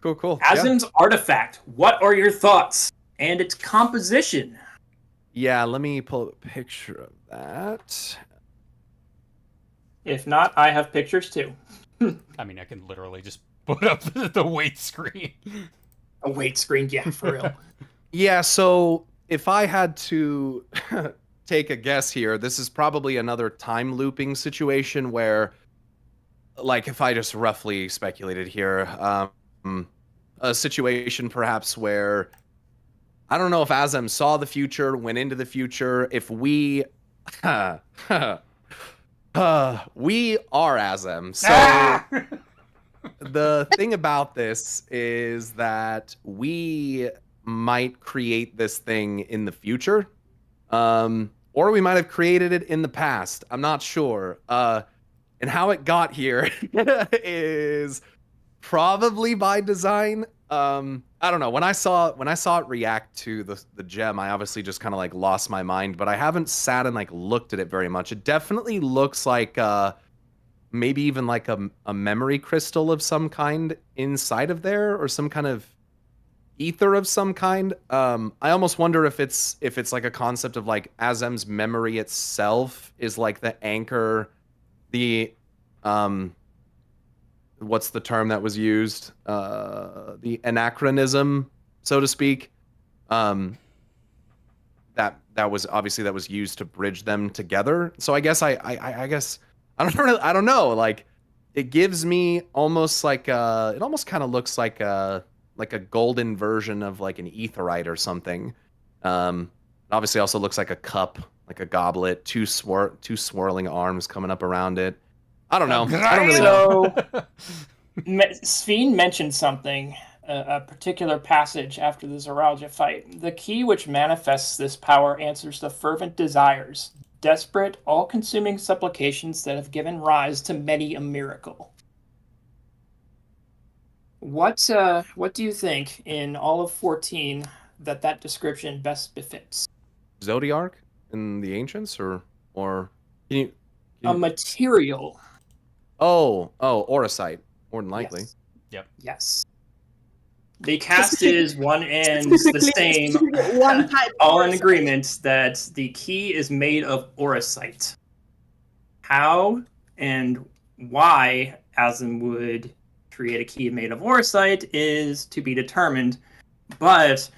cool. Azim's artifact. What are your thoughts? And its composition. Yeah, let me pull up a picture of that. If not, I have pictures too. I mean, I can literally just put up the weight screen. A weight screen, yeah, for real. Yeah, so if I had to take a guess here, this is probably another time looping situation where, like, if I just roughly speculated here, a situation perhaps where, I don't know if Azem saw the future, went into the future, if we... we are Azem, so... The thing about this is that we might create this thing in the future, or we might have created it in the past. I'm not sure. And how it got here is probably by design. I don't know. When I saw it react to the gem, I obviously just kind of like lost my mind. But I haven't sat and like looked at it very much. It definitely looks like maybe even like a memory crystal of some kind inside of there, or some kind of ether of some kind. I almost wonder if it's like a concept of like Azem's memory itself is like the anchor, the what's the term that was used? The anachronism, so to speak. That was obviously that was used to bridge them together. So I guess I guess I don't know. Like, it gives me almost like it almost kind of looks like a golden version of like an aetherite or something. Obviously also looks like a cup, like a goblet, two swirling arms coming up around it. I don't know. I don't really know. So, Sven mentioned something, a particular passage after the Zoralja fight. The key which manifests this power answers the fervent desires, desperate, all-consuming supplications that have given rise to many a miracle. What do you think in all of 14 that description best befits? Zodiark in the ancients, or can you A material. Oh, Orosite, more than likely. Yes. The cast is one and the same. One type. All in agreement that the key is made of orosite. How and why Azim would create a key made of orosite is to be determined, but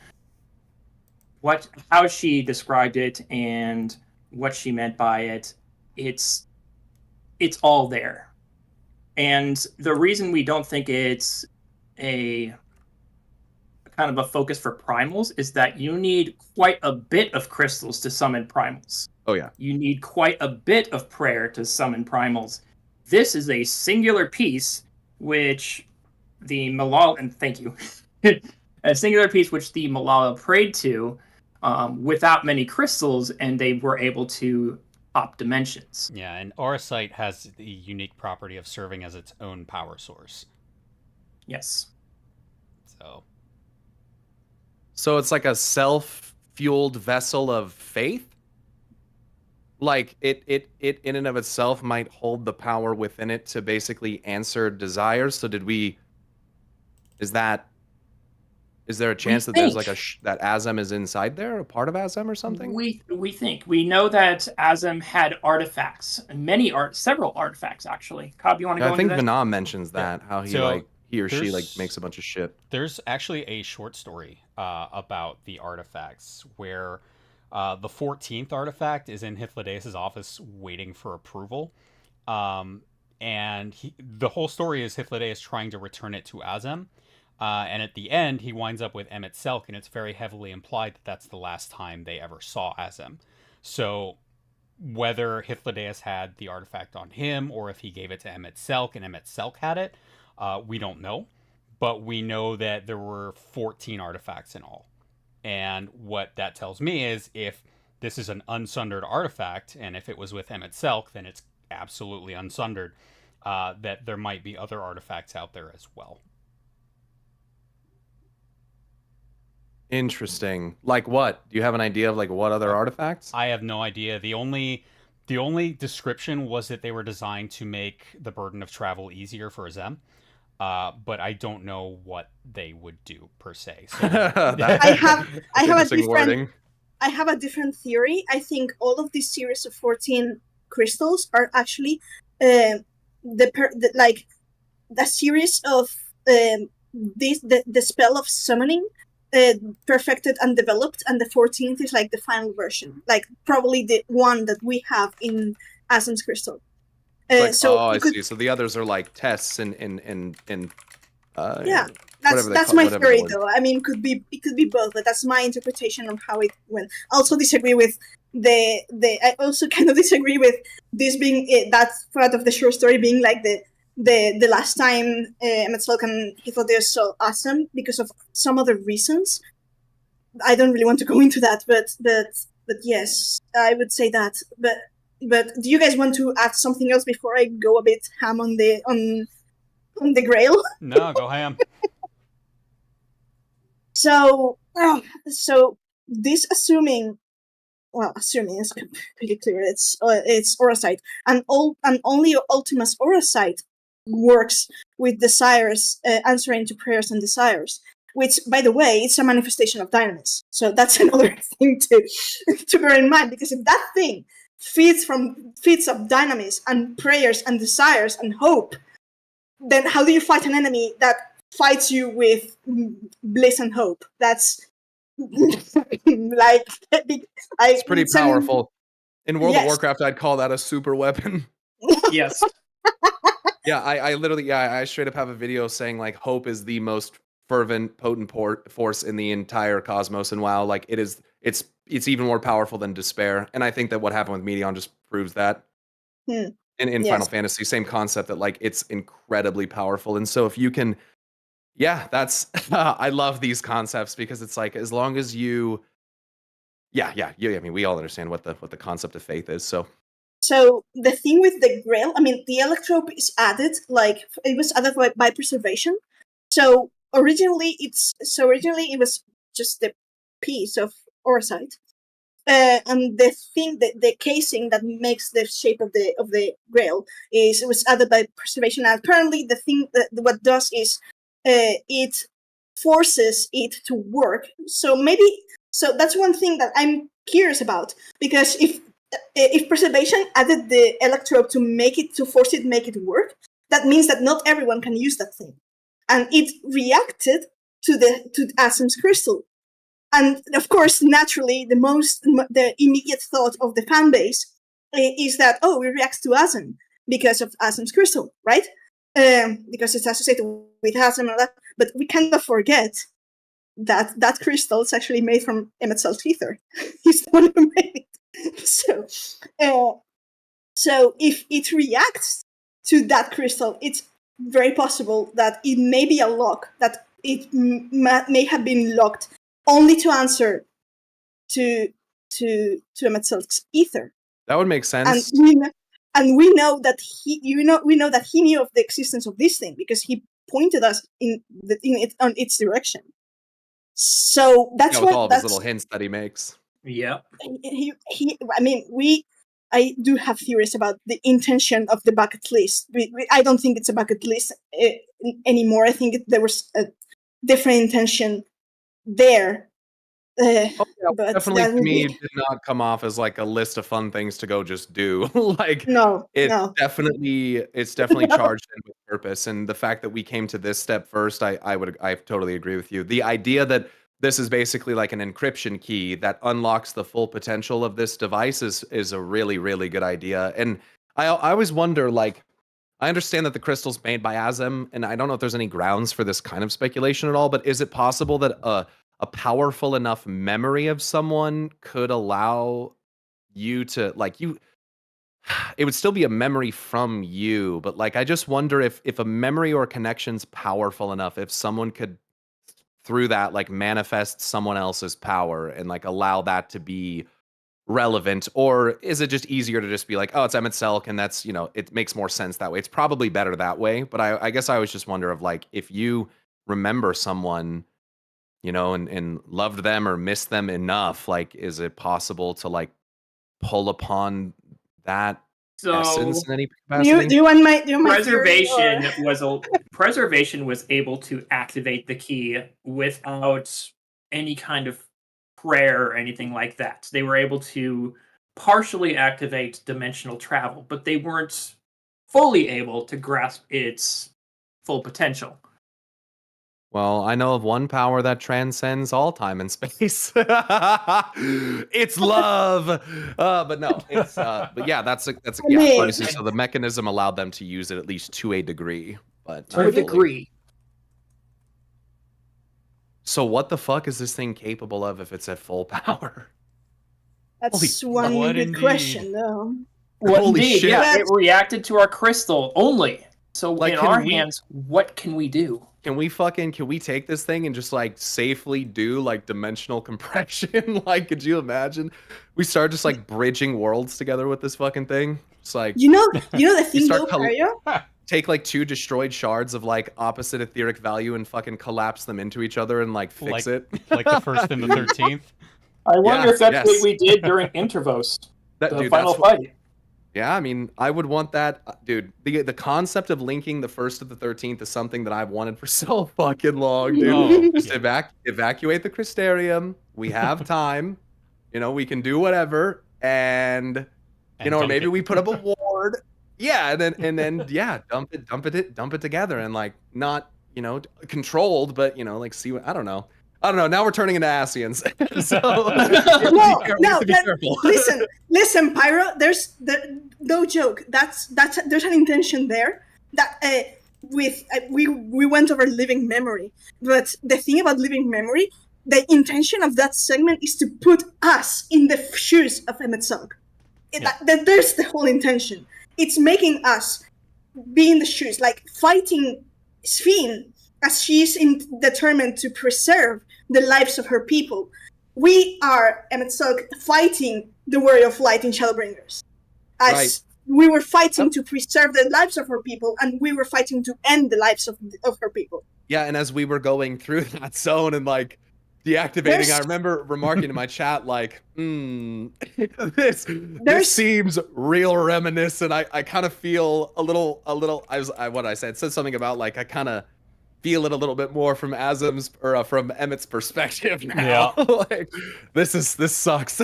how she described it and what she meant by it, it's all there. And the reason we don't think it's a kind of a focus for primals is that you need quite a bit of crystals to summon primals. Oh yeah. You need quite a bit of prayer to summon primals. This is a singular piece which the Malala, and thank you, a singular piece which the Malala prayed to without many crystals, and they were able to pop dimensions. Yeah, and Orosite has the unique property of serving as its own power source. Yes. So it's like a self-fueled vessel of faith? Like it in and of itself might hold the power within it to basically answer desires. So is that Is there a chance that there's think- like that Azem is inside there, a part of Azem or something? We know that Azem had artifacts, several artifacts actually. Cobb, you want to Yeah, go I think into that? Vanam mentions that, how he So, he or she there's- makes a bunch of shit. There's actually a short story about the artifacts where the 14th artifact is in Hythlodaeus' office waiting for approval. And the whole story is Hythlodaeus trying to return it to Azem. And at the end, he winds up with Emmet Selk, and it's very heavily implied that that's the last time they ever saw Azem. So whether Hythlodaeus had the artifact on him or if he gave it to Emmet Selk and Emmet Selk had it, we don't know. But we know that there were 14 artifacts in all. And what that tells me is if this is an unsundered artifact, and if it was with Emmet Selk, then it's absolutely unsundered, that there might be other artifacts out there as well. Interesting. Like what? Do you have an idea of like what other artifacts? I have no idea. The only description was that they were designed to make the burden of travel easier for Azem. But I don't know what they would do per se. So I have a Interesting different wording. I have a different theory. I think all of these series of 14 crystals are actually the series of the spell of summoning perfected and developed, and the 14th is like the final version, like probably the one that we have in Azem's crystal. So I it could- see. So the others are like tests and yeah, whatever they that's call- my whatever the theory word- though. I mean, it could be both, but that's my interpretation of how it went. I also disagree with I also kind of disagree with this being that part of the short story being like the last time Metzelk and Hythlodaeus saw Azem because of some other reasons. I don't really want to go into that, but yes, I would say that. But do you guys want to add something else before I go a bit ham on the Grail? No, go ham. So this assuming it's pretty clear it's Oracite, and only Ultima's Oracite works with desires, answering to prayers and desires, which, by the way, it's a manifestation of dynamis. So that's another thing to bear in mind, because if that thing feeds of dynamis and prayers and desires and hope, then how do you fight an enemy that fights you with bliss and hope? That's It's pretty powerful. In World of Yes. Warcraft, I'd call that a super weapon. Yes. Yeah, I literally, I straight up have a video saying like hope is the most fervent, potent force in the entire cosmos, and WoW, like it's even more powerful than despair. And I think that what happened with Meteon just proves that. In Yes. Final Fantasy, same concept, that like it's incredibly powerful. And so if you can, yeah, that's I love these concepts, because it's like, as long as you, I mean, we all understand what the concept of faith is. So the thing with the Grail, I mean, the Electrope is added, like it was added by preservation. So originally it was just the piece of Oracite, and the thing that the casing that makes the shape of the Grail it was added by preservation. And apparently, the thing that what does is it forces it to work. So that's one thing that I'm curious about, because if preservation added the Electrope to force it make it work, that means that not everyone can use that thing, and it reacted to Azem's crystal. And of course, naturally, the immediate thought of the fan base is that, oh, it reacts to Azem because of Azem's crystal, right? Because it's associated with Azem and all that. But we cannot forget that crystal is actually made from Emmet Selk's ether. He's the one who made it. So if it reacts to that crystal, it's very possible that it may be a lock, that it may have been locked only to answer to Emmet Selk's ether. That would make And sense. we know that he knew of the existence of this thing, because he pointed us in its direction. So that's with what all of his little hints that he makes. Yep. I do have theories about the intention of the bucket list. I don't think it's a bucket list anymore. I think there was a different intention there. Oh, yeah, But definitely that to would me be did not come off as like a list of fun things to go just do. Like no. it's definitely charged in with purpose. And the fact that we came to this step first, I totally agree with you. The idea that this is basically like an encryption key that unlocks the full potential of this device is a really, really good idea. And I always wonder, like, I understand that the crystal's made by Azem, and I don't know if there's any grounds for this kind of speculation at all, but is it possible that a powerful enough memory of someone could allow you to like you it would still be a memory from you, but like I just wonder if a memory or connection's powerful enough, if someone could through that like manifest someone else's power and like allow that to be relevant, or is it just easier to just be like, oh, it's Emmett Selk, and that's, you know, it makes more sense that way. It's probably better that way, but I guess I always just wonder of like if you remember someone, you know, and loved them or missed them enough, like is it possible to like pull upon that So essence in any Do capacity? you want my theory, or- preservation was able to activate the key without any kind of prayer or anything like that. They were able to partially activate dimensional travel, but they weren't fully able to grasp its full potential. Well, I know of one power that transcends all time and space. It's love. But no, it's but yeah, I yeah, mean- obviously. So the mechanism allowed them to use it at least to a degree, but To a not fully. degree. So what the fuck is this thing capable of if it's at full power? That's Holy one what good indeed. question, though. Well, Holy indeed, shit. yeah, it reacted to our crystal only. So Like, in can our we- hands, what can we do? Can we take this thing and just like safely do like dimensional compression? Like, could you imagine? We start just like bridging worlds together with this fucking thing. It's like You know the thing start though, col- Mario? take like two destroyed shards of like opposite etheric value and fucking collapse them into each other and like fix it. Like the first and the 13th. I wonder Yeah, if that's yes. what we did during Intervost, the Dude, final that's what- fight. Yeah, I mean, I would want that, dude. The concept of linking the first to the 13th is something that I've wanted for so fucking long, dude. Oh, Just yeah. evacuate the Crystarium. We have time. You know, we can do whatever, and you And know, or dunk maybe it. we put up a ward. Yeah, and then yeah, dump it together, and like not, you know, controlled, but you know, like see what I don't know. Now we're turning into Asians. So we have to be careful. listen, Pyro. There's no joke. That's there's an intention there. That we went over living memory, but the thing about living memory, the intention of that segment is to put us in the shoes of Emmett Selk. There's the whole intention. It's making us be in the shoes, like fighting Sphene as she's determined to preserve the lives of her people. We are Emmett Selk fighting the Warrior of Light in Shadowbringers. As Right. we were fighting to preserve the lives of her people, and we were fighting to end the lives of her people. Yeah, and as we were going through that zone and like deactivating, I remember remarking in my chat like, this seems real reminiscent. I kind of feel a little. I said something about like I kind of feel it a little bit more from Azem's or from Emmett's perspective now. Yeah. Like this sucks.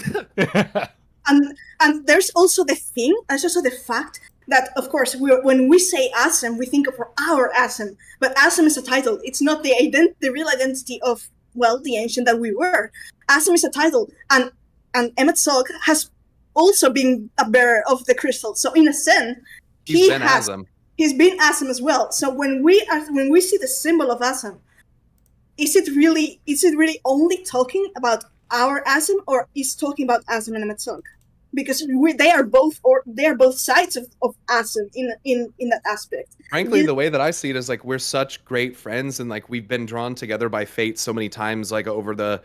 And there's also the fact that, of course, when we say Asem, we think of our Asem, but Asem is a title. It's not the real identity of, well, the ancient that we were. Asem is a title, and Emmett Selk has also been a bearer of the crystal. So in a sense, He's been Azem. He's been Asem as well. So when we see the symbol of Asem, is it really only talking about our Asem, or is talking about Asem and Emmett Selk? Because they are both sides of Asem in that aspect. Frankly, the way that I see it is like we're such great friends, and like we've been drawn together by fate so many times, like over the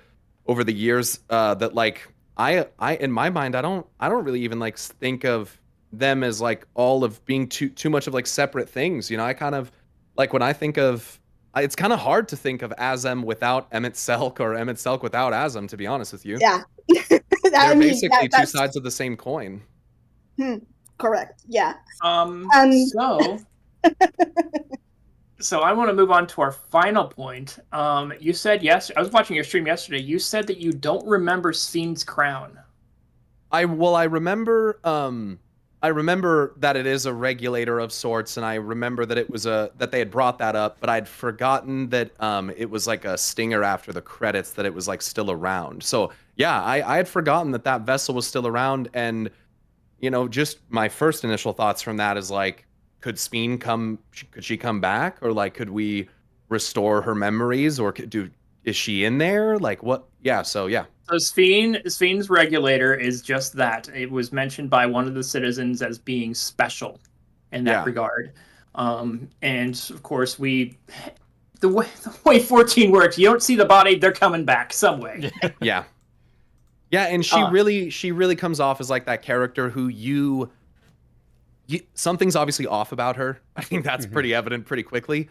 years, that like I in my mind I don't really even like think of them as like all of being too much of like separate things. You know, I kind of like when I think of it's kind of hard to think of Azem without Emmett Selk or Emmett Selk without Azem, to be honest with you. Yeah. They're basically two sides of the same coin. Correct. Yeah. So So I want to move on to our final point. You said yes. I was watching your stream yesterday. You said that you don't remember Sphyn's crown. I remember that it is a regulator of sorts, and I remember that it was that they had brought that up, but I'd forgotten that it was like a stinger after the credits, that it was like still around. So yeah, I had forgotten that that vessel was still around, and just my first initial thoughts from that is like, could she come back, or like could we restore her memories, or is she in there? Like what? Yeah, so yeah. So Sphyn's regulator is just that. It was mentioned by one of the citizens as being special in that regard. And of course, the way 14 works, you don't see the body, they're coming back some way. Yeah. Yeah, and she really comes off as like that character who you something's obviously off about her. I think that's pretty evident pretty quickly.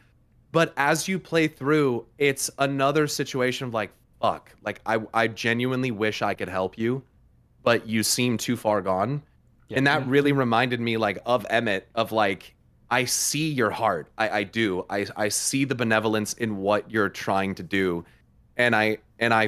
But as you play through, it's another situation of like, fuck, like I genuinely wish I could help you, but you seem too far gone. Yeah. And that really reminded me like of Emmett, of like, I see your heart. I do. I see the benevolence in what you're trying to do. And I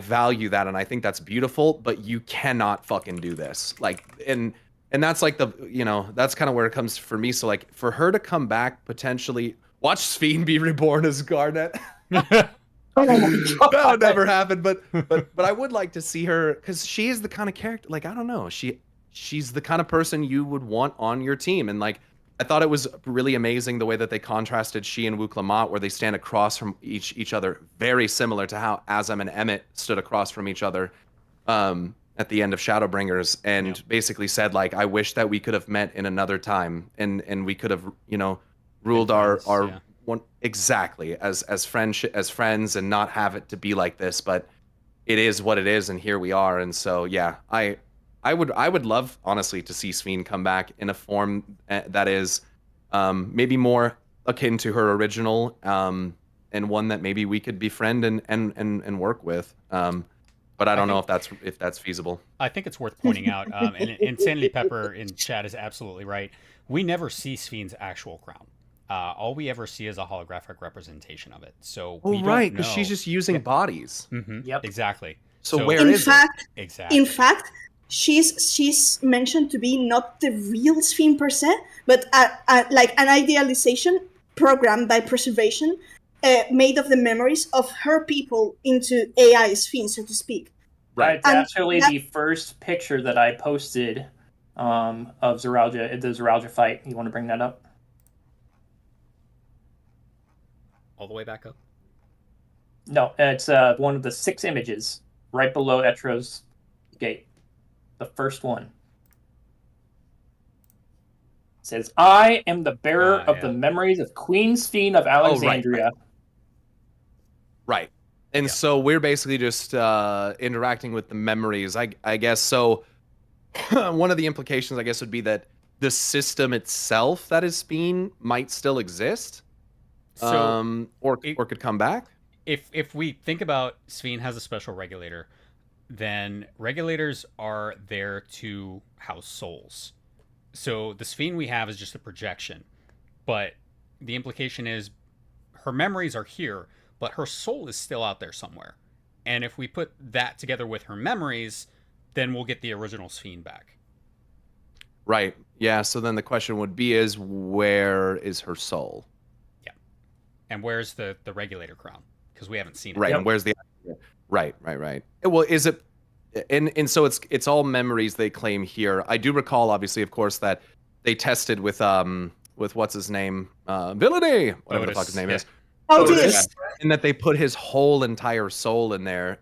value that, and I think that's beautiful, but you cannot fucking do this. Like, and that's like that's kind of where it comes for me. So like for her to come back, potentially watch Sphyn be reborn as Garnet. Oh my God. That would never happen, but I would like to see her, because she is the kind of character, like, I don't know, she's the kind of person you would want on your team. And like, I thought it was really amazing the way that they contrasted she and Wuklamot, where they stand across from each other, very similar to how Azam and Emmett stood across from each other at the end of Shadowbringers, and basically said like, I wish that we could have met in another time, and we could have ruled our one exactly as friends, and not have it to be like this. But it is what it is, and here we are. And so yeah, I would love, honestly, to see Sphyn come back in a form that is maybe more akin to her original, and one that maybe we could befriend and work with. But I don't know if that's feasible. I think it's worth pointing out, and Insanity Pepper in chat is absolutely right. We never see Sphyn's actual crown. All we ever see is a holographic representation of it. So we don't know. Because she's just using bodies. Mm-hmm. Yep, exactly. So where is it? Exactly. In fact, she's mentioned to be not the real Sphyn per se, but like an idealization program by preservation, made of the memories of her people into AI Sphyn, so to speak. Right. It's actually the first picture that I posted of Zoralia, the Zoralia fight. You want to bring that up? All the way back up? No, it's one of the 6 images right below Etro's gate. The first one. It says, I am the bearer of the memories of Queen Sphyn of Alexandria. Right. And so we're basically just interacting with the memories, I guess. So one of the implications, I guess, would be that the system itself that is Sphyn might still exist. So or could come back. If we think about Sphyn has a special regulator, then regulators are there to house souls. So the Sphyn we have is just a projection, but the implication is her memories are here, but her soul is still out there somewhere. And if we put that together with her memories, then we'll get the original Sphyn back. Right. Yeah. So then the question would be: is where is her soul? And where's the regulator crown? Because we haven't seen it. Right. And where's the right. Well, is it and so it's all memories they claim here. I do recall, obviously, of course, that they tested with what's his name? Villainy, whatever the fuck his name is. Otis. And that they put his whole entire soul in there.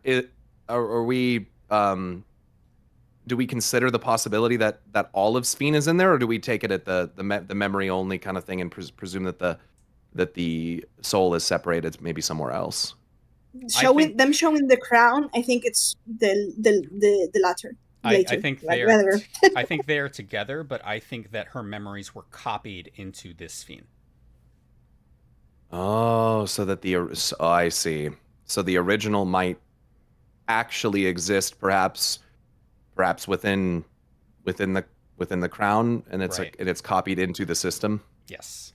Are we do we consider the possibility that all of Sphyn is in there, or do we take it at the memory only kind of thing and presume that the soul is separated maybe somewhere else? Showing the crown, I think it's the latter. I think they are together, but I think that her memories were copied into this Sphyn. Oh, so that I see. So the original might actually exist, perhaps within the crown, and it's copied into the system. Yes.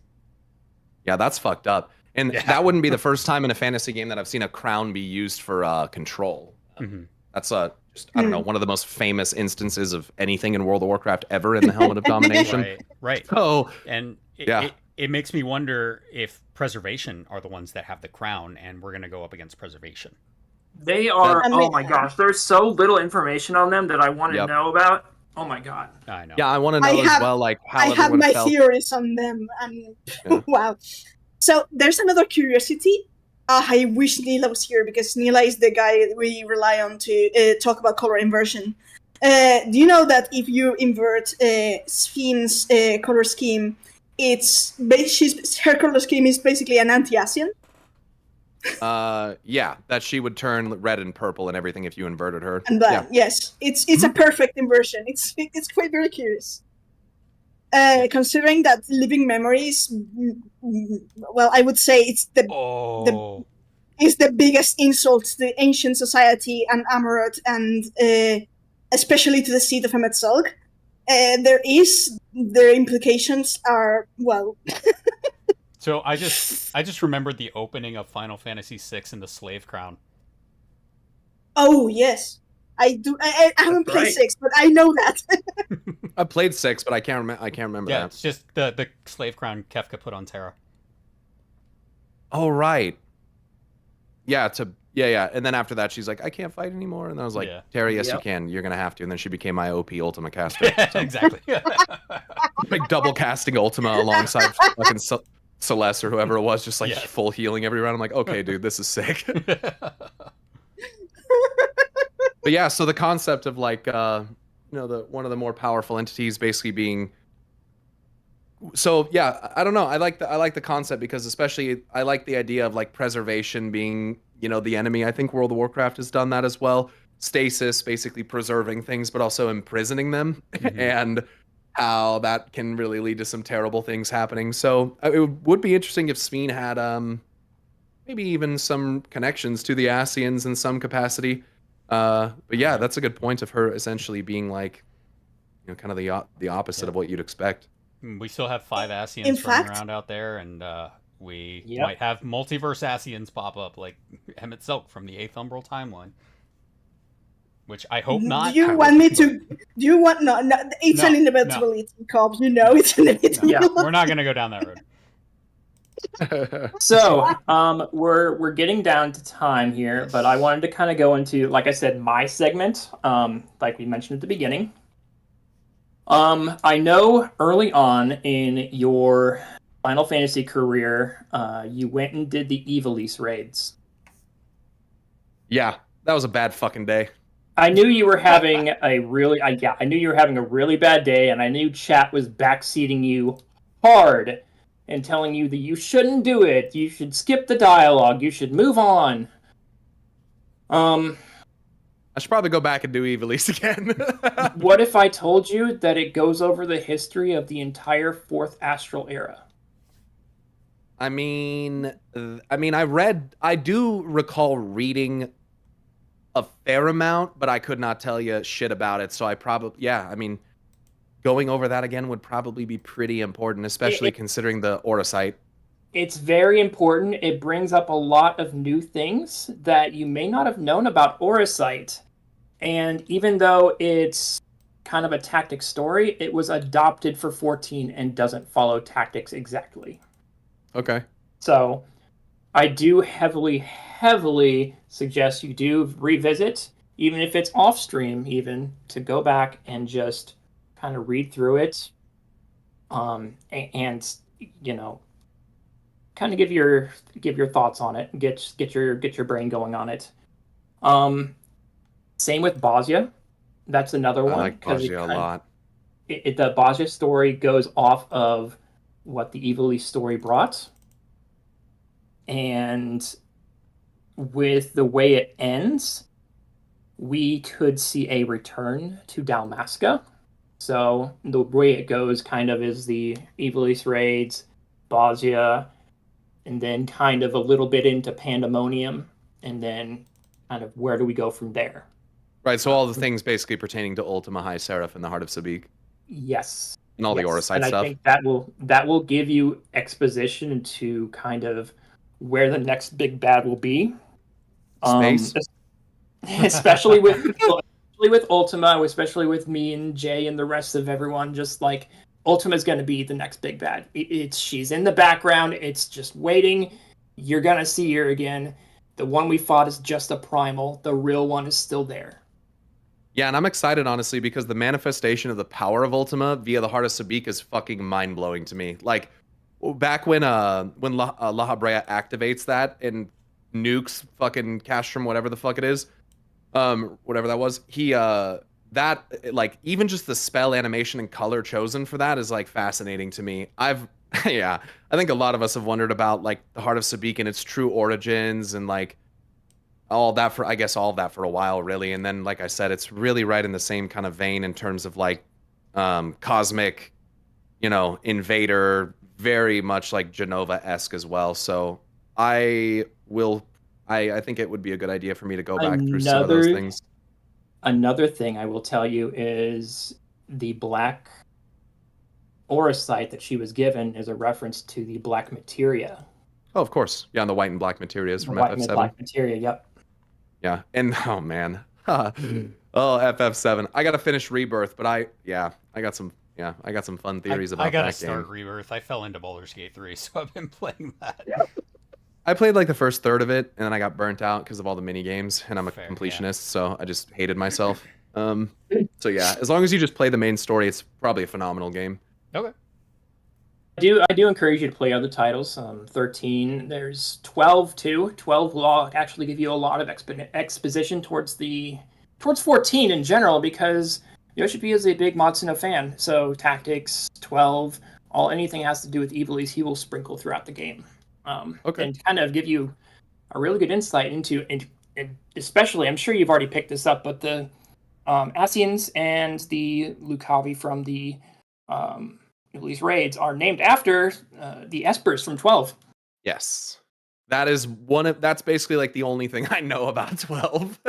Yeah, that's fucked up. And Yeah. that wouldn't be the first time in a fantasy game that I've seen a crown be used for control. That's just, I don't know, one of the most famous instances of anything in World of Warcraft ever in the Helmet of Domination. Right. So, And yeah. it makes me wonder if Preservation are the ones that have the crown, and we're going to go up against Preservation. They are. I mean- Oh my gosh, there's so little information on them that I want to Yep. know about. Oh my god. I know. Yeah, I want to know I have- as well, like, how I have everyone my felt. theories on them, and Yeah. wow. So there's another curiosity. I wish Neela was here because Neela is the guy we rely on to talk about color inversion. Do you know that if you invert Sphinx's color scheme, her color scheme is basically an anti-Asian? Yeah, that she would turn red and purple and everything if you inverted her. And that, yes, it's a perfect inversion. It's quite very curious. Considering that living memories, well, I would say it's the biggest insult to the ancient society and Amarot, and especially to the seat of Emet-Selg. Their implications are, well. So I just remembered the opening of Final Fantasy VI in the Slave Crown. Oh yes, I do. I haven't That's played right. 6, but I know that. I played 6, but I can't remember Yeah, that. it's just the Slave Crown Kefka put on Terra. Oh right. Yeah, and then after that she's like, I can't fight anymore, and I was like, Yeah. Terry, yes you Yep. can. You're gonna have to. And then she became my OP Ultima caster. So, Exactly. like double casting Ultima alongside fucking Celeste or whoever it was, just like Yeah. full healing every round. I'm like, okay, dude, this is sick. But yeah, so the concept of like one of the more powerful entities basically being, so yeah, I don't know, I like the concept because especially I like the idea of like preservation being, the enemy. I think World of Warcraft has done that as well. Stasis, basically preserving things but also imprisoning them, and how that can really lead to some terrible things happening. So it would be interesting if Sveen had maybe even some connections to the Asians in some capacity. But yeah, that's a good point of her essentially being like, kind of the opposite of what you'd expect. We still have 5 Asians In running fact- around out there, and we Yep. might have multiverse Asians pop up like Emet-Selg from the 8th Umbral timeline. Which I hope not. Do you want me to? Do you want? No. It's No, an inevitability, Cobbs. You know it's an inevitability. Yeah. We're not going to go down that road. So, we're getting down to time here, but I wanted to kind of go into, like I said, my segment, like we mentioned at the beginning. I know early on in your Final Fantasy career, you went and did the Evilise raids. Yeah, that was a bad fucking day. I knew you were having I knew you were having a really bad day, and I knew chat was backseating you hard and telling you that you shouldn't do it. You should skip the dialogue. You should move on. I should probably go back and do Evilise again. What if I told you that it goes over the history of the entire 4th Astral Era? I do recall reading a fair amount, but I could not tell you shit about it. So going over that again would probably be pretty important, especially considering the Aura site. It's very important. It brings up a lot of new things that you may not have known about Auracite. And even though it's kind of a tactics story, it was adopted for 14 and doesn't follow tactics exactly. Okay. So I do heavily suggest you do revisit, even if it's off stream, even to go back and just kind of read through it, and kind of give your thoughts on it, get your brain going on it. Same with Bosnia. That's another one. I like Bosnia a lot. The Bosnia story goes off of what the Evilise story brought. And with the way it ends, we could see a return to Dalmasca. So the way it goes kind of is the Evilise raids, Bosnia, and then kind of a little bit into Pandemonium, and then kind of where do we go from there? Right, so all the things basically pertaining to Ultima, High Seraph, and the Heart of Sabik. Yes. And all the Aura site and stuff. I think that will give you exposition to kind of where the next big bad will be. Space? Especially with Ultima, especially with me and Jay and the rest of everyone. Just like Ultima's going to be the next big bad. She's in the background. It's just waiting. You're going to see her again. The one we fought is just a primal. The real one is still there. Yeah, and I'm excited, honestly, because the manifestation of the power of Ultima via the Heart of Sabik is fucking mind-blowing to me. Like, back when La Habrea activates that and nukes fucking Castrum, whatever the fuck it is, whatever that was, like, even just the spell animation and color chosen for that is, like, fascinating to me. Yeah, I think a lot of us have wondered about, like, the Heart of Sabik and its true origins and, like, all of that for a while, really. And then, like I said, it's really right in the same kind of vein in terms of, like, cosmic, invader, very much like Genova-esque as well. So I think it would be a good idea for me to go back through some of those things. Another thing I will tell you is the black aura site that she was given is a reference to the black materia. Oh, of course. Yeah, and the white and black materias from white FF7. And black materia, yep. Yeah, and oh man, FF7. I gotta finish Rebirth, but I got some fun theories about that game. I gotta start Rebirth. I fell into Baldur's Gate 3, so I've been playing that. I played like the first third of it, and then I got burnt out because of all the mini games, and I'm a completionist, so I just hated myself. So yeah, as long as you just play the main story, it's probably a phenomenal game. Okay. I do encourage you to play other titles. 13. There's 12 too. 12 will actually give you a lot of exposition towards 14 in general, because Yoshi is a big Matsuno fan. So tactics, 12, anything has to do with Ivalice, he will sprinkle throughout the game. Okay. And kind of give you a really good insight into, and especially, I'm sure you've already picked this up, but the Asians and the Lucavi from the Ivalice raids are named after the Espers from 12. Yes. That's basically like the only thing I know about 12.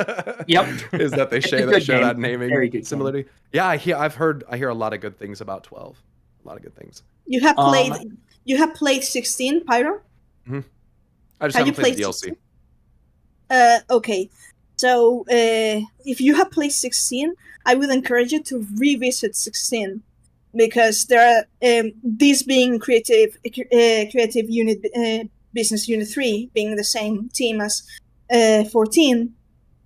Yep. Is that they share that naming Very good similarity. Game. Yeah, I hear a lot of good things about 12. A lot of good things. You have played 16, Pyro? Mm-hmm. I just haven't played the DLC. 16? Okay. So if you have played 16, I would encourage you to revisit 16, because there are these being creative unit business unit 3 being the same team as 14.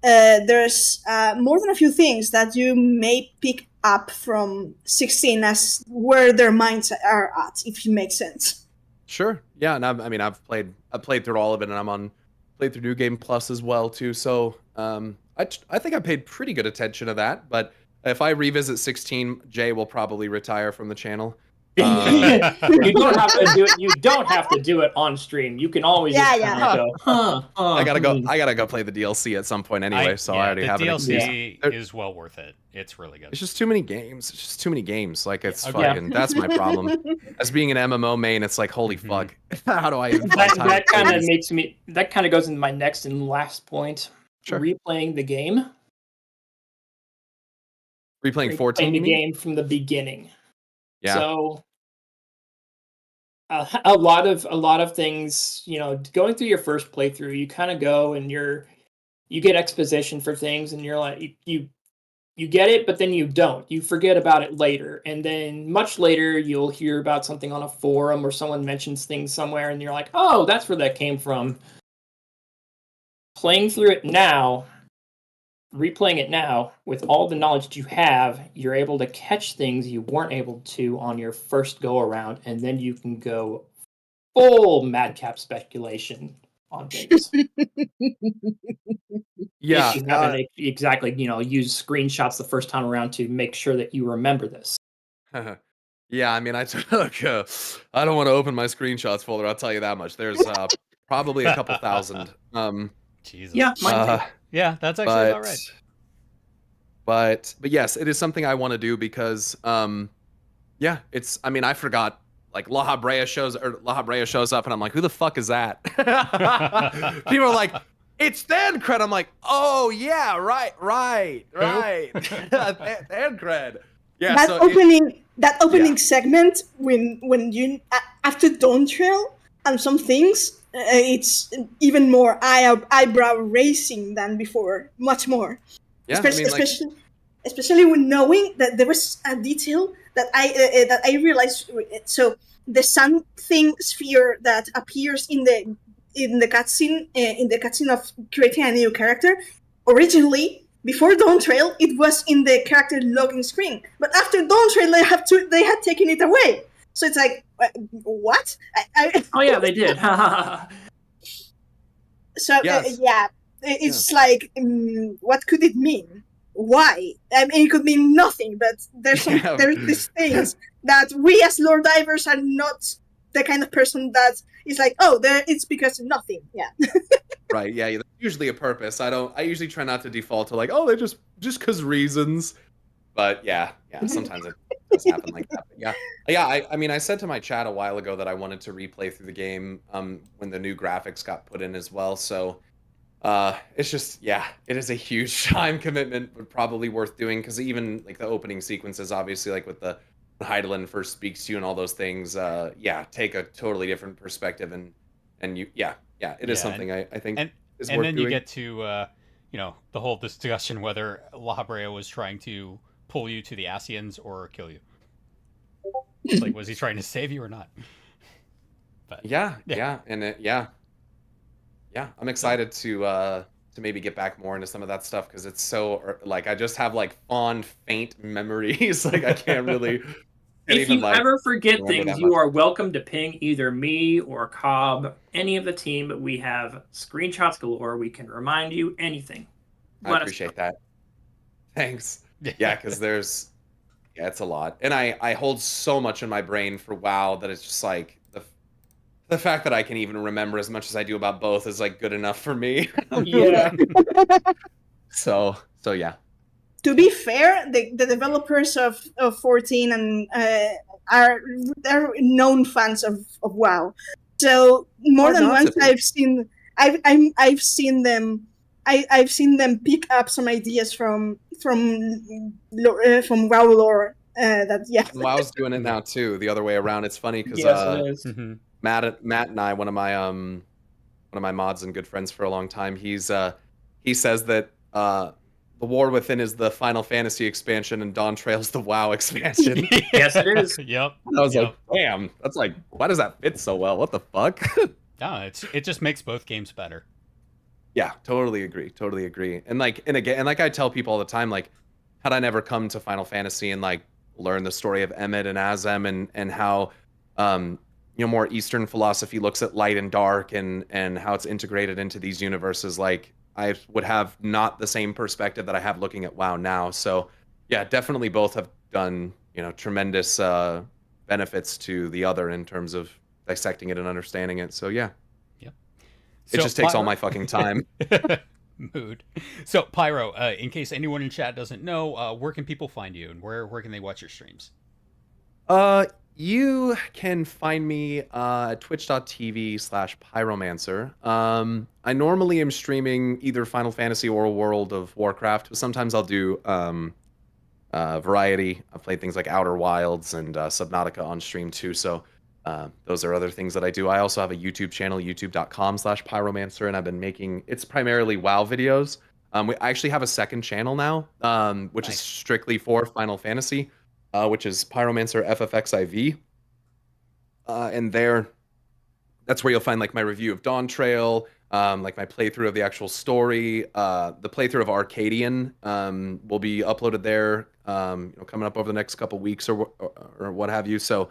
There's more than a few things that you may pick up from 16 as where their minds are at, if it makes sense. Sure. Yeah, and I've played through all of it, and played through New Game Plus as well too. So I think I paid pretty good attention to that. But if I revisit 16, Jay will probably retire from the channel. You don't have to do it. You don't have to do it on stream. You can always go. I gotta go play the DLC at some point anyway. I already have the an DLC is well worth it. It's really good. It's just too many games. Like it's fucking. That's my problem. As being an MMO main, it's like holy fuck. How do I? Even that kind of makes me. That kind of goes into my next and last point. Sure. Replaying the game. Replaying 14. The game from the beginning. Yeah. So a lot of things, going through your first playthrough, you kind of go and you get exposition for things, and you're like you get it, but then you don't. You forget about it later, and then much later you'll hear about something on a forum or someone mentions things somewhere, and you're like, oh, that's where that came from. Playing through it now. Replaying it now, with all the knowledge that you have, you're able to catch things you weren't able to on your first go-around, and then you can go full madcap speculation on things. Yeah. You haven't exactly, use screenshots the first time around to make sure that you remember this. Yeah, I mean, I don't want to open my screenshots folder, I'll tell you that much. There's probably a couple thousand. Jesus. Yeah, mine too. Yeah, that's actually about right. But yes, it is something I want to do because I forgot, like La Habrea shows up and I'm like, who the fuck is that? People are like, it's Thancred. I'm like, oh yeah, right. Thancred. Yeah. That opening segment when you after Dawntrail and some things, it's even more eyebrow raising than before, much more. Yeah, Especially when knowing that there was a detail that I realized. So the sun thing sphere that appears in the cutscene of creating a new character, originally before Dawntrail, it was in the character login screen. But after Dawntrail, they had taken it away. So it's like, what? Oh yeah, they did. So Yes. it's like, what could it mean? Why? I mean, it could mean nothing. But there's these things that we as lore divers are not the kind of person that is like, oh, it's because of nothing. Yeah. Right. Yeah. There's usually a purpose. I usually try not to default to like, oh, they're just because reasons. But yeah, sometimes it does happen like that. But yeah. I mean, I said to my chat a while ago that I wanted to replay through the game when the new graphics got put in as well. So it's just, it is a huge time commitment, but probably worth doing, because even like the opening sequences, obviously, like with the Heidelin first speaks to you and all those things, take a totally different perspective, and you, it is something I think is and worth then doing. you get to the whole discussion whether La Habrea was trying to pull you to the Asians or kill you. It's like, was he trying to save you or not? But I'm excited to maybe get back more into some of that stuff, because it's so like I just have like fond, faint memories. Like I can't really. If you ever forget things, you are welcome to ping either me or Cobb, any of the team. But we have screenshots galore. We can remind you anything. I appreciate that. Thanks. Yeah, because it's a lot, and I hold so much in my brain for WoW that it's just like the fact that I can even remember as much as I do about both is like good enough for me. Yeah. So yeah. To be fair, the developers of 14 and are known fans of WoW. So more than once I've seen them. I've seen them pick up some ideas from WoW lore. WoW's doing it now too. The other way around. It's funny because it is. Matt and I, one of my mods and good friends for a long time, he says that the War Within is the Final Fantasy expansion and Dawntrail's the WoW expansion. Yes, it is. Yep. I was like, damn, that's like, why does that fit so well? What the fuck? No, it just makes both games better. Yeah, totally agree. And like I tell people all the time, like, had I never come to Final Fantasy and like learn the story of Emmett and Azem and how more Eastern philosophy looks at light and dark and how it's integrated into these universes, like I would have not the same perspective that I have looking at WoW now. So yeah, definitely both have done, tremendous benefits to the other in terms of dissecting it and understanding it. So yeah. Yep. It just takes all my fucking time. Mood. So Pyro, in case anyone in chat doesn't know, where can people find you and where can they watch your streams? You can find me at twitch.tv/Pyromancer. I normally am streaming either Final Fantasy or World of Warcraft, but sometimes I'll do variety. I've played things like Outer Wilds and Subnautica on stream too, so those are other things that I do. I also have a YouTube channel, youtube.com/Pyromancer, and I've been making, it's primarily WoW videos. I actually have a second channel now, which is strictly for Final Fantasy. Which is Pyromancer FFXIV. And that's where you'll find like my review of Dawntrail, like my playthrough of the actual story. The playthrough of Arcadian will be uploaded there, coming up over the next couple weeks or what have you. So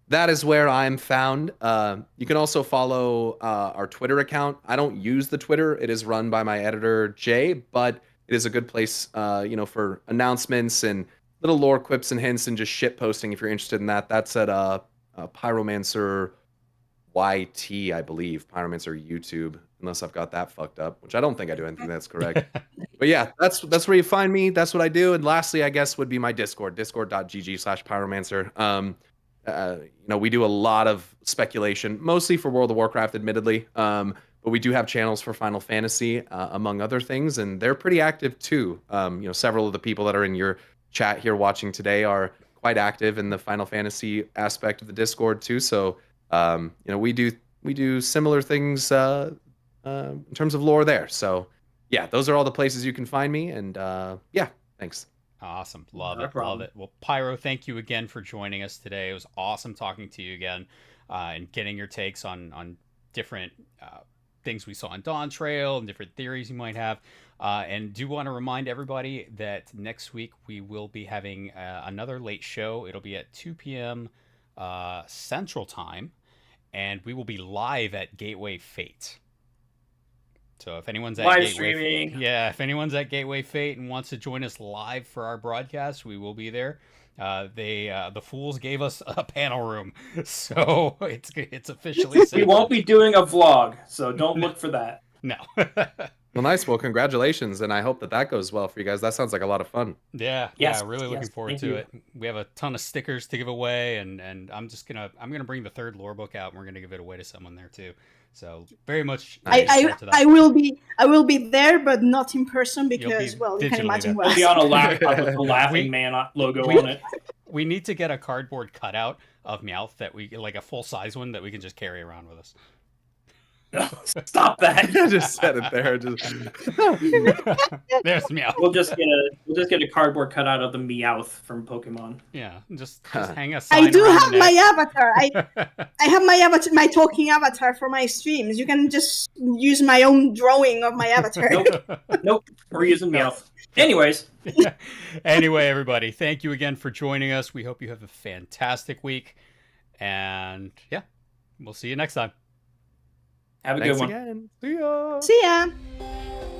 that is where I'm found. You can also follow our Twitter account. I don't use the Twitter. It is run by my editor, Jay, but it is a good place, for announcements and little lore quips and hints and just shit posting if you're interested in that. That's at Pyromancer YT, I believe. Pyromancer YouTube, unless I've got that fucked up, which I don't think I do anything that's correct. But yeah, that's where you find me. That's what I do. And lastly, I guess would be my Discord, discord.gg/Pyromancer. We do a lot of speculation, mostly for World of Warcraft, admittedly. But we do have channels for Final Fantasy, among other things, and they're pretty active too. Several of the people that are in your chat here watching today are quite active in the Final Fantasy aspect of the Discord too. So, we do we do similar things in terms of lore there. So yeah, those are all the places you can find me. And yeah, thanks. Awesome. Love Not a it. Love problem. it. Well, Pyro, thank you again for joining us today. It was awesome talking to you again and getting your takes on different things we saw on Dawntrail and different theories you might have. And do want to remind everybody that next week we will be having another late show. It'll be at 2 p.m. Central Time, and we will be live at Gateway Fate. So if anyone's at Live Gateway, streaming. yeah, if anyone's at Gateway Fate and wants to join us live for our broadcast, we will be there. The fools gave us a panel room, so it's officially We safe. won't be doing a vlog, so don't look for that. No. Well, nice. Well, congratulations, and I hope that goes well for you guys. That sounds like a lot of fun. Yeah, Yes, really looking yes, forward thank to you. it. We have a ton of stickers to give away, and I'm gonna bring the third lore book out, and we're gonna give it away to someone there too. So very much looking forward to that. I will be there, but not in person because, well, you can digitally imagine there. We'll why. be on a laptop with the We- Laughing Man logo we- on it. We need to get a cardboard cutout of Meowth that we like a full size one that we can just carry around with us. Stop that. Just said it there. Just... There's Meowth. We'll just get a cardboard cutout of the Meowth from Pokemon. Yeah, just hang a sign I do around have the my neck. avatar. I have my avatar, my talking avatar for my streams. You can just use my own drawing of my avatar. Nope, we're using Meowth. Anyways, Anyway, everybody, thank you again for joining us. We hope you have a fantastic week. And yeah, we'll see you next time. have a good Thanks one. again. See ya. See ya.